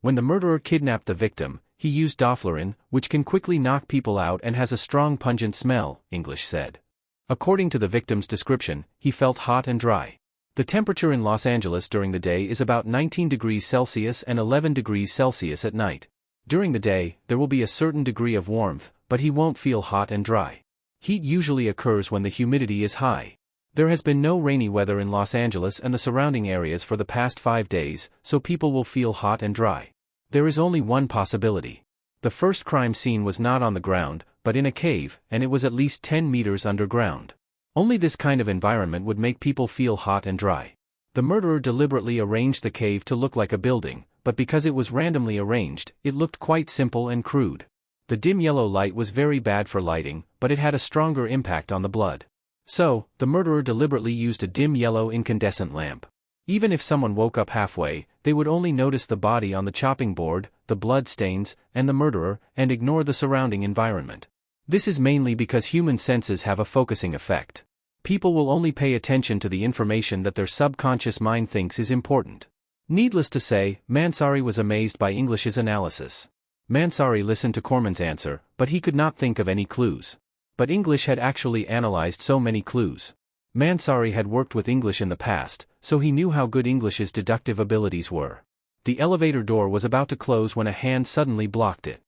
S1: When the murderer kidnapped the victim, he used Doflurin, which can quickly knock people out and has a strong pungent smell, English said. According to the victim's description, he felt hot and dry. The temperature in Los Angeles during the day is about 19 degrees Celsius and 11 degrees Celsius at night. During the day, there will be a certain degree of warmth, but he won't feel hot and dry. Heat usually occurs when the humidity is high. There has been no rainy weather in Los Angeles and the surrounding areas for the past 5 days, so people will feel hot and dry. There is only one possibility. The first crime scene was not on the ground, but in a cave, and it was at least 10 meters underground. Only this kind of environment would make people feel hot and dry. The murderer deliberately arranged the cave to look like a building, but because it was randomly arranged, it looked quite simple and crude. The dim yellow light was very bad for lighting, but it had a stronger impact on the blood. So, the murderer deliberately used a dim yellow incandescent lamp. Even if someone woke up halfway, they would only notice the body on the chopping board, the blood stains, and the murderer, and ignore the surrounding environment. This is mainly because human senses have a focusing effect. People will only pay attention to the information that their subconscious mind thinks is important. Needless to say, Mansari was amazed by English's analysis. Mansari listened to Corman's answer, but he could not think of any clues. But English had actually analyzed so many clues. Mansari had worked with English in the past, so he knew how good English's deductive abilities were. The elevator door was about to close when a hand suddenly blocked it.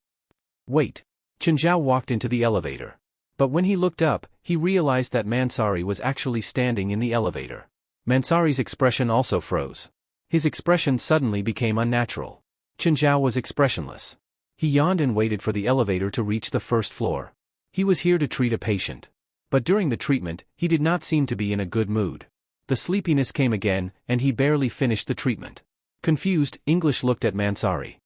S1: "Wait." Chenjiao walked into the elevator. But when he looked up, he realized that Mansari was actually standing in the elevator. Mansari's expression also froze. His expression suddenly became unnatural. Chenjiao was expressionless. He yawned and waited for the elevator to reach the first floor. He was here to treat a patient. But during the treatment, he did not seem to be in a good mood. The sleepiness came again, and he barely finished the treatment. Confused, English looked at Mansari.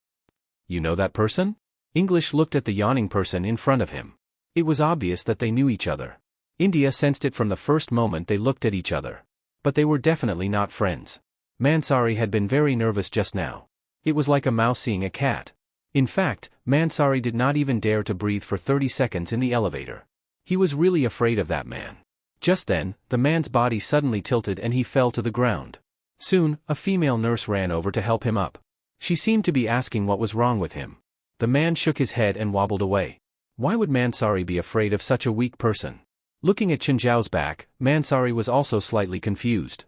S1: "You know that person?" English looked at the yawning person in front of him. It was obvious that they knew each other. India sensed it from the first moment they looked at each other. But they were definitely not friends. Mansari had been very nervous just now. It was like a mouse seeing a cat. In fact, Mansari did not even dare to breathe for 30 seconds in the elevator. He was really afraid of that man. Just then, the man's body suddenly tilted and he fell to the ground. Soon, a female nurse ran over to help him up. She seemed to be asking what was wrong with him. The man shook his head and wobbled away. Why would Mansari be afraid of such a weak person? Looking at Chenjiao's back, Mansari was also slightly confused.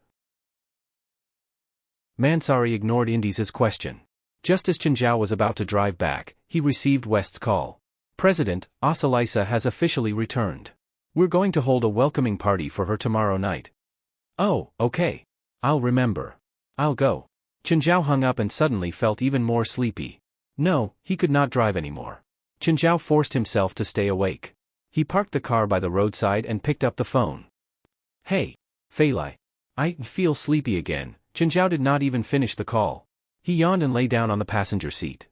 S1: Mansari ignored India's question. Just as Chinzhou was about to drive back, he received West's call. President, Asalisa has officially returned. We're going to hold a welcoming party for her tomorrow night. Oh, okay. I'll remember. I'll go. Chinzhou hung up and suddenly felt even more sleepy. No, he could not drive anymore. Chinzhou forced himself to stay awake. He parked the car by the roadside and picked up the phone. Hey, Fei Lai. I feel sleepy again. Chinzhou did not even finish the call. He yawned and lay down on the passenger seat.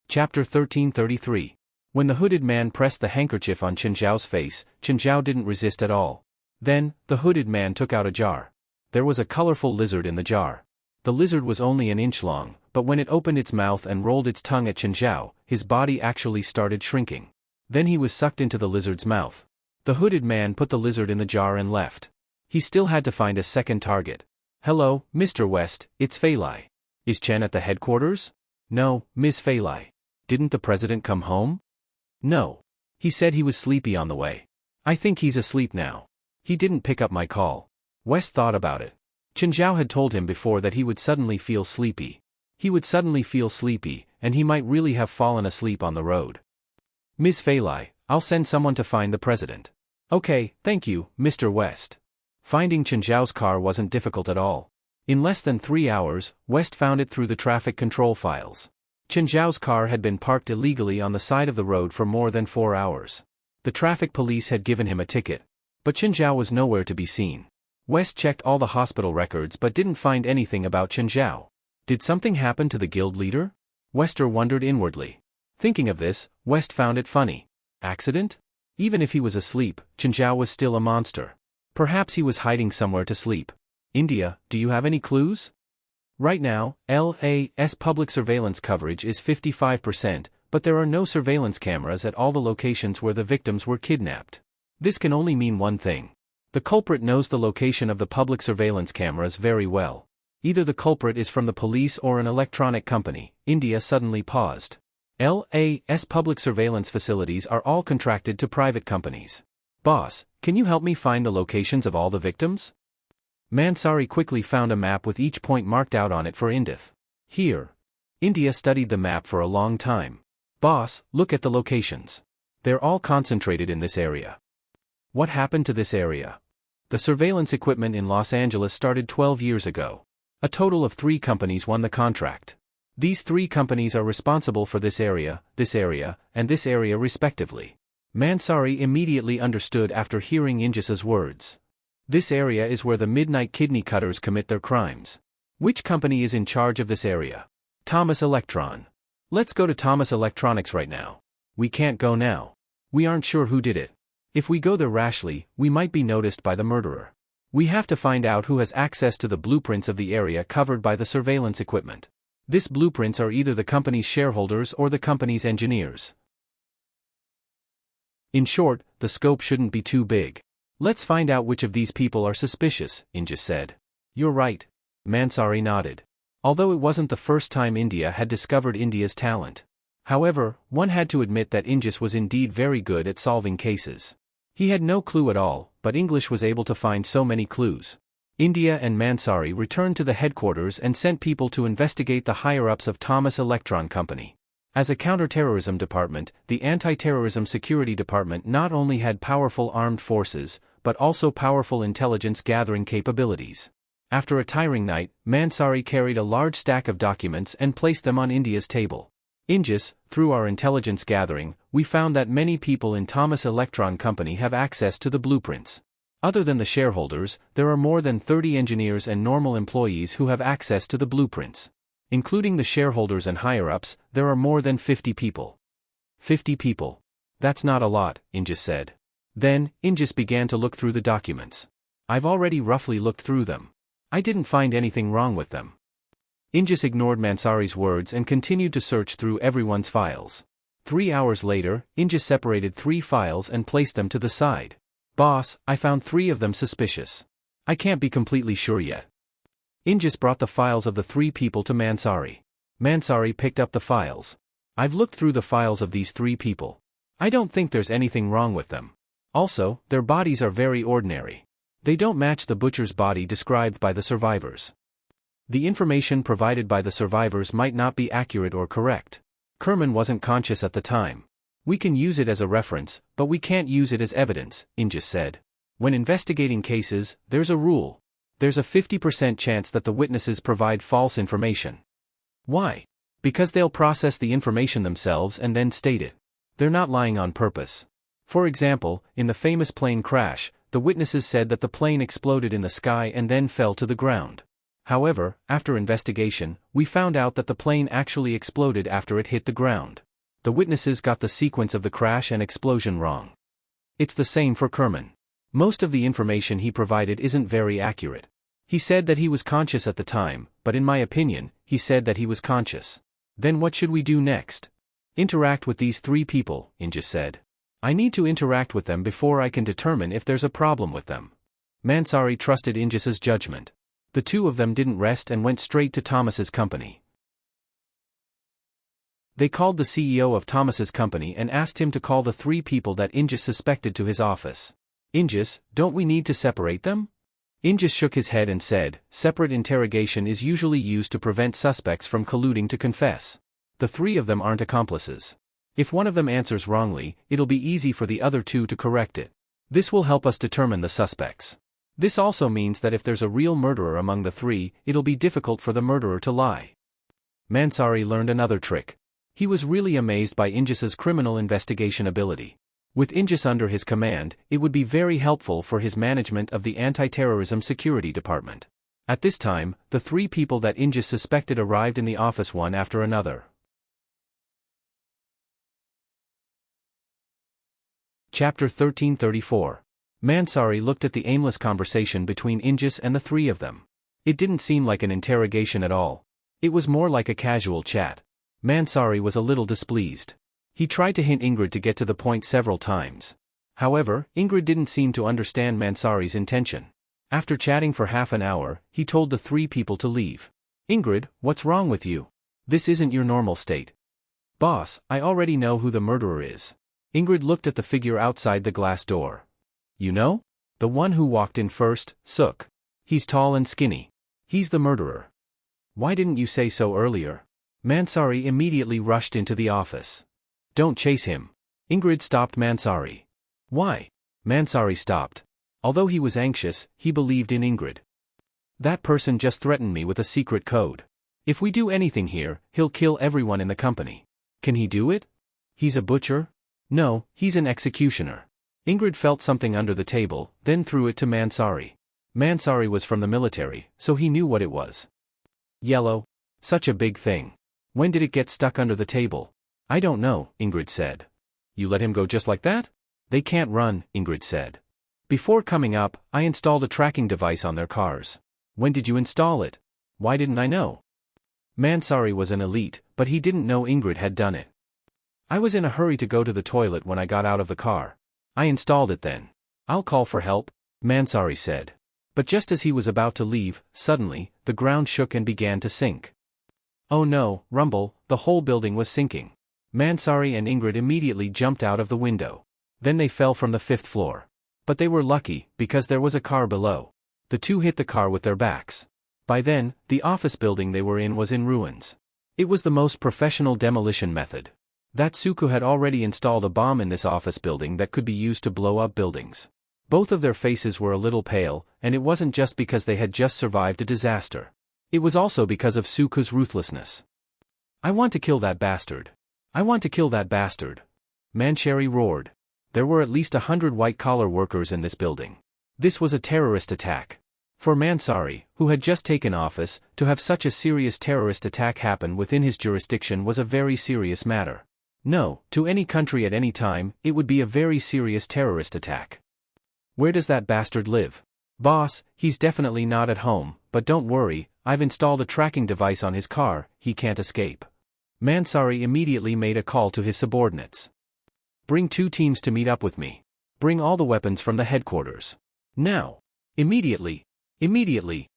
S1: Chapter 1333. When the hooded man pressed the handkerchief on Chinzhou's face, Chinzhou didn't resist at all. Then, the hooded man took out a jar. There was a colorful lizard in the jar. The lizard was only an inch long, but when it opened its mouth and rolled its tongue at Chinzhou, his body actually started shrinking. Then he was sucked into the lizard's mouth. The hooded man put the lizard in the jar and left. He still had to find a second target. Hello, Mr. West, it's Fei Lai. Is Chen at the headquarters? No, Ms. Fei Lai. Didn't the president come home? No. He said he was sleepy on the way. I think he's asleep now. He didn't pick up my call. West thought about it. Chinzhou had told him before that he would suddenly feel sleepy. He would suddenly feel sleepy, and he might really have fallen asleep on the road. Ms. Fei Lai, I'll send someone to find the president. Okay, thank you, Mr. West. Finding Chinzhou's car wasn't difficult at all. In less than 3 hours, West found it through the traffic control files. Chinzhou's car had been parked illegally on the side of the road for more than 4 hours. The traffic police had given him a ticket. But Chinzhou was nowhere to be seen. West checked all the hospital records but didn't find anything about Chinzhou. Did something happen to the guild leader? Wester wondered inwardly. Thinking of this, West found it funny. Accident? Even if he was asleep, Chinzhou was still a monster. Perhaps he was hiding somewhere to sleep. India, do you have any clues? Right now, LA's public surveillance coverage is 55%, but there are no surveillance cameras at all the locations where the victims were kidnapped. This can only mean one thing. The culprit knows the location of the public surveillance cameras very well. Either the culprit is from the police or an electronic company. India suddenly paused. LA's public surveillance facilities are all contracted to private companies. Boss, can you help me find the locations of all the victims? Mansari quickly found a map with each point marked out on it for Indith. Here. India studied the map for a long time. Boss, look at the locations. They're all concentrated in this area. What happened to this area? The surveillance equipment in Los Angeles started 12 years ago. A total of 3 companies won the contract. These 3 companies are responsible for this area, and this area respectively. Mansari immediately understood after hearing Injus's words. This area is where the midnight kidney cutters commit their crimes. Which company is in charge of this area? Thomas Electron. Let's go to Thomas Electronics right now. We can't go now. We aren't sure who did it. If we go there rashly, we might be noticed by the murderer. We have to find out who has access to the blueprints of the area covered by the surveillance equipment. These blueprints are either the company's shareholders or the company's engineers. In short, the scope shouldn't be too big. Let's find out which of these people are suspicious, Injus said. You're right. Mansari nodded. Although it wasn't the first time India had discovered India's talent. However, one had to admit that Injus was indeed very good at solving cases. He had no clue at all, but English was able to find so many clues. India and Mansari returned to the headquarters and sent people to investigate the higher-ups of Thomas Electron Company. As a counterterrorism department, the Anti-Terrorism Security Department not only had powerful armed forces, but also powerful intelligence-gathering capabilities. After a tiring night, Mansari carried a large stack of documents and placed them on India's table. Injus, through our intelligence gathering, we found that many people in Thomas Electron Company have access to the blueprints. Other than the shareholders, there are more than 30 engineers and normal employees who have access to the blueprints. Including the shareholders and higher-ups, there are more than 50 people. 50 people. That's not a lot, Injus said. Then, Injus began to look through the documents. I've already roughly looked through them. I didn't find anything wrong with them. Injus ignored Mansari's words and continued to search through everyone's files. 3 hours later, Injus separated 3 files and placed them to the side. Boss, I found 3 of them suspicious. I can't be completely sure yet. Injus brought the files of the 3 people to Mansari. Mansari picked up the files. I've looked through the files of these 3 people. I don't think there's anything wrong with them. Also, their bodies are very ordinary. They don't match the butcher's body described by the survivors. The information provided by the survivors might not be accurate or correct. Kerman wasn't conscious at the time. We can use it as a reference, but we can't use it as evidence, Inges said. When investigating cases, there's a rule. There's a 50% chance that the witnesses provide false information. Why? Because they'll process the information themselves and then state it. They're not lying on purpose. For example, in the famous plane crash, the witnesses said that the plane exploded in the sky and then fell to the ground. However, after investigation, we found out that the plane actually exploded after it hit the ground. The witnesses got the sequence of the crash and explosion wrong. It's the same for Kerman. Most of the information he provided isn't very accurate. He said that he was conscious at the time, but in my opinion, he said that he was conscious. Then what should we do next? Interact with these 3 people, Inges said. I need to interact with them before I can determine if there's a problem with them. Mansari trusted Inges's judgment. The 2 of them didn't rest and went straight to Thomas's company. They called the CEO of Thomas's company and asked him to call the 3 people that Inges suspected to his office. Inges, don't we need to separate them? Inges shook his head and said, separate interrogation is usually used to prevent suspects from colluding to confess. The 3 of them aren't accomplices. If one of them answers wrongly, it'll be easy for the other 2 to correct it. This will help us determine the suspects. This also means that if there's a real murderer among the 3, it'll be difficult for the murderer to lie. Mansari learned another trick. He was really amazed by Inges's criminal investigation ability. With Inges under his command, it would be very helpful for his management of the Anti-Terrorism Security Department. At this time, the 3 people that Inges suspected arrived in the office one after another. Chapter 1334. Mansari looked at the aimless conversation between Inges and the 3 of them. It didn't seem like an interrogation at all. It was more like a casual chat. Mansari was a little displeased. He tried to hint Ingrid to get to the point several times. However, Ingrid didn't seem to understand Mansari's intention. After chatting for half an hour, he told the 3 people to leave. Ingrid, what's wrong with you? This isn't your normal state. Boss, I already know who the murderer is. Ingrid looked at the figure outside the glass door. You know? The one who walked in first, Suk. He's tall and skinny. He's the murderer. Why didn't you say so earlier? Mansari immediately rushed into the office. Don't chase him. Ingrid stopped Mansari. Why? Mansari stopped. Although he was anxious, he believed in Ingrid. That person just threatened me with a secret code. If we do anything here, he'll kill everyone in the company. Can he do it? He's a butcher? No, he's an executioner. Ingrid felt something under the table, then threw it to Mansari. Mansari was from the military, so he knew what it was. Yellow. Such a big thing. When did it get stuck under the table? I don't know, Ingrid said. You let him go just like that? They can't run, Ingrid said. Before coming up, I installed a tracking device on their cars. When did you install it? Why didn't I know? Mansari was an elite, but he didn't know Ingrid had done it. I was in a hurry to go to the toilet when I got out of the car. I installed it then. I'll call for help, Mansari said. But just as he was about to leave, suddenly, the ground shook and began to sink. Oh no, rumble, the whole building was sinking. Mansari and Ingrid immediately jumped out of the window. Then they fell from the 5th floor. But they were lucky, because there was a car below. The 2 hit the car with their backs. By then, the office building they were in was in ruins. It was the most professional demolition method. That Suku had already installed a bomb in this office building that could be used to blow up buildings. Both of their faces were a little pale, and it wasn't just because they had just survived a disaster. It was also because of Suku's ruthlessness. I want to kill that bastard. I want to kill that bastard. Mancheri roared. There were at least 100 white-collar workers in this building. This was a terrorist attack. For Mansari, who had just taken office, to have such a serious terrorist attack happen within his jurisdiction was a very serious matter. No, to any country at any time, it would be a very serious terrorist attack. Where does that bastard live? Boss, he's definitely not at home, but don't worry, I've installed a tracking device on his car, he can't escape. Mansari immediately made a call to his subordinates. Bring 2 teams to meet up with me. Bring all the weapons from the headquarters. Now. Immediately. Immediately.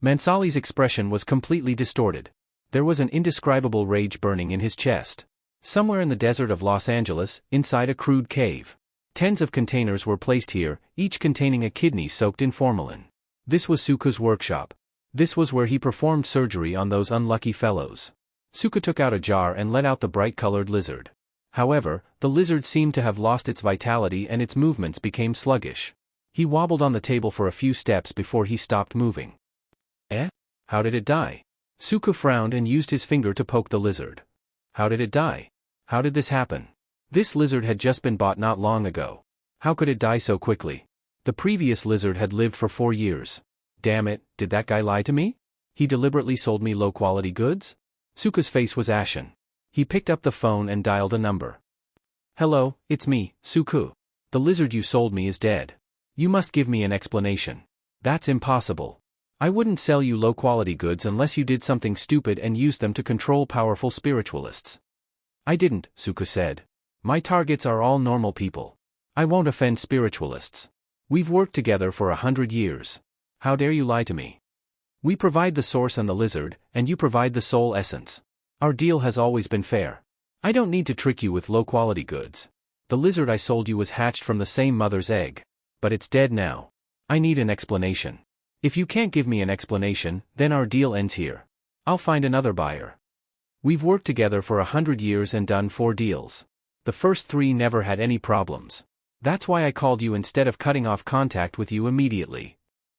S1: Mansali's expression was completely distorted. There was an indescribable rage burning in his chest. Somewhere in the desert of Los Angeles, inside a crude cave. Tens of containers were placed here, each containing a kidney soaked in formalin. This was Suku's workshop. This was where he performed surgery on those unlucky fellows. Suku took out a jar and let out the bright-colored lizard. However, the lizard seemed to have lost its vitality and its movements became sluggish. He wobbled on the table for a few steps before he stopped moving. Eh? How did it die? Suku frowned and used his finger to poke the lizard. How did it die? How did this happen? This lizard had just been bought not long ago. How could it die so quickly? The previous lizard had lived for 4 years. Damn it, did that guy lie to me? He deliberately sold me low-quality goods? Suku's face was ashen. He picked up the phone and dialed a number. Hello, it's me, Suku. The lizard you sold me is dead. You must give me an explanation. That's impossible. I wouldn't sell you low-quality goods unless you did something stupid and used them to control powerful spiritualists. I didn't, Suku said. My targets are all normal people. I won't offend spiritualists. We've worked together for 100 years. How dare you lie to me? We provide the source and the lizard, and you provide the soul essence. Our deal has always been fair. I don't need to trick you with low-quality goods. The lizard I sold you was hatched from the same mother's egg. But it's dead now. I need an explanation. If you can't give me an explanation, then our deal ends here. I'll find another buyer. We've worked together for 100 years and done 4 deals. The first 3 never had any problems. That's why I called you instead of cutting off contact with you immediately.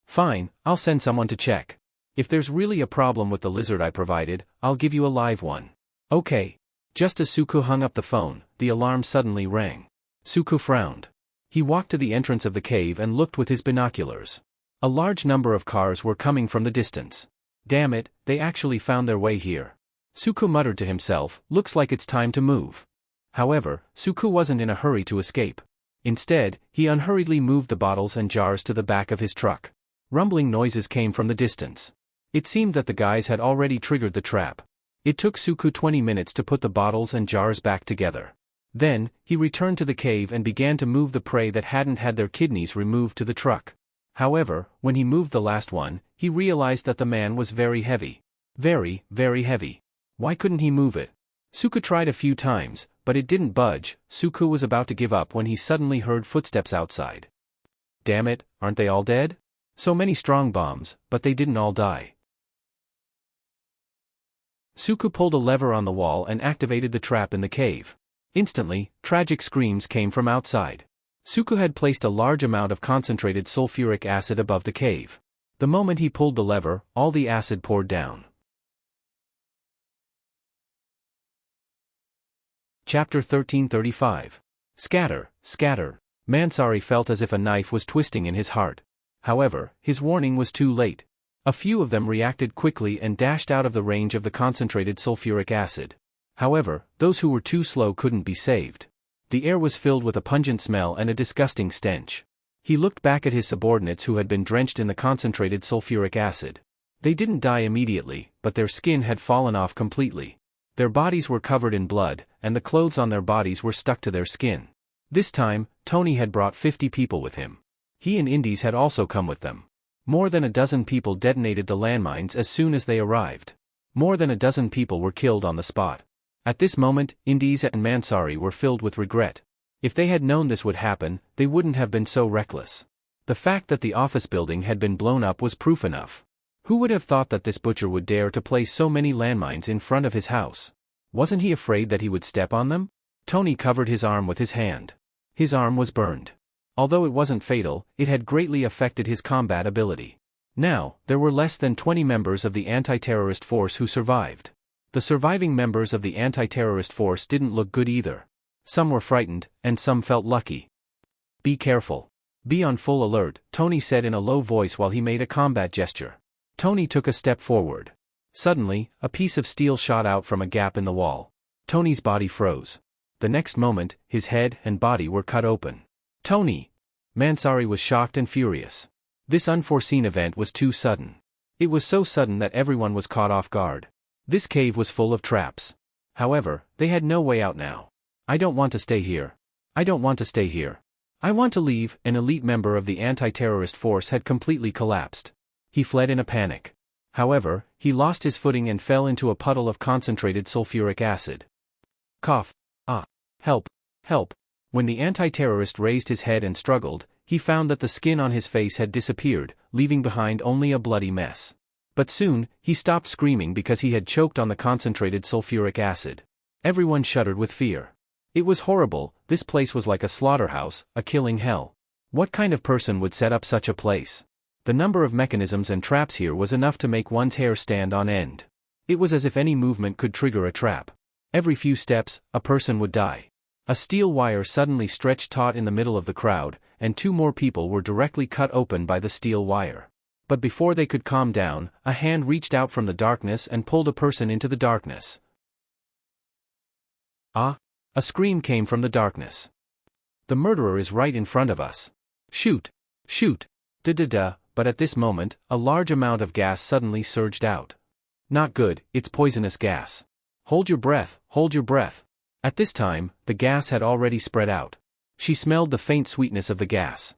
S1: Fine, I'll send someone to check. If there's really a problem with the lizard I provided, I'll give you a live one. Okay. Just as Suku hung up the phone, the alarm suddenly rang. Suku frowned. He walked to the entrance of the cave and looked with his binoculars. A large number of cars were coming from the distance. Damn it, they actually found their way here. Suku muttered to himself, looks like it's time to move. However, Suku wasn't in a hurry to escape. Instead, he unhurriedly moved the bottles and jars to the back of his truck. Rumbling noises came from the distance. It seemed that the guys had already triggered the trap. It took Suku 20 minutes to put the bottles and jars back together. Then, he returned to the cave and began to move the prey that hadn't had their kidneys removed to the truck. However, when he moved the last one, he realized that the man was very heavy. Very, very heavy. Why couldn't he move it? Suku tried a few times, but it didn't budge. Suku was about to give up when he suddenly heard footsteps outside. Damn it, aren't they all dead? So many strong bombs, but they didn't all die. Suku pulled a lever on the wall and activated the trap in the cave. Instantly, tragic screams came from outside. Suku had placed a large amount of concentrated sulfuric acid above the cave. The moment he pulled the lever, all the acid poured down. Chapter 1335. Scatter, scatter. Mansari felt as if a knife was twisting in his heart. However, his warning was too late. A few of them reacted quickly and dashed out of the range of the concentrated sulfuric acid. However, those who were too slow couldn't be saved. The air was filled with a pungent smell and a disgusting stench. He looked back at his subordinates who had been drenched in the concentrated sulfuric acid. They didn't die immediately, but their skin had fallen off completely. Their bodies were covered in blood, and the clothes on their bodies were stuck to their skin. This time, Tony had brought 50 people with him. He and Indies had also come with them. More than a dozen people detonated the landmines as soon as they arrived. More than a dozen people were killed on the spot. At this moment, Indies and Mansari were filled with regret. If they had known this would happen, they wouldn't have been so reckless. The fact that the office building had been blown up was proof enough. Who would have thought that this butcher would dare to place so many landmines in front of his house? Wasn't he afraid that he would step on them? Tony covered his arm with his hand. His arm was burned. Although it wasn't fatal, it had greatly affected his combat ability. Now, there were less than 20 members of the anti-terrorist force who survived. The surviving members of the anti-terrorist force didn't look good either. Some were frightened, and some felt lucky. Be careful. Be on full alert, Tony said in a low voice while he made a combat gesture. Tony took a step forward. Suddenly, a piece of steel shot out from a gap in the wall. Tony's body froze. The next moment, his head and body were cut open. Tony! Mansari was shocked and furious. This unforeseen event was too sudden. It was so sudden that everyone was caught off guard. This cave was full of traps. However, they had no way out now. I don't want to stay here. I don't want to stay here. I want to leave. An elite member of the anti-terrorist force had completely collapsed. He fled in a panic. However, he lost his footing and fell into a puddle of concentrated sulfuric acid. Cough. Ah. Help. Help. When the anti-terrorist raised his head and struggled, he found that the skin on his face had disappeared, leaving behind only a bloody mess. But soon, he stopped screaming because he had choked on the concentrated sulfuric acid. Everyone shuddered with fear. It was horrible. This place was like a slaughterhouse, a killing hell. What kind of person would set up such a place? The number of mechanisms and traps here was enough to make one's hair stand on end. It was as if any movement could trigger a trap. Every few steps, a person would die. A steel wire suddenly stretched taut in the middle of the crowd, and 2 more people were directly cut open by the steel wire. But before they could calm down, a hand reached out from the darkness and pulled a person into the darkness. Ah! A scream came from the darkness. The murderer is right in front of us. Shoot! Shoot! Da-da-da! But at this moment, a large amount of gas suddenly surged out. Not good, it's poisonous gas. Hold your breath, hold your breath. At this time, the gas had already spread out. She smelled the faint sweetness of the gas.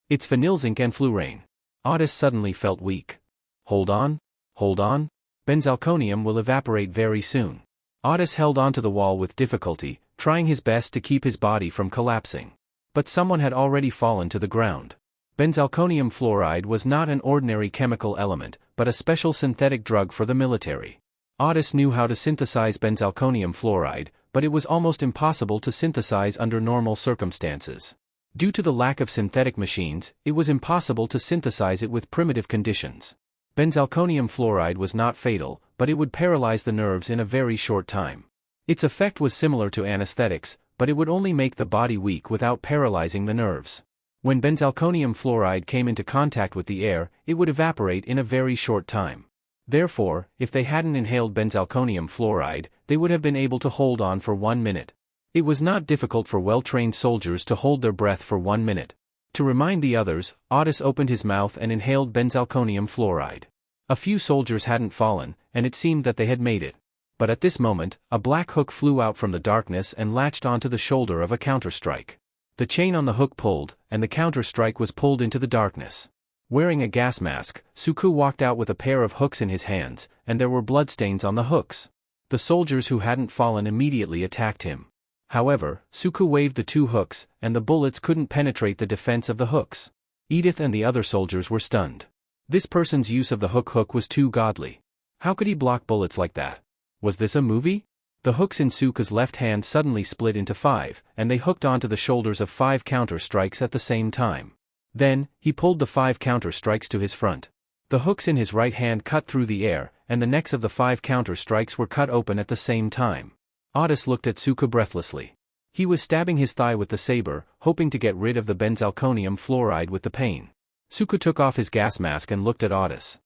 S1: It's vanille zinc and fluorine. Otis suddenly felt weak. Hold on, hold on. Benzalkonium will evaporate very soon. Otis held onto the wall with difficulty, trying his best to keep his body from collapsing. But someone had already fallen to the ground. Benzalkonium fluoride was not an ordinary chemical element, but a special synthetic drug for the military. Otis knew how to synthesize benzalkonium fluoride, but it was almost impossible to synthesize under normal circumstances. Due to the lack of synthetic machines, it was impossible to synthesize it with primitive conditions. Benzalkonium fluoride was not fatal, but it would paralyze the nerves in a very short time. Its effect was similar to anesthetics, but it would only make the body weak without paralyzing the nerves. When benzalkonium fluoride came into contact with the air, it would evaporate in a very short time. Therefore, if they hadn't inhaled benzalkonium fluoride, they would have been able to hold on for 1 minute. It was not difficult for well-trained soldiers to hold their breath for 1 minute. To remind the others, Otis opened his mouth and inhaled benzalkonium fluoride. A few soldiers hadn't fallen, and it seemed that they had made it. But at this moment, a black hook flew out from the darkness and latched onto the shoulder of a counter-strike. The chain on the hook pulled, and the counter-strike was pulled into the darkness. Wearing a gas mask, Suku walked out with a pair of hooks in his hands, and there were bloodstains on the hooks. The soldiers who hadn't fallen immediately attacked him. However, Suku waved the 2 hooks, and the bullets couldn't penetrate the defense of the hooks. Edith and the other soldiers were stunned. This person's use of the hook was too godly. How could he block bullets like that? Was this a movie? The hooks in Suku's left hand suddenly split into 5, and they hooked onto the shoulders of 5 counter-strikes at the same time. Then, he pulled the 5 counter-strikes to his front. The hooks in his right hand cut through the air, and the necks of the 5 counter-strikes were cut open at the same time. Otis looked at Suku breathlessly. He was stabbing his thigh with the saber, hoping to get rid of the benzalkonium fluoride with the pain. Suku took off his gas mask and looked at Otis.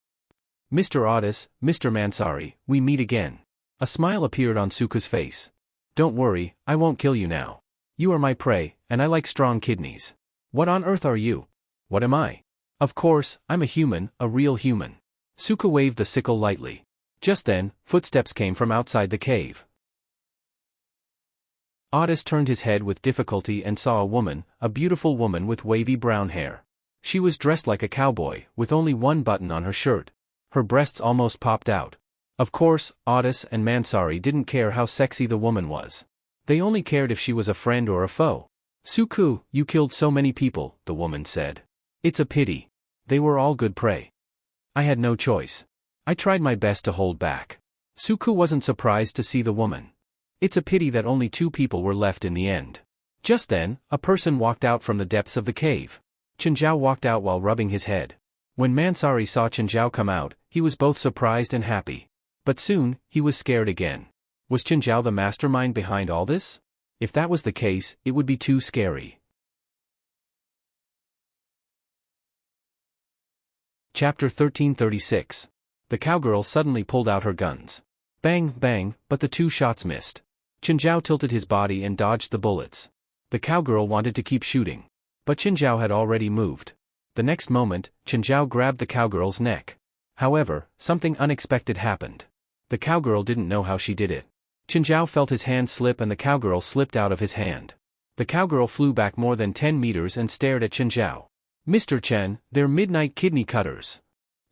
S1: Mr. Otis, Mr. Mansari, we meet again. A smile appeared on Suku's face. Don't worry, I won't kill you now. You are my prey, and I like strong kidneys. What on earth are you? What am I? Of course, I'm a human, a real human. Suku waved the sickle lightly. Just then, footsteps came from outside the cave. Otis turned his head with difficulty and saw a woman, a beautiful woman with wavy brown hair. She was dressed like a cowboy, with only 1 button on her shirt. Her breasts almost popped out. Of course, Otis and Mansari didn't care how sexy the woman was. They only cared if she was a friend or a foe. Suku, you killed so many people, the woman said. It's a pity. They were all good prey. I had no choice. I tried my best to hold back. Suku wasn't surprised to see the woman. It's a pity that only 2 people were left in the end. Just then, a person walked out from the depths of the cave. Chinzhao walked out while rubbing his head. When Mansari saw Chinzhao come out, he was both surprised and happy. But soon, he was scared again. Was Chinzhao the mastermind behind all this? If that was the case, it would be too scary. Chapter 1336. The cowgirl suddenly pulled out her guns. Bang, bang, but the 2 shots missed. Chinzhao tilted his body and dodged the bullets. The cowgirl wanted to keep shooting. But Chinzhao had already moved. The next moment, Chinzhao grabbed the cowgirl's neck. However, something unexpected happened. The cowgirl didn't know how she did it. Chinzhao felt his hand slip and the cowgirl slipped out of his hand. The cowgirl flew back more than 10 meters and stared at Chinzhao. Mr. Chen, they're midnight kidney cutters.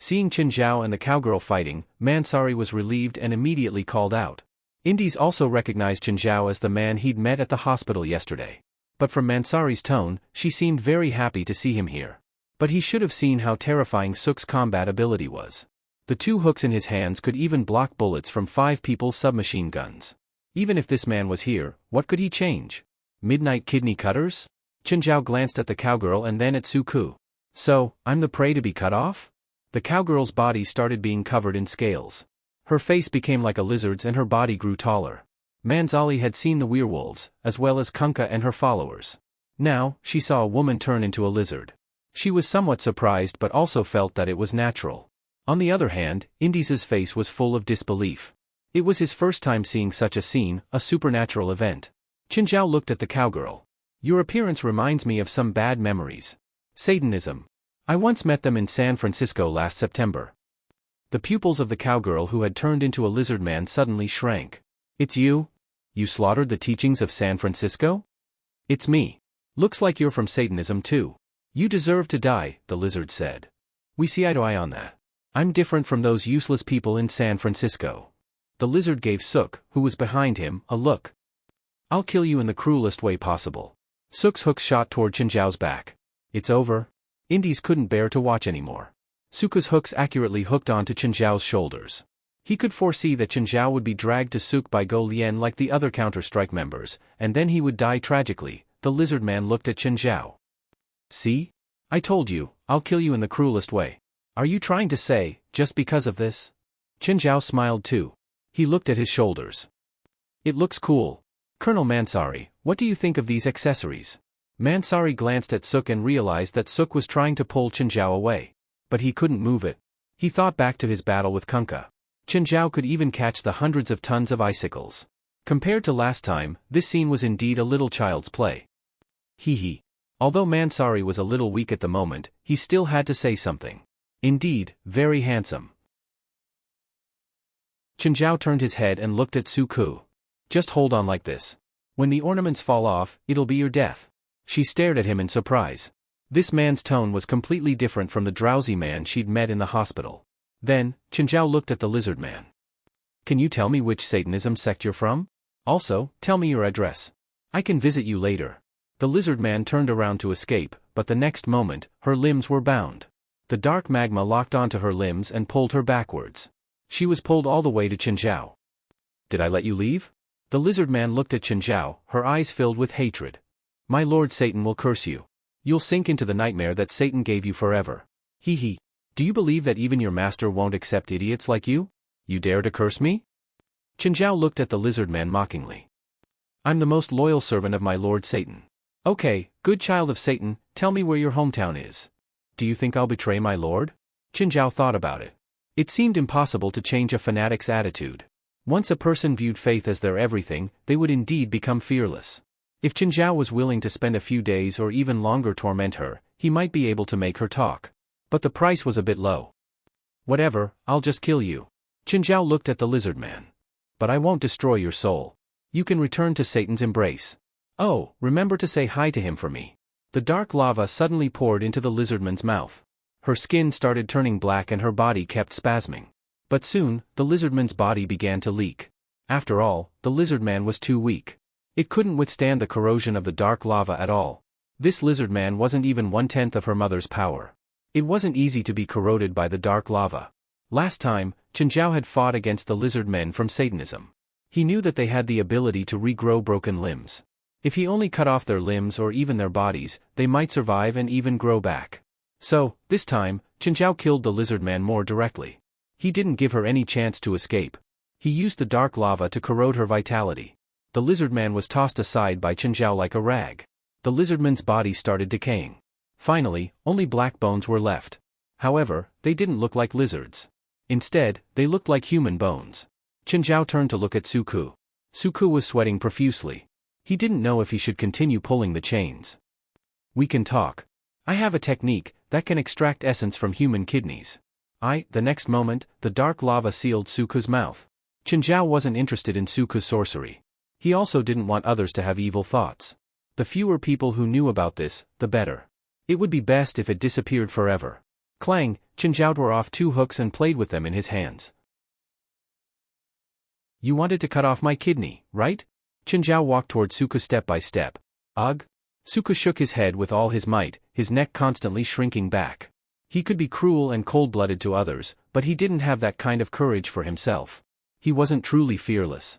S1: Seeing Chinzhao and the cowgirl fighting, Mansari was relieved and immediately called out. Indies also recognized Chinzhao as the man he'd met at the hospital yesterday. But from Mansari's tone, she seemed very happy to see him here. But he should have seen how terrifying Suk's combat ability was. The 2 hooks in his hands could even block bullets from 5 people's submachine guns. Even if this man was here, what could he change? Midnight kidney cutters? Chenjiao glanced at the cowgirl and then at Suku. So, I'm the prey to be cut off? The cowgirl's body started being covered in scales. Her face became like a lizard's and her body grew taller. Manzali had seen the werewolves, as well as Kunkka and her followers. Now, she saw a woman turn into a lizard. She was somewhat surprised but also felt that it was natural. On the other hand, Indis's face was full of disbelief. It was his first time seeing such a scene, a supernatural event. Chenjiao looked at the cowgirl. Your appearance reminds me of some bad memories. Satanism. I once met them in San Francisco last September. The pupils of the cowgirl who had turned into a lizard man suddenly shrank. It's you? You slaughtered the teachings of San Francisco? It's me. Looks like you're from Satanism too. You deserve to die, the lizard said. We see eye to eye on that. I'm different from those useless people in San Francisco. The lizard gave Suk, who was behind him, a look. I'll kill you in the cruelest way possible. Suk's hook shot toward Chenjiao's back. It's over. Indis couldn't bear to watch anymore. Suku's hooks accurately hooked onto Chenjiao's shoulders. He could foresee that Chenjiao would be dragged to Suk by Go Lien like the other Counter-Strike members, and then he would die tragically. The lizard man looked at Chenjiao. See? I told you, I'll kill you in the cruelest way. Are you trying to say, just because of this? Chenjiao smiled too. He looked at his shoulders. It looks cool. Colonel Mansari, what do you think of these accessories? Mansari glanced at Suk and realized that Suk was trying to pull Chenjiao away. But he couldn't move it. He thought back to his battle with Kunkka. Chenjiao could even catch the hundreds of tons of icicles. Compared to last time, this scene was indeed a little child's play. Hee. Although Mansari was a little weak at the moment, he still had to say something. Indeed, very handsome. Chenjiao turned his head and looked at Suku. Just hold on like this. When the ornaments fall off, it'll be your death. She stared at him in surprise. This man's tone was completely different from the drowsy man she'd met in the hospital. Then, Chenjiao looked at the lizard man. Can you tell me which Satanism sect you're from? Also, tell me your address. I can visit you later. The lizard man turned around to escape, but the next moment, her limbs were bound. The dark magma locked onto her limbs and pulled her backwards. She was pulled all the way to Chenjiao. Did I let you leave? The lizard man looked at Chenjiao, her eyes filled with hatred. My lord Satan will curse you. You'll sink into the nightmare that Satan gave you forever. Hee. Do you believe that even your master won't accept idiots like you? You dare to curse me? Chenjiao looked at the lizard man mockingly. I'm the most loyal servant of my lord Satan. Okay, good child of Satan, tell me where your hometown is. Do you think I'll betray my lord? Chenjiao thought about it. It seemed impossible to change a fanatic's attitude. Once a person viewed faith as their everything, they would indeed become fearless. If Chenjiao was willing to spend a few days or even longer torment her, he might be able to make her talk. But the price was a bit low. Whatever, I'll just kill you. Chenjiao looked at the lizard man. But I won't destroy your soul. You can return to Satan's embrace. Oh, remember to say hi to him for me. The dark lava suddenly poured into the lizardman's mouth. Her skin started turning black and her body kept spasming. But soon, the lizardman's body began to leak. After all, the lizardman was too weak. It couldn't withstand the corrosion of the dark lava at all. This lizardman wasn't even 1/10 of her mother's power. It wasn't easy to be corroded by the dark lava. Last time, Chenjiao had fought against the lizard men from Satanism. He knew that they had the ability to regrow broken limbs. If he only cut off their limbs or even their bodies, they might survive and even grow back. So, this time, Chenjiao killed the lizard man more directly. He didn't give her any chance to escape. He used the dark lava to corrode her vitality. The lizard man was tossed aside by Chenjiao like a rag. The lizardman's body started decaying. Finally, only black bones were left. However, they didn't look like lizards. Instead, they looked like human bones. Chenjiao turned to look at Suku. Suku was sweating profusely. He didn't know if he should continue pulling the chains. We can talk. I have a technique that can extract essence from human kidneys. The next moment, the dark lava sealed Suku's mouth. Chenjiao wasn't interested in Suku's sorcery. He also didn't want others to have evil thoughts. The fewer people who knew about this, the better. It would be best if it disappeared forever. Clang, Chenjiao tore off 2 hooks and played with them in his hands. You wanted to cut off my kidney, right? Chenjiao walked toward Suku step by step. Ugh. Suka shook his head with all his might, his neck constantly shrinking back. He could be cruel and cold-blooded to others, but he didn't have that kind of courage for himself. He wasn't truly fearless.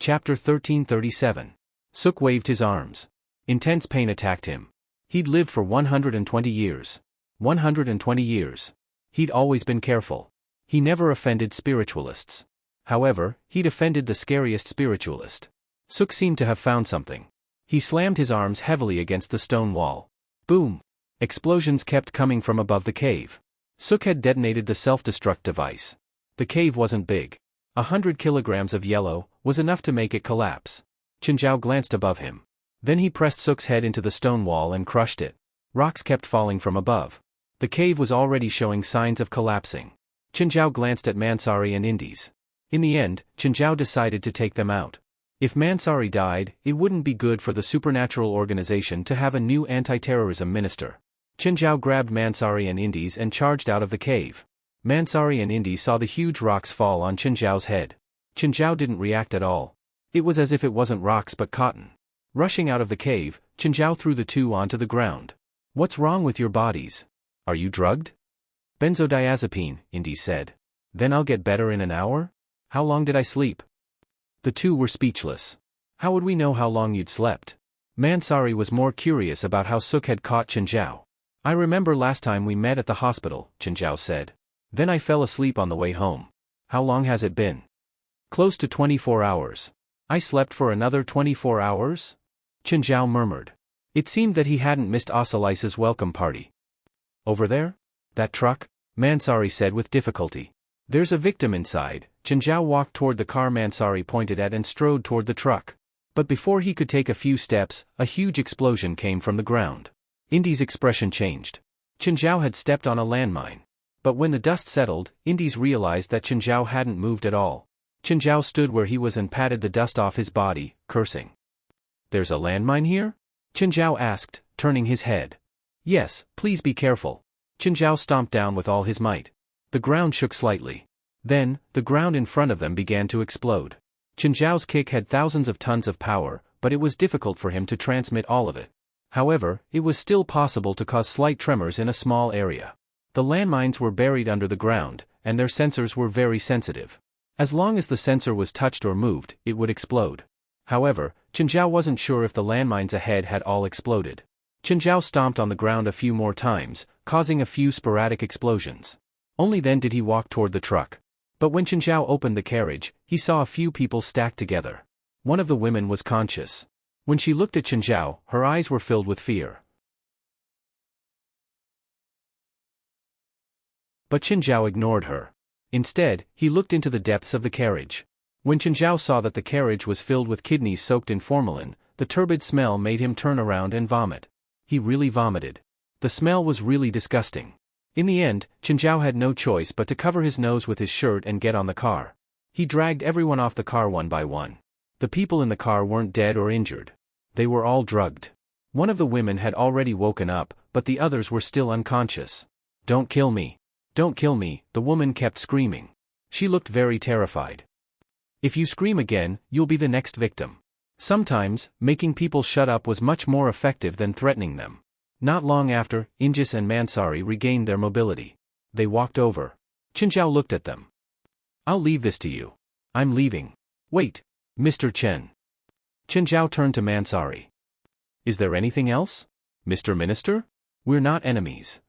S1: Chapter 1337. Suk waved his arms. Intense pain attacked him. He'd lived for 120 years. 120 years. He'd always been careful. He never offended spiritualists. However, he'd offended the scariest spiritualist. Suk seemed to have found something. He slammed his arms heavily against the stone wall. Boom! Explosions kept coming from above the cave. Suk had detonated the self-destruct device. The cave wasn't big. 100 kilograms of yellow was enough to make it collapse. Chinzhao glanced above him. Then he pressed Suk's head into the stone wall and crushed it. Rocks kept falling from above. The cave was already showing signs of collapsing. Chinzhao glanced at Mansari and Indies. In the end, Chinzhao decided to take them out. If Mansari died, it wouldn't be good for the supernatural organization to have a new anti-terrorism minister. Chinzhao grabbed Mansari and Indies and charged out of the cave. Mansari and Indies saw the huge rocks fall on Chinzhao's head. Chinzhao didn't react at all. It was as if it wasn't rocks but cotton. Rushing out of the cave, Chinzhao threw the two onto the ground. "What's wrong with your bodies? Are you drugged?" "Benzodiazepine," Indies said. "Then I'll get better in an hour? How long did I sleep?" The two were speechless. "How would we know how long you'd slept?" Mansari was more curious about how Suk had caught Chinzhao. "I remember last time we met at the hospital," Chinzhao said. "Then I fell asleep on the way home. How long has it been?" "Close to 24 hours. I slept for another 24 hours? Chinzhao murmured. It seemed that he hadn't missed Osalice's welcome party. "Over there? That truck?" Mansari said with difficulty. "There's a victim inside." Chinzhao walked toward the car Mansari pointed at and strode toward the truck. But before he could take a few steps, a huge explosion came from the ground. Indies' expression changed. Chinzhao had stepped on a landmine. But when the dust settled, Indies realized that Chinzhao hadn't moved at all. Chinzhao stood where he was and patted the dust off his body, cursing. "There's a landmine here?" Chinzhao asked, turning his head. "Yes, please be careful." Chinzhao stomped down with all his might. The ground shook slightly. Then, the ground in front of them began to explode. Chinzhao's kick had thousands of tons of power, but it was difficult for him to transmit all of it. However, it was still possible to cause slight tremors in a small area. The landmines were buried under the ground, and their sensors were very sensitive. As long as the sensor was touched or moved, it would explode. However, Chinzhao wasn't sure if the landmines ahead had all exploded. Chinzhao stomped on the ground a few more times, causing a few sporadic explosions. Only then did he walk toward the truck. But when Chinzhao opened the carriage, he saw a few people stacked together. One of the women was conscious. When she looked at Chinzhao, her eyes were filled with fear. But Chinzhao ignored her. Instead, he looked into the depths of the carriage. When Chinzhao saw that the carriage was filled with kidneys soaked in formalin, the turbid smell made him turn around and vomit. He really vomited. The smell was really disgusting. In the end, Chinzhao had no choice but to cover his nose with his shirt and get on the car. He dragged everyone off the car one by one. The people in the car weren't dead or injured. They were all drugged. One of the women had already woken up, but the others were still unconscious. "Don't kill me. Don't kill me," the woman kept screaming. She looked very terrified. "If you scream again, you'll be the next victim." Sometimes, making people shut up was much more effective than threatening them. Not long after, Indies and Mansari regained their mobility. They walked over. Chinzhao looked at them. "I'll leave this to you. I'm leaving." "Wait, Mr. Chen." Chinzhao turned to Mansari. "Is there anything else? Mr. Minister? We're not enemies."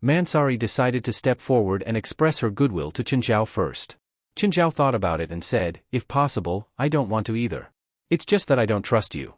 S1: Mansari decided to step forward and express her goodwill to Chinzhao first. Chinzhao thought about it and said, "If possible, I don't want to either. It's just that I don't trust you."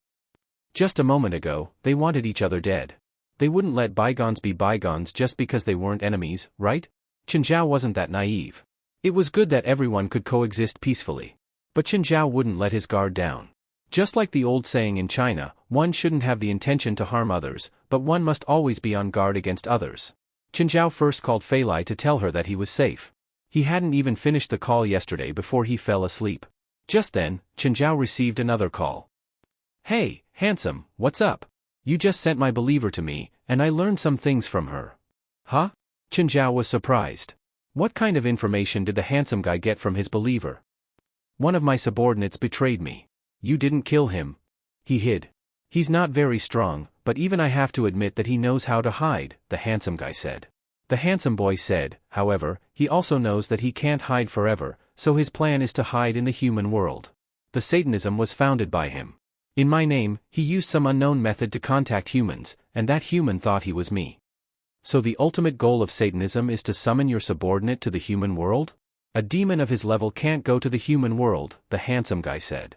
S1: Just a moment ago, they wanted each other dead. They wouldn't let bygones be bygones just because they weren't enemies, right? Chinzhao wasn't that naive. It was good that everyone could coexist peacefully. But Chinzhao wouldn't let his guard down. Just like the old saying in China, one shouldn't have the intention to harm others, but one must always be on guard against others. Chinzhao first called Fei Lai to tell her that he was safe. He hadn't even finished the call yesterday before he fell asleep. Just then, Chinzhao received another call. "Hey, handsome, what's up? You just sent my believer to me, and I learned some things from her." "Huh?" Chinzhao was surprised. What kind of information did the handsome guy get from his believer? "One of my subordinates betrayed me. You didn't kill him. He hid. He's not very strong, but even I have to admit that he knows how to hide, the handsome guy said. The handsome boy said, however, he also knows that he can't hide forever, so his plan is to hide in the human world. The Satanism was founded by him. In my name, he used some unknown method to contact humans, and that human thought he was me. So the ultimate goal of Satanism is to summon your subordinate to the human world? A demon of his level can't go to the human world, the handsome guy said.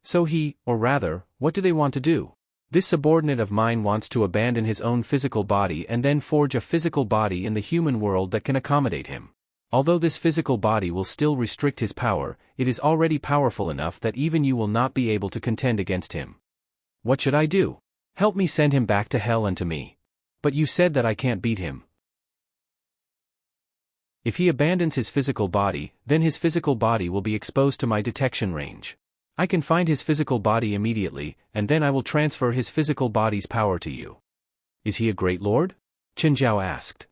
S1: So or rather, what do they want to do? This subordinate of mine wants to abandon his own physical body and then forge a physical body in the human world that can accommodate him. Although this physical body will still restrict his power, it is already powerful enough that even you will not be able to contend against him. What should I do? Help me send him back to hell and to me. But you said that I can't beat him. If he abandons his physical body, then his physical body will be exposed to my detection range. I can find his physical body immediately, and then I will transfer his physical body's power to you. Is he a great lord? Chen Zhao asked.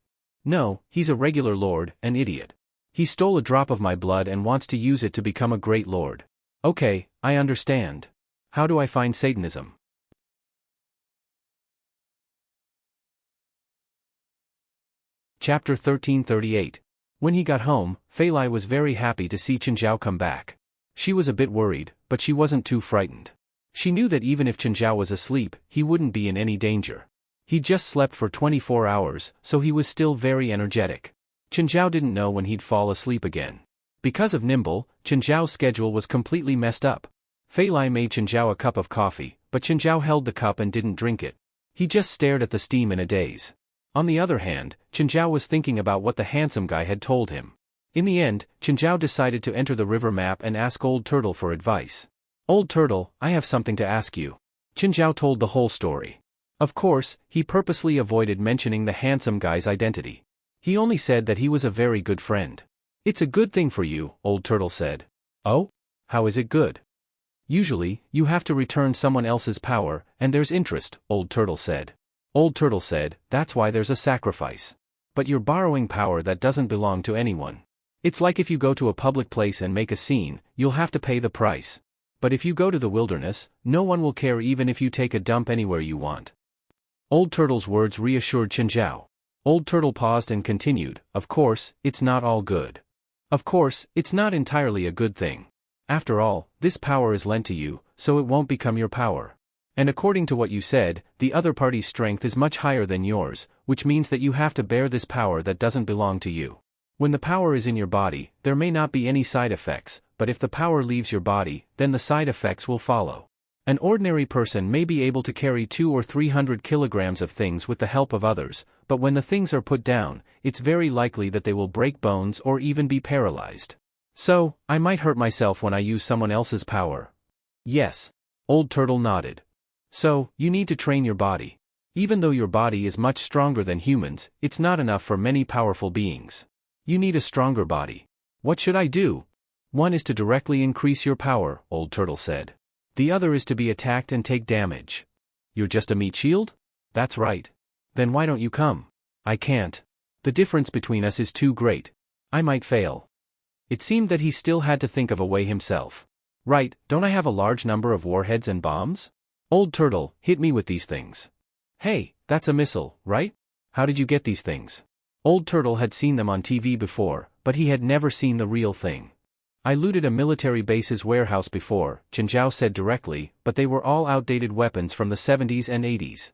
S1: No, he's a regular lord, an idiot. He stole a drop of my blood and wants to use it to become a great lord. Okay, I understand. How do I find Satanism? Chapter 1338. When he got home, Fei Lai was very happy to see Chen Zhao come back. She was a bit worried, but she wasn't too frightened. She knew that even if Chen Zhao was asleep, he wouldn't be in any danger. He just slept for 24 hours, so he was still very energetic. Chen Zhao didn't know when he'd fall asleep again. Because of Nimble, Chen Zhao's schedule was completely messed up. Fei Lai made Chen Zhao a cup of coffee, but Chen Zhao held the cup and didn't drink it. He just stared at the steam in a daze. On the other hand, Chen Zhao was thinking about what the handsome guy had told him. In the end, Chen Zhao decided to enter the river map and ask Old Turtle for advice. Old Turtle, I have something to ask you. Chen Zhao told the whole story. Of course, he purposely avoided mentioning the handsome guy's identity. He only said that he was a very good friend. It's a good thing for you, Old Turtle said. Oh? How is it good? Usually, you have to return someone else's power, and there's interest, Old Turtle said. Old Turtle said, that's why there's a sacrifice. But you're borrowing power that doesn't belong to anyone. It's like if you go to a public place and make a scene, you'll have to pay the price. But if you go to the wilderness, no one will care even if you take a dump anywhere you want. Old Turtle's words reassured Chen Zhao. Old Turtle paused and continued, of course, it's not all good. Of course, it's not entirely a good thing. After all, this power is lent to you, so it won't become your power. And according to what you said, the other party's strength is much higher than yours, which means that you have to bear this power that doesn't belong to you. When the power is in your body, there may not be any side effects, but if the power leaves your body, then the side effects will follow. An ordinary person may be able to carry 200 or 300 kilograms of things with the help of others, but when the things are put down, it's very likely that they will break bones or even be paralyzed. So, I might hurt myself when I use someone else's power. Yes. Old Turtle nodded. So, you need to train your body. Even though your body is much stronger than humans, it's not enough for many powerful beings. You need a stronger body. What should I do? One is to directly increase your power, Old Turtle said. The other is to be attacked and take damage. You're just a meat shield? That's right. Then why don't you come? I can't. The difference between us is too great. I might fail. It seemed that he still had to think of a way himself. Right, don't I have a large number of warheads and bombs? Old Turtle, hit me with these things. Hey, that's a missile, right? How did you get these things? Old Turtle had seen them on TV before, but he had never seen the real thing. I looted a military base's warehouse before, Chen Zhao said directly, but they were all outdated weapons from the 70s and 80s.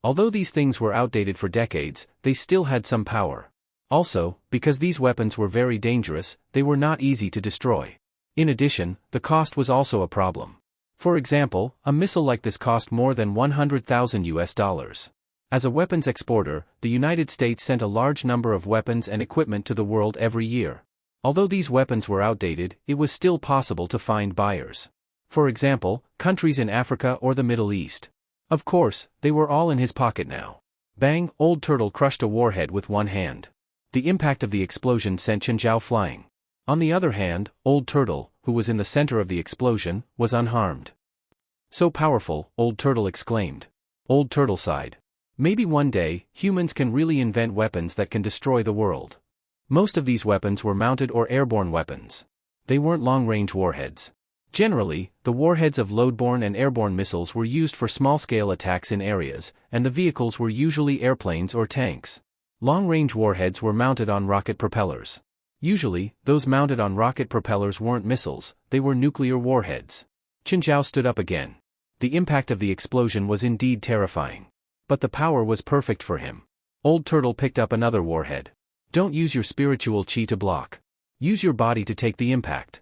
S1: Although these things were outdated for decades, they still had some power. Also, because these weapons were very dangerous, they were not easy to destroy. In addition, the cost was also a problem. For example, a missile like this cost more than $100,000. As a weapons exporter, the United States sent a large number of weapons and equipment to the world every year. Although these weapons were outdated, it was still possible to find buyers. For example, countries in Africa or the Middle East. Of course, they were all in his pocket now. Bang! Old Turtle crushed a warhead with one hand. The impact of the explosion sent Chen Zhao flying. On the other hand, Old Turtle, who was in the center of the explosion, was unharmed. So powerful, Old Turtle exclaimed. Old Turtle sighed. Maybe one day, humans can really invent weapons that can destroy the world. Most of these weapons were mounted or airborne weapons. They weren't long-range warheads. Generally, the warheads of load-borne and airborne missiles were used for small-scale attacks in areas, and the vehicles were usually airplanes or tanks. Long-range warheads were mounted on rocket propellers. Usually, those mounted on rocket propellers weren't missiles, they were nuclear warheads. Qin Zhao stood up again. The impact of the explosion was indeed terrifying. But the power was perfect for him. Old Turtle picked up another warhead. Don't use your spiritual chi to block. Use your body to take the impact.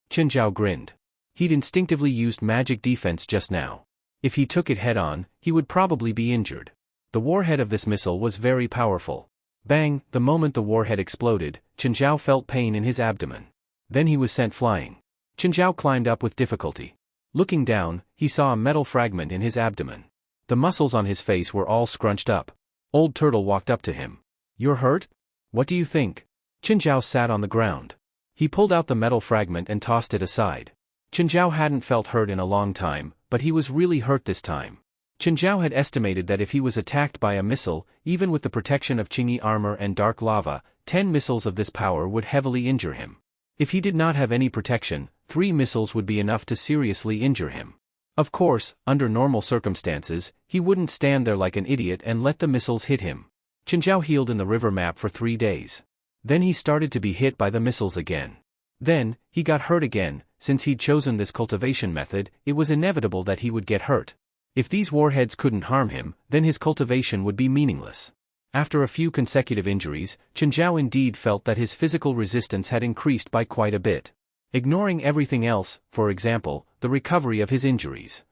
S1: Qin Zhao grinned. He'd instinctively used magic defense just now. If he took it head-on, he would probably be injured. The warhead of this missile was very powerful. Bang! The moment the warhead exploded, Qin Zhao felt pain in his abdomen. Then he was sent flying. Qin Zhao climbed up with difficulty. Looking down, he saw a metal fragment in his abdomen. The muscles on his face were all scrunched up. Old Turtle walked up to him. You're hurt? What do you think? Qin Zhao sat on the ground. He pulled out the metal fragment and tossed it aside. Qin Zhao hadn't felt hurt in a long time, but he was really hurt this time. Qin Zhao had estimated that if he was attacked by a missile, even with the protection of Qingyi armor and dark lava, 10 missiles of this power would heavily injure him. If he did not have any protection, 3 missiles would be enough to seriously injure him. Of course, under normal circumstances, he wouldn't stand there like an idiot and let the missiles hit him. Qin Zhao healed in the river map for 3 days. Then he started to be hit by the missiles again. Then, he got hurt again. Since he'd chosen this cultivation method, it was inevitable that he would get hurt. If these warheads couldn't harm him, then his cultivation would be meaningless. After a few consecutive injuries, Qin Zhao indeed felt that his physical resistance had increased by quite a bit. Ignoring everything else, for example, the recovery of his injuries.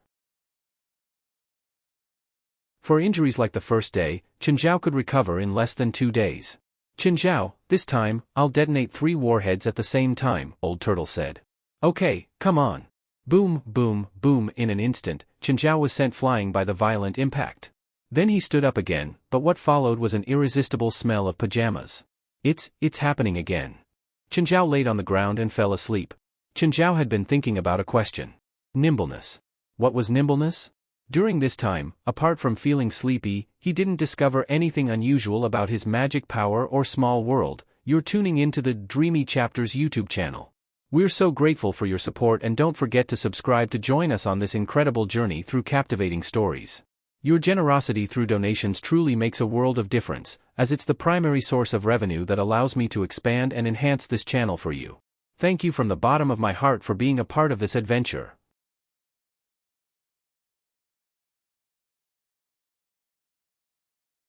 S1: For injuries like the first day, Qin Zhao could recover in less than 2 days. Qin Zhao, this time, I'll detonate 3 warheads at the same time, Old Turtle said. Okay, come on. Boom, boom, boom. In an instant, Qin Zhao was sent flying by the violent impact. Then he stood up again, but what followed was an irresistible smell of pajamas. It's happening again. Qin Zhao laid on the ground and fell asleep. Qin Zhao had been thinking about a question. Nimbleness. What was nimbleness? During this time, apart from feeling sleepy, he didn't discover anything unusual about his magic power or small world. You're tuning into the Dreamy Chapters YouTube channel. We're so grateful for your support, and don't forget to subscribe to join us on this incredible journey through captivating stories. Your generosity through donations truly makes a world of difference, as it's the primary source of revenue that allows me to expand and enhance this channel for you. Thank you from the bottom of my heart for being a part of this adventure.